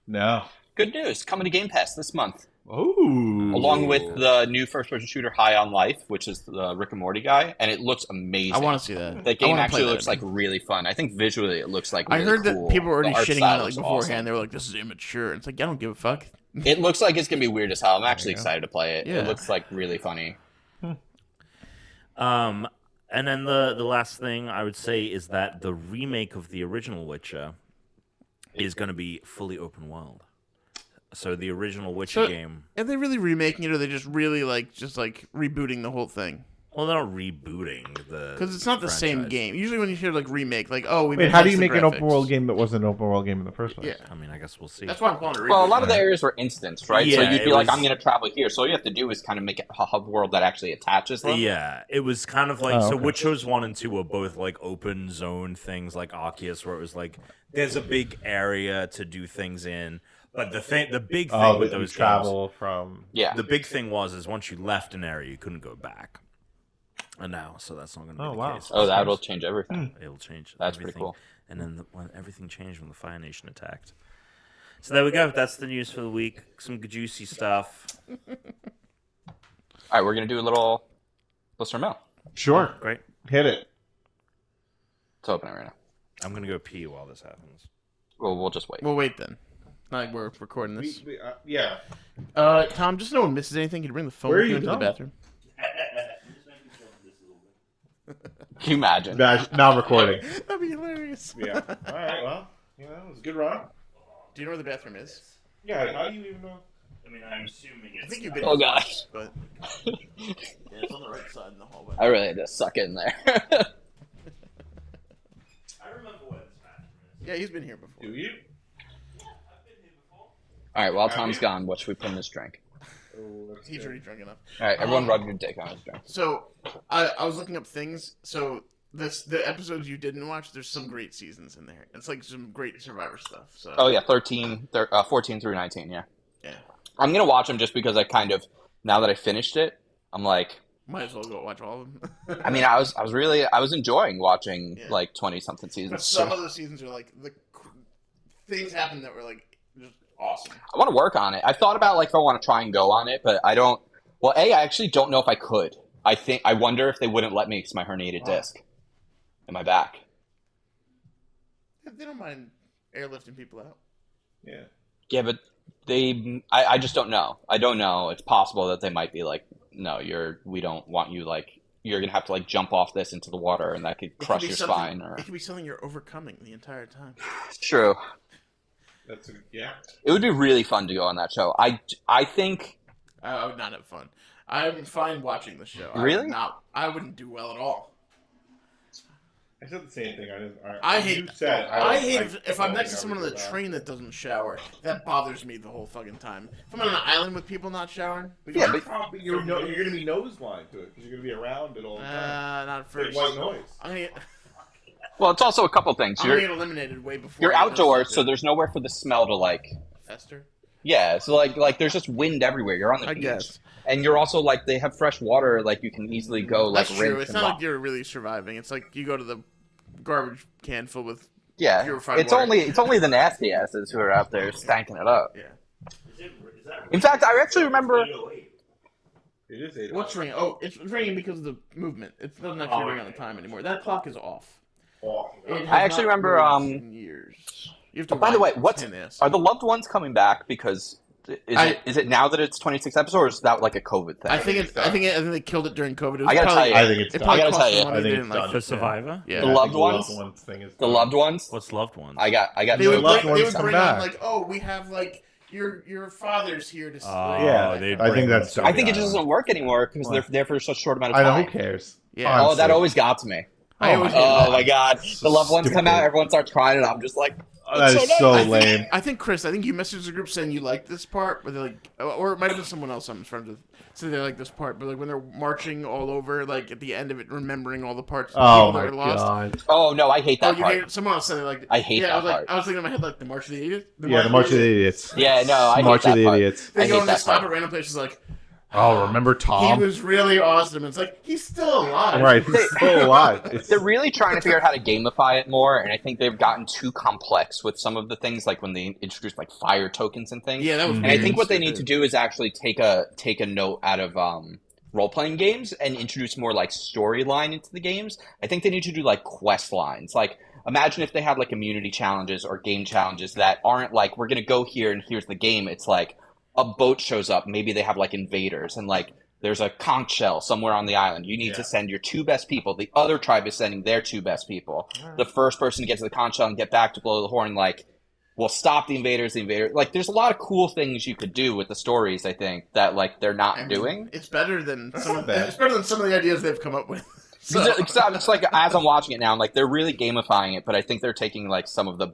No. Good news, coming to Game Pass this month. Oh. Along with the new first-person shooter High on Life, which is the Rick and Morty guy, and it looks amazing. I want to see that. That game actually looks like really fun. I think visually it looks like really I heard cool. that people were already The art shitting style on it like looks beforehand. awesome. They were like, "This is immature." It's like I don't give a fuck. It looks like it's gonna be weird as hell. I'm actually excited to play it. Yeah. It looks like really funny. And then the last thing I would say is that the remake of the original Witcher is going to be fully open world. So the original Witcher game. Are they really remaking it, or are they just really just rebooting the whole thing? Well, they're not rebooting the Because it's not the same franchise. game. Usually when you hear remake, oh, we Wait, how do you make an open world game that wasn't an open world game in the first place? Yeah, I mean, I guess we'll see. that's why I'm calling it. Well, a lot reboot. of the areas were instanced, right? So Yeah, you'd be it like, was- I'm going to travel here. So all you have to do is kind of make it a hub world that actually attaches them. Yeah, it was kind of like Oh, so. okay. Witchers 1 and 2 were both open zone things, like Arceus, where it was there's a big area to do things in. But the big thing with that you those travel from. Yeah. the big thing is once you left an area, you couldn't go back. And now, so that's not going to be Oh, the wow. case. Oh, that'll change everything. It'll change. That's everything. pretty cool. And then when everything changed when the Fire Nation attacked. So there we go. That's the news for the week. Some juicy stuff. All right, we're going to do a little listener mail. Sure. Great. Hit it. It's opening right now. I'm going to go pee while this happens. Well, we'll just wait. Well, wait then. Not like we're recording this. Yeah. Tom, just so no one misses anything, can you bring the phone Where are with you you into the going? bathroom? Can you imagine? Now I'm recording. That'd be hilarious. Yeah. All right. Well, it was a good run. Do you know where the bathroom is? Yeah. How do you even know? I mean, I'm assuming I think you've been. Oh, gosh. But yeah, it's on the right side in the hallway. I really had to suck in there. I remember where this bathroom is. Yeah, he's been here before. Do you? All right, while Tom's gone, what should we put in this drink? He's already drunk enough. All right, everyone rub your dick on his drink. So I was looking up things. So the episodes you didn't watch, there's some great seasons in there. It's some great Survivor stuff. So Oh, yeah, 14 through 19, yeah. yeah, I'm going to watch them just because I kind of, now that I finished it, I'm like, might as well go watch all of them. I mean, I was enjoying watching, Yeah. 20-something But seasons. some So of the seasons are the things happen that were just awesome. I want to work on it. I thought about, if I want to try and go on it, but I don't, well, I actually don't know if I could. I wonder if they wouldn't let me because my herniated disc in my back. They don't mind airlifting people out. Yeah. Yeah, but I just don't know. I don't know. It's possible that they might be like, no, we don't want you, you're going to have to, jump off this into the water, and that could crush your spine. Or It could be something you're overcoming the entire time. It's true. Yeah. It would be really fun to go on that show. I think... I would not have fun. I'm fine watching the show. Really? I wouldn't do well at all. I said the same thing. I hate. You said, I hate if I'm don't next to think I someone on would the do that. train that doesn't shower. That bothers me the whole fucking time. If I'm on an island with people not showering, Yeah, but You're going to be nose blind to it because you're going to be around it all the time. not at Big first. white noise. I'm gonna well, it's also a couple things. get eliminated way before. You're I get outdoors, this so there's nowhere for the smell to fester. Yeah, so there's just wind everywhere. You're on the I beach. guess. And you're also they have fresh water, you can easily go That's rinse true. and It's not wash. like you're really surviving. It's like you go to the garbage can filled with. Yeah, purified it's water. only the nasty asses who are out there stanking it up. Yeah. In fact, I actually remember. It is 8 What's ringing? Oh, it's ringing because of the movement. It doesn't actually ring on the time anymore. That clock is off. It has I actually not remember, moved in years. You have to By the way, wind it in this. are the loved ones coming back? Because is it now that it's 26 episodes, or is that a COVID thing? I think they killed it during COVID. It was I gotta probably, tell you, I think it's it done. probably I gotta cost tell them you, money I they think didn't it's like. done. For Survivor? Yeah. The loved The ones? loved ones thing is The done. loved ones. What's loved ones? I got. They would loved bring, they ones would come bring on back. we have your father's here to. Yeah, they'd I think bring that's them done. I think it just together. doesn't work anymore because they're there for such a short amount of I time. know, who cares? Yeah. Oh, Honestly. that always got to me. I always hated Oh that. my god, the loved ones come out, Stupid. everyone starts crying, and I'm just like, That is so I think- lame. I think Chris. I think you messaged the group saying you liked this part, but they're or it might have been someone else I'm friends with. So they like this part, but when they're marching all over, at the end of it, remembering all the parts. Oh people my that are lost. god. oh no, I hate Oh, that you part. hate it? Someone else said they liked it. I hate yeah, that part. I was thinking in my head the March of the Idiots. Yeah, the March of the Idiots. Yeah, no, I March hate of the that part. Idiots. I They go hate and they that stop part. at random places Oh, remember He Tom? was really awesome. It's like he's still alive. Right, he's still alive. They're really trying to figure out how to gamify it more, and I think they've gotten too complex with some of the things, like when they introduced like fire tokens and things. Yeah, that was. And I think what they need to do is actually take a note out of role-playing games and introduce more like storyline into the games. I think they need to do like quest lines. Like, imagine if they had like immunity challenges or game challenges that aren't like, we're gonna go here and here's the game. It's like a boat shows up, maybe they have like invaders, and like there's a conch shell somewhere on the island. You need to send your 2 best people. The other tribe is sending their 2 best people. The first person to get to the conch shell and get back to blow the horn, like, will stop the invaders. Like, there's a lot of cool things you could do with the stories, I think, that like they're not doing. It's better than some of the ideas they've come up with. So. It's like, as I'm watching it now, I'm like, they're really gamifying it, but I think they're taking like some of the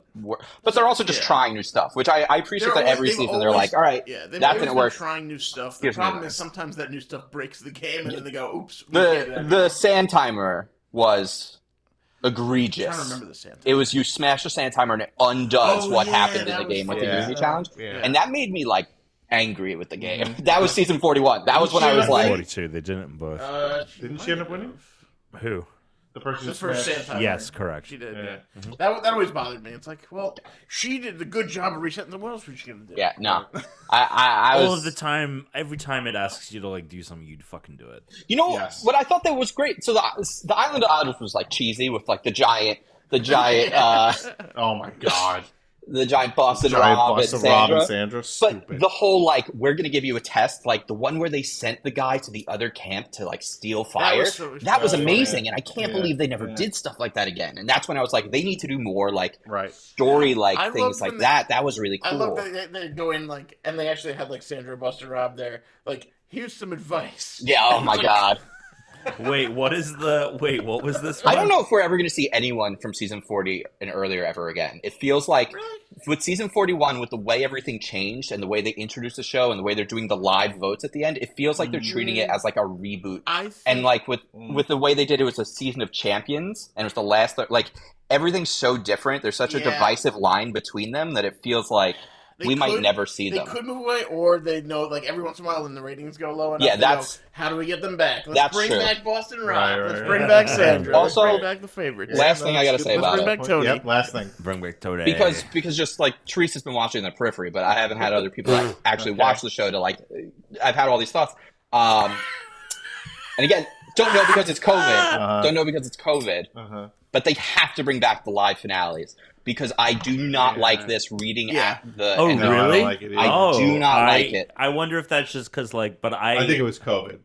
but they're also just trying new stuff, which I appreciate. That every season they're like, all right, that didn't work. Trying new stuff. The problem is sometimes that new stuff breaks the game, and then they go, oops. The sand timer was egregious. I'm trying to remember the sand timer. It was, you smash the sand timer and it undoes what happened in the game with the Unity challenge, and that made me like angry with the game. That was season 41. That was when I was like 42. They didn't in both. Didn't she end up winning? Who? The person The first sand timer. Yes, correct. She did. Yeah. That always bothered me. It's like, well, she did a good job of resetting the. What else was she gonna do? Yeah, no. I All was, of the time, every time it asks you to like do something, you'd fucking do it. you know what I thought that was great. So the Island of Odders was like cheesy with like the giant Oh my god. the giant Boston Rob and Sandra. Sandra. But Stupid. the whole, like, we're going to give you a test, like the one where they sent the guy to the other camp to, like, steal fire, that was amazing, and I can't believe they never did stuff like that again. And that's when I was like, they need to do more, like, story-like things like that. That was really cool. I love that they go in, like, and they actually had, like, Sandra Buster Rob there. Like, here's some advice. Yeah, oh my god. Wait, what was this one? I don't know if we're ever going to see anyone from season 40 and earlier ever again. It feels like with season 41, with the way everything changed and the way they introduced the show and the way they're doing the live votes at the end, it feels like they're treating it as like a reboot. And like with the way they did it, was a season of champions, and it was the last, like, everything's so different. There's such a divisive line between them that it feels like we might never see them. They could move away, or they know, like, every once in a while when the ratings go low enough, yeah, that's... how do we get them back? Let's bring back Boston Rob. Let's bring back Sandra. Also, let's bring back the favorites. Last thing I gotta say about it. Let's bring back Tony. Yep, last thing. Bring back Tony. Because just, like, Teresa's been watching in the periphery, but I haven't had other people like, actually watch the show to, like... I've had all these thoughts. And again, don't know because it's COVID. Don't know because it's COVID. But they have to bring back the live finales. Because I do not like this reading at the... Oh, end. really? I do not like it. I wonder if that's just because, like, but I think it was COVID.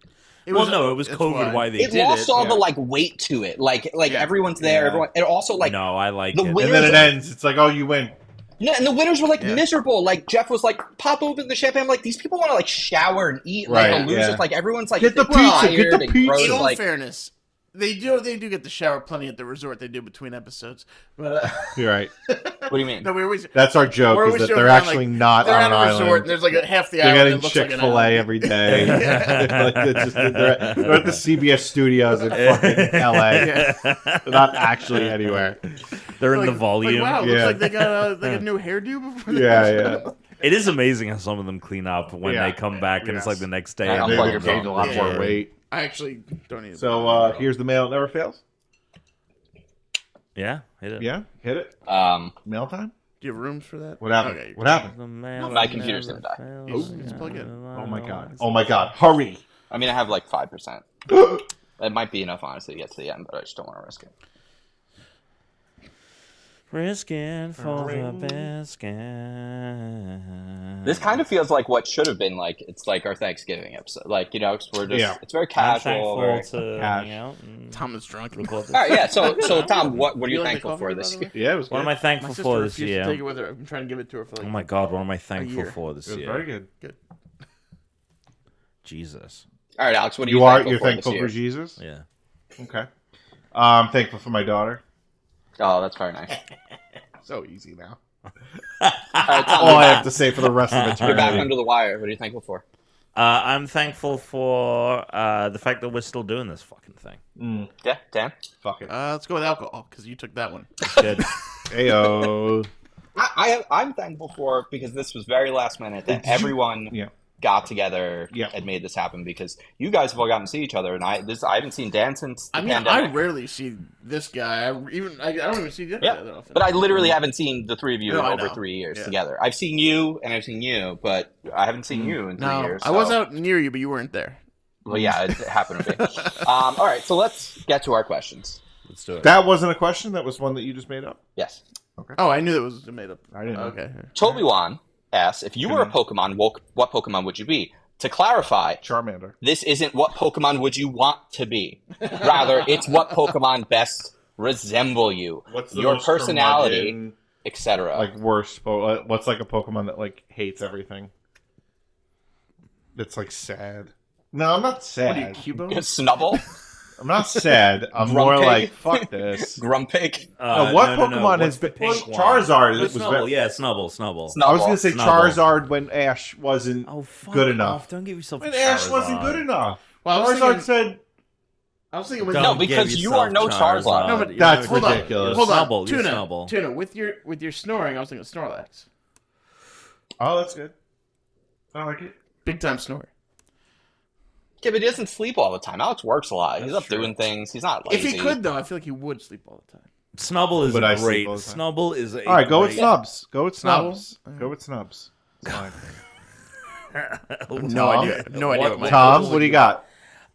It was COVID why they did it. It lost all the, like, weight to it. Like everyone's there. Everyone... And also, like... No, I like it. And then it ends. It's like, oh, you win. No, and the winners were, like, miserable. Like, Jeff was like, pop open the champagne. I'm like, these people want to, like, shower and eat. Like, the losers. Like, everyone's, like... Get the pizza. Get the pizza. In all fairness... They do get to shower plenty at the resort. They do between episodes, but you're right. What do you mean? No, that's our joke. Is that they're actually not on an island. Resort, and there's like half the they're island. They're getting Chick-fil-A every day. they're at the CBS studios in fucking LA. They're not actually anywhere. They're in the volume. Like, wow, looks like they got a new hairdo before. Yeah. It is amazing how some of them clean up when they come back, and it's like the next day. I'll plug your phone. A lot more weight. I actually don't need. So here's the mail that never fails. Yeah, hit it. Yeah, hit it. Mail time. Do you have rooms for that? What happened? Okay. What happened? My computer's gonna die. Just plug in. Oh my god! Oh my god! Hurry! I mean, I have like 5%. It might be enough, honestly, to get to the end, but I just don't want to risk it. Risking for the biscuit. This kind of feels like what should have been like. It's like our Thanksgiving episode, like, you know, because we're just it's very casual. I'm thankful to hang out. Tom is drunk. All right, yeah. So Tom, what are you thankful for this year? Yeah, it was. What am I thankful for this year? Take it with her. I'm trying to give it to her for like. Oh my god, what am I thankful for this year? It was very good. Good. Jesus. All right, Alex, what are you thankful for? You're thankful this for year? Jesus? Yeah. Okay. I'm thankful for my daughter. Oh, that's very nice. So easy now. All right, Tom, all I have to say for the rest of eternity. You're back under the wire. What are you thankful for? I'm thankful for the fact that we're still doing this fucking thing. Yeah, Dan? Fuck it. Let's go with alcohol, because you took that one. Good. Heyo. I'm thankful for, because this was very last minute, that everyone got together Yeah. and made this happen because you guys have all gotten to see each other, and I haven't seen Dan since the I mean, pandemic. I rarely see this guy. I don't even see the other guy that often. But I literally haven't seen the three of you No, in I over know. 3 years Yeah. together. I've seen you and I've seen you, but I haven't seen you in 3 No, years. I was so- out near you, but you weren't there. Well, yeah, it happened to me. All right, so let's get to our questions. Let's do it. That wasn't a question. That was one that you just made up. Yes. Oh, I knew it was made up. I didn't know. Okay. Toby-Wan asks, if you were a Pokemon, what Pokemon would you be? To clarify, Charmander. this isn't what Pokemon would you want to be. Rather, it's what Pokemon best resemble you. What's the Your most personality, curmudgeon, etc. like worst? What's like a Pokemon that like hates everything? That's like sad. No, I'm not What sad. are you, Cubo? Snubble? I'm not sad. I'm more Grumpig? like fuck this. Grumpig? What Pokemon has been? Well, Charizard was Snubble. better. Yeah, Snubble. I was gonna say Snubble. Charizard when Ash wasn't Oh, fuck good off. enough. Don't give yourself When a Ash wasn't Charizard. good enough. Well, I was Charizard thinking- said, I was thinking with Don't No, give because you yourself are no Charizard. No, but You're that's no- ridiculous. Hold on, Snubble, you're Tuna. Snubble. Tuna, with your snoring, I was thinking Snorlax. "Oh, that's good. I like it." Big time snore. Yeah, but he doesn't sleep all the time. Alex works a lot. He's That's up true. doing things. He's not lazy. If he could, though, I feel like he would sleep all the time. Snubble is But I sleep great. all the time. Snubble is a All right, go with great- Snubs. Go with Snubble? Snubs. Go with Snubs. It's fine. No idea. No idea what my Tom, what do you got?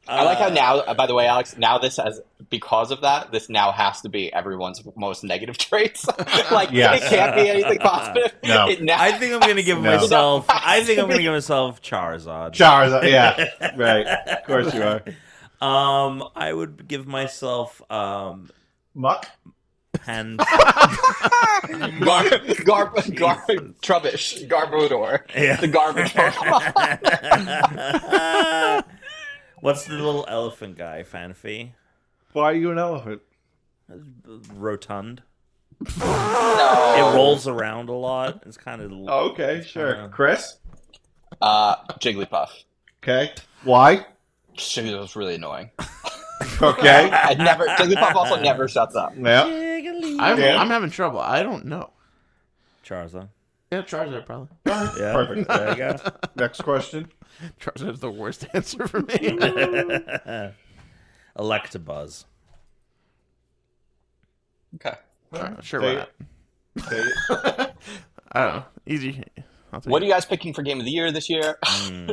I like how now, by the way, Alex, now this has, because of that, this now has to be everyone's most negative traits. Like, Yes. it can't be anything positive. No. It now I think I'm gonna give No. myself. I think I'm gonna give myself Charizard. Charizard. Yeah, right. Of course you are. I would give myself Muck. Pan. Trubbish, Garbodor, Yeah. the garbage Pokemon. What's the little elephant guy? Fanfi. Why are you an elephant? Rotund. No. It rolls around a lot. It's kind of. Oh, okay, sure. Chris. Jigglypuff. Okay. Why? Shoot, that was really annoying. Okay. Jigglypuff also never shuts up. Yeah. I'm having trouble. I don't know. Charizard. Yeah, Charizard probably. Yeah. Perfect. There you go. Next question. Charizard's the worst answer for me. Electabuzz. Okay. Sure, Say why it. not? Say it. I don't know. Easy. I'll take What are it. you guys picking for game of the year this year?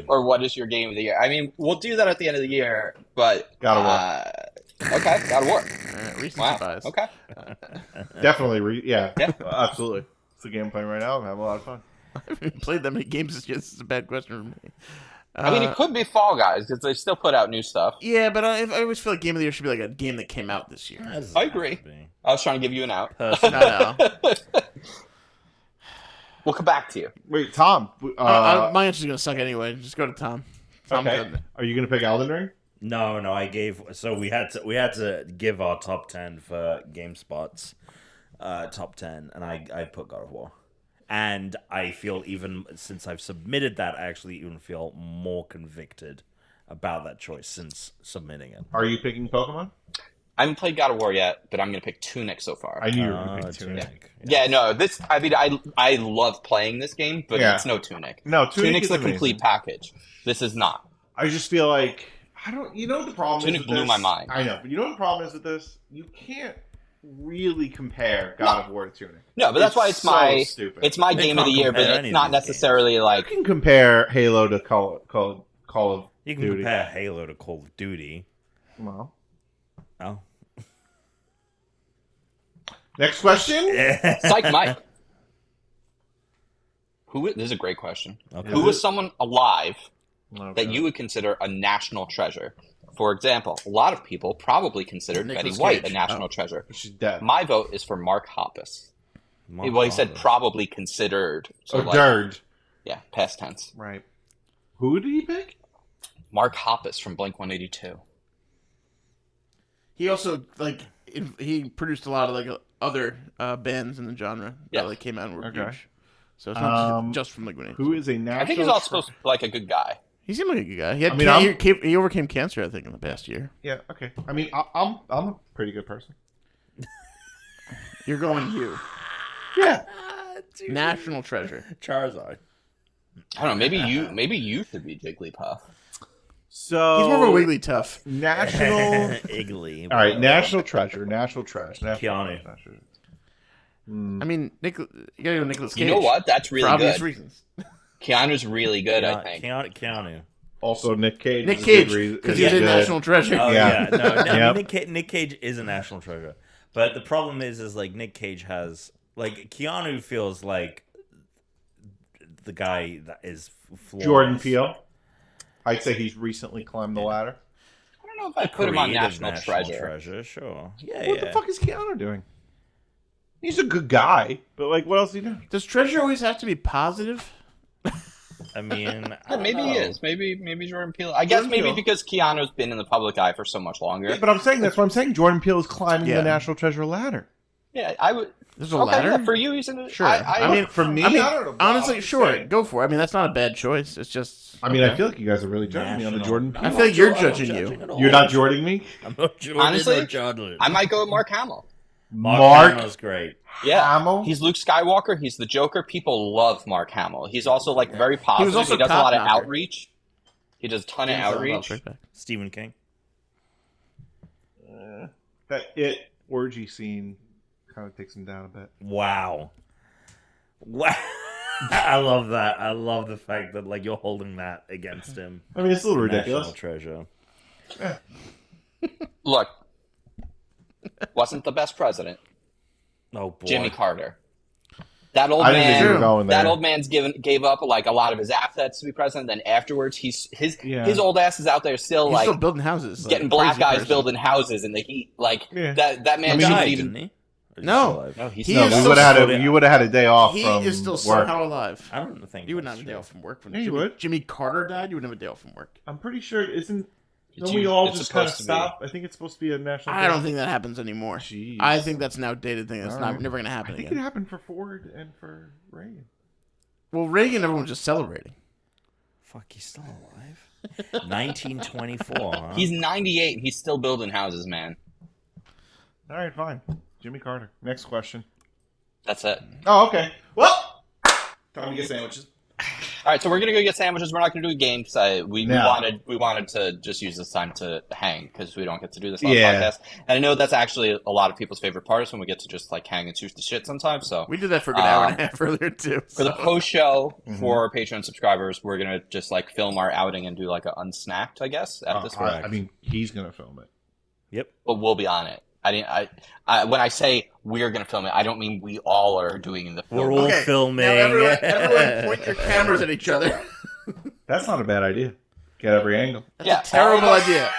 Or what is your game of the year? I mean, we'll do that at the end of the year, but God of okay, gotta work. All right, recency Wow. bias. Okay. Definitely. Yeah. Yeah. Absolutely. It's the game I'm playing right now. I'm having a lot of fun. I haven't played that many games this year. This is a bad question for me. I mean, it could be Fall Guys because they still put out new stuff. Yeah, but I always feel like Game of the Year should be like a game that came out this year. I agree. I was trying to give you an out. No. We'll come back to you. Wait, Tom. My answer's gonna suck anyway. Just go to Tom. Tom's Okay. good. Are you going to pick Elden Ring? No, I gave. So we had to give our top 10 for GameSpot's top 10, and I put God of War. And I feel, even since I've submitted that, I actually even feel more convicted about that choice since submitting it. Are you picking Pokemon? I haven't played God of War yet, but I'm going to pick Tunic so far. I knew you were going to pick Tunic. Tunic. Yeah, no, this. I mean, I love playing this game, but Yeah. it's no Tunic. No, Tunic Tunic's is the amazing. complete package. This is not. I just feel like I don't. You know what the problem Tunic is with blew this? my mind. I know, but you know what the problem is with this? You can't really compare God of War to Tunic. No, but that's why it's so my stupid. it's my They game of the can't year, but compare it's any not of these necessarily You like. can compare Halo to Call of You can Duty. compare Halo to Call of Duty. Well, Oh. next question. Psych Mike. This is a great question. Okay. Who is someone alive Okay. that you would consider a national treasure? For example, a lot of people probably considered Nicolas Betty White Cage. a national treasure. She's dead. My vote is for Mark Hoppus. Well, he said probably considered. So like, Dirt. yeah, past tense. Right. Who did he pick? Mark Hoppus from Blink 182. He also he produced a lot of other bands in the genre Yeah. that came out and were Okay. huge. So it's not just from Liquid. Who is a national? I think he's also supposed to be like a good guy. He seemed like a good guy. He had I mean, he overcame cancer, I think, in the past year. Yeah. Okay. I mean, I'm a pretty good person. You're going you. Yeah. National treasure. Charizard. I don't know. Maybe you should be Jigglypuff. So He's more of a Wigglytuff. national. Iggly. All right, national treasure. Keanu. I mean, you gotta go Nicolas Cage. You know what? That's For really obvious good. reasons. Keanu's really good, I think. Keanu. Also, Nick Cage. Nick is a good Cage, reason- because is he's a good. national treasure. Oh Yeah. yeah, no, I Yep. mean, Nick Cage is a national treasure, but the problem is like Nick Cage has like Keanu feels like the guy that is flawless. Jordan Peele. I'd say he's recently climbed the ladder. I don't know if I put him on Creative National Treasure. Sure. Yeah, What the fuck is Keanu doing? He's a good guy, but like, what else is he doing? Does treasure always have to be positive? I mean, Yeah, maybe he is. Maybe Jordan Peele. I guess maybe Peele. because Keanu's been in the public eye for so much longer. Yeah, but I'm saying that's what I'm saying. Jordan Peele is climbing Yeah. the national treasure ladder. Yeah, I would. There's a Okay, ladder? yeah, for you, he's in. Sure. I mean, For me, I mean, I don't know. honestly, I'm sure, saying. go for it. I mean, that's not a bad choice. It's just. I mean, I feel like you guys are really judging me on the Jordan Peele. I feel like you're judging you. You're not judging me? I'm not Jordan Honestly, or Jordan. I might go with Mark Hamill. Mark Hamill's great. Yeah, Hamill? he's Luke Skywalker. He's the Joker. People love Mark Hamill. He's also like very positive. He was also He does a lot of Cop Knocker. outreach. He does a ton of outreach. Stephen King. That orgy scene kind of takes him down a bit. Wow. I love that. I love the fact that like you're holding that against him. I mean, it's a little National ridiculous. treasure. Look, wasn't the best president. Oh boy. Jimmy Carter. That old I didn't think you were man. going there. That old man's gave up like a lot of his assets to be president. Then afterwards, his Yeah. old ass is out there still He's like still building houses. getting like a black crazy guys person. building houses in the heat. Like Yeah. that man I mean, shouldn't died, even. didn't he? Or is he No. still alive? No, he's He still is You alive. would have still- had you would have had a day off He from is still work. somehow alive. I don't think You would not that's have a day true. off from work. When Yeah, you Jimmy, would. Jimmy Carter died, you would have a day off from work. I'm pretty sure don't It's we us- all it's just kind of supposed to be. stop? I think it's supposed to be a national. I don't think that happens anymore. Jeez. I think that's an outdated thing. That's All not right. never going to I happen think it again. happened for Ford and for Reagan. Well, Reagan, everyone was just celebrating. Fuck, he's still alive. 1924. Huh? He's 98 and he's still building houses, man. All right, fine. Jimmy Carter. Next question. That's it. Oh, okay. Well, time to get sandwiches. All right, so we're gonna go get sandwiches. We're not gonna do a game because we No. wanted to just use this time to hang because we don't get to do this on Yeah. the podcast. And I know that's actually a lot of people's favorite part is when we get to just like hang and shoot the shit sometimes. So We did that for a good hour and a half earlier, too. for the post show Mhm. for our Patreon subscribers, we're gonna just like film our outing and do like a unsnacked, I guess, at this point. I mean, he's gonna film it. Yep. But we'll be on it. I when I say we're gonna film it, I don't mean we all are doing the film. We're all filming. Now everyone point your cameras at each other. That's not a bad idea. Get every angle. That's Yeah, a terrible idea.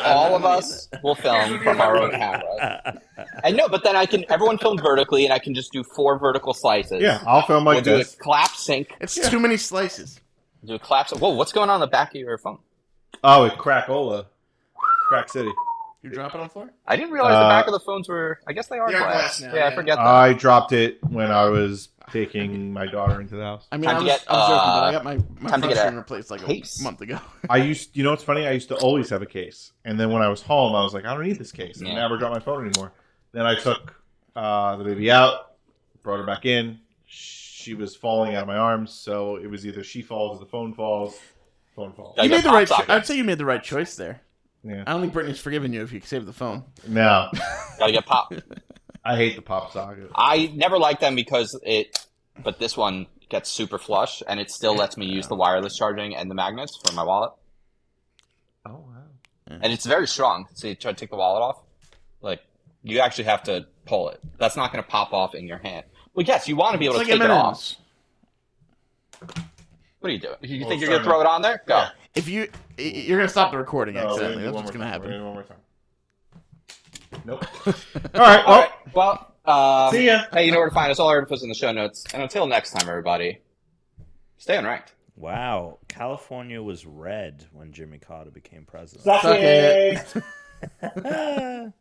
All of us will film from our own cameras. And no, but then everyone film vertically, and I can just do 4 vertical slices. Yeah, I'll film like We'll do a this. clap sync. It's too many slices. Do a clap sync. Whoa, what's going on in the back of your phone? Oh, it's Crackola. Crack City. You drop it on the floor? I didn't realize the back of the phones were. I guess they are They are glass. glass now, Yeah, I yeah. forget that. I dropped it when I was taking my daughter into the house. I mean, Time I to was get, joking, but I got my time to front get a screen replaced like case. a month ago. You know what's funny? I used to always have a case. And then when I was home, I was like, I don't need this case. And I Yeah. never dropped my phone anymore. Then I took the baby out, brought her back in. She was falling out of my arms, so it was either she falls or the phone falls. Phone falls. I You got made the pop right. socket. I'd say you made the right choice there. Yeah. I don't think Brittany's forgiven you if you save the phone. No, Gotta get pop. I hate the pop socket. I never liked them because but this one gets super flush, and it still lets me use the wireless charging and the magnets for my wallet. Oh, wow. And it's very strong. So you try to take the wallet off, like you actually have to pull it. That's not going to pop off in your hand. Well, yes, you want to be able It's to like take it off. M&M's. What are you doing? You Well, think it's you're going to throw it on there? Go. Yeah. If you're gonna stop the recording No, we're accidentally. do That's one what's more gonna time. We're happen. do one more time. Nope. All right. All Well, right. Well, see ya. hey, you know where to find us. All our info's in the show notes. And until next time, everybody, stay unranked. Wow, California was red when Jimmy Carter became president. Suck Suck it. it.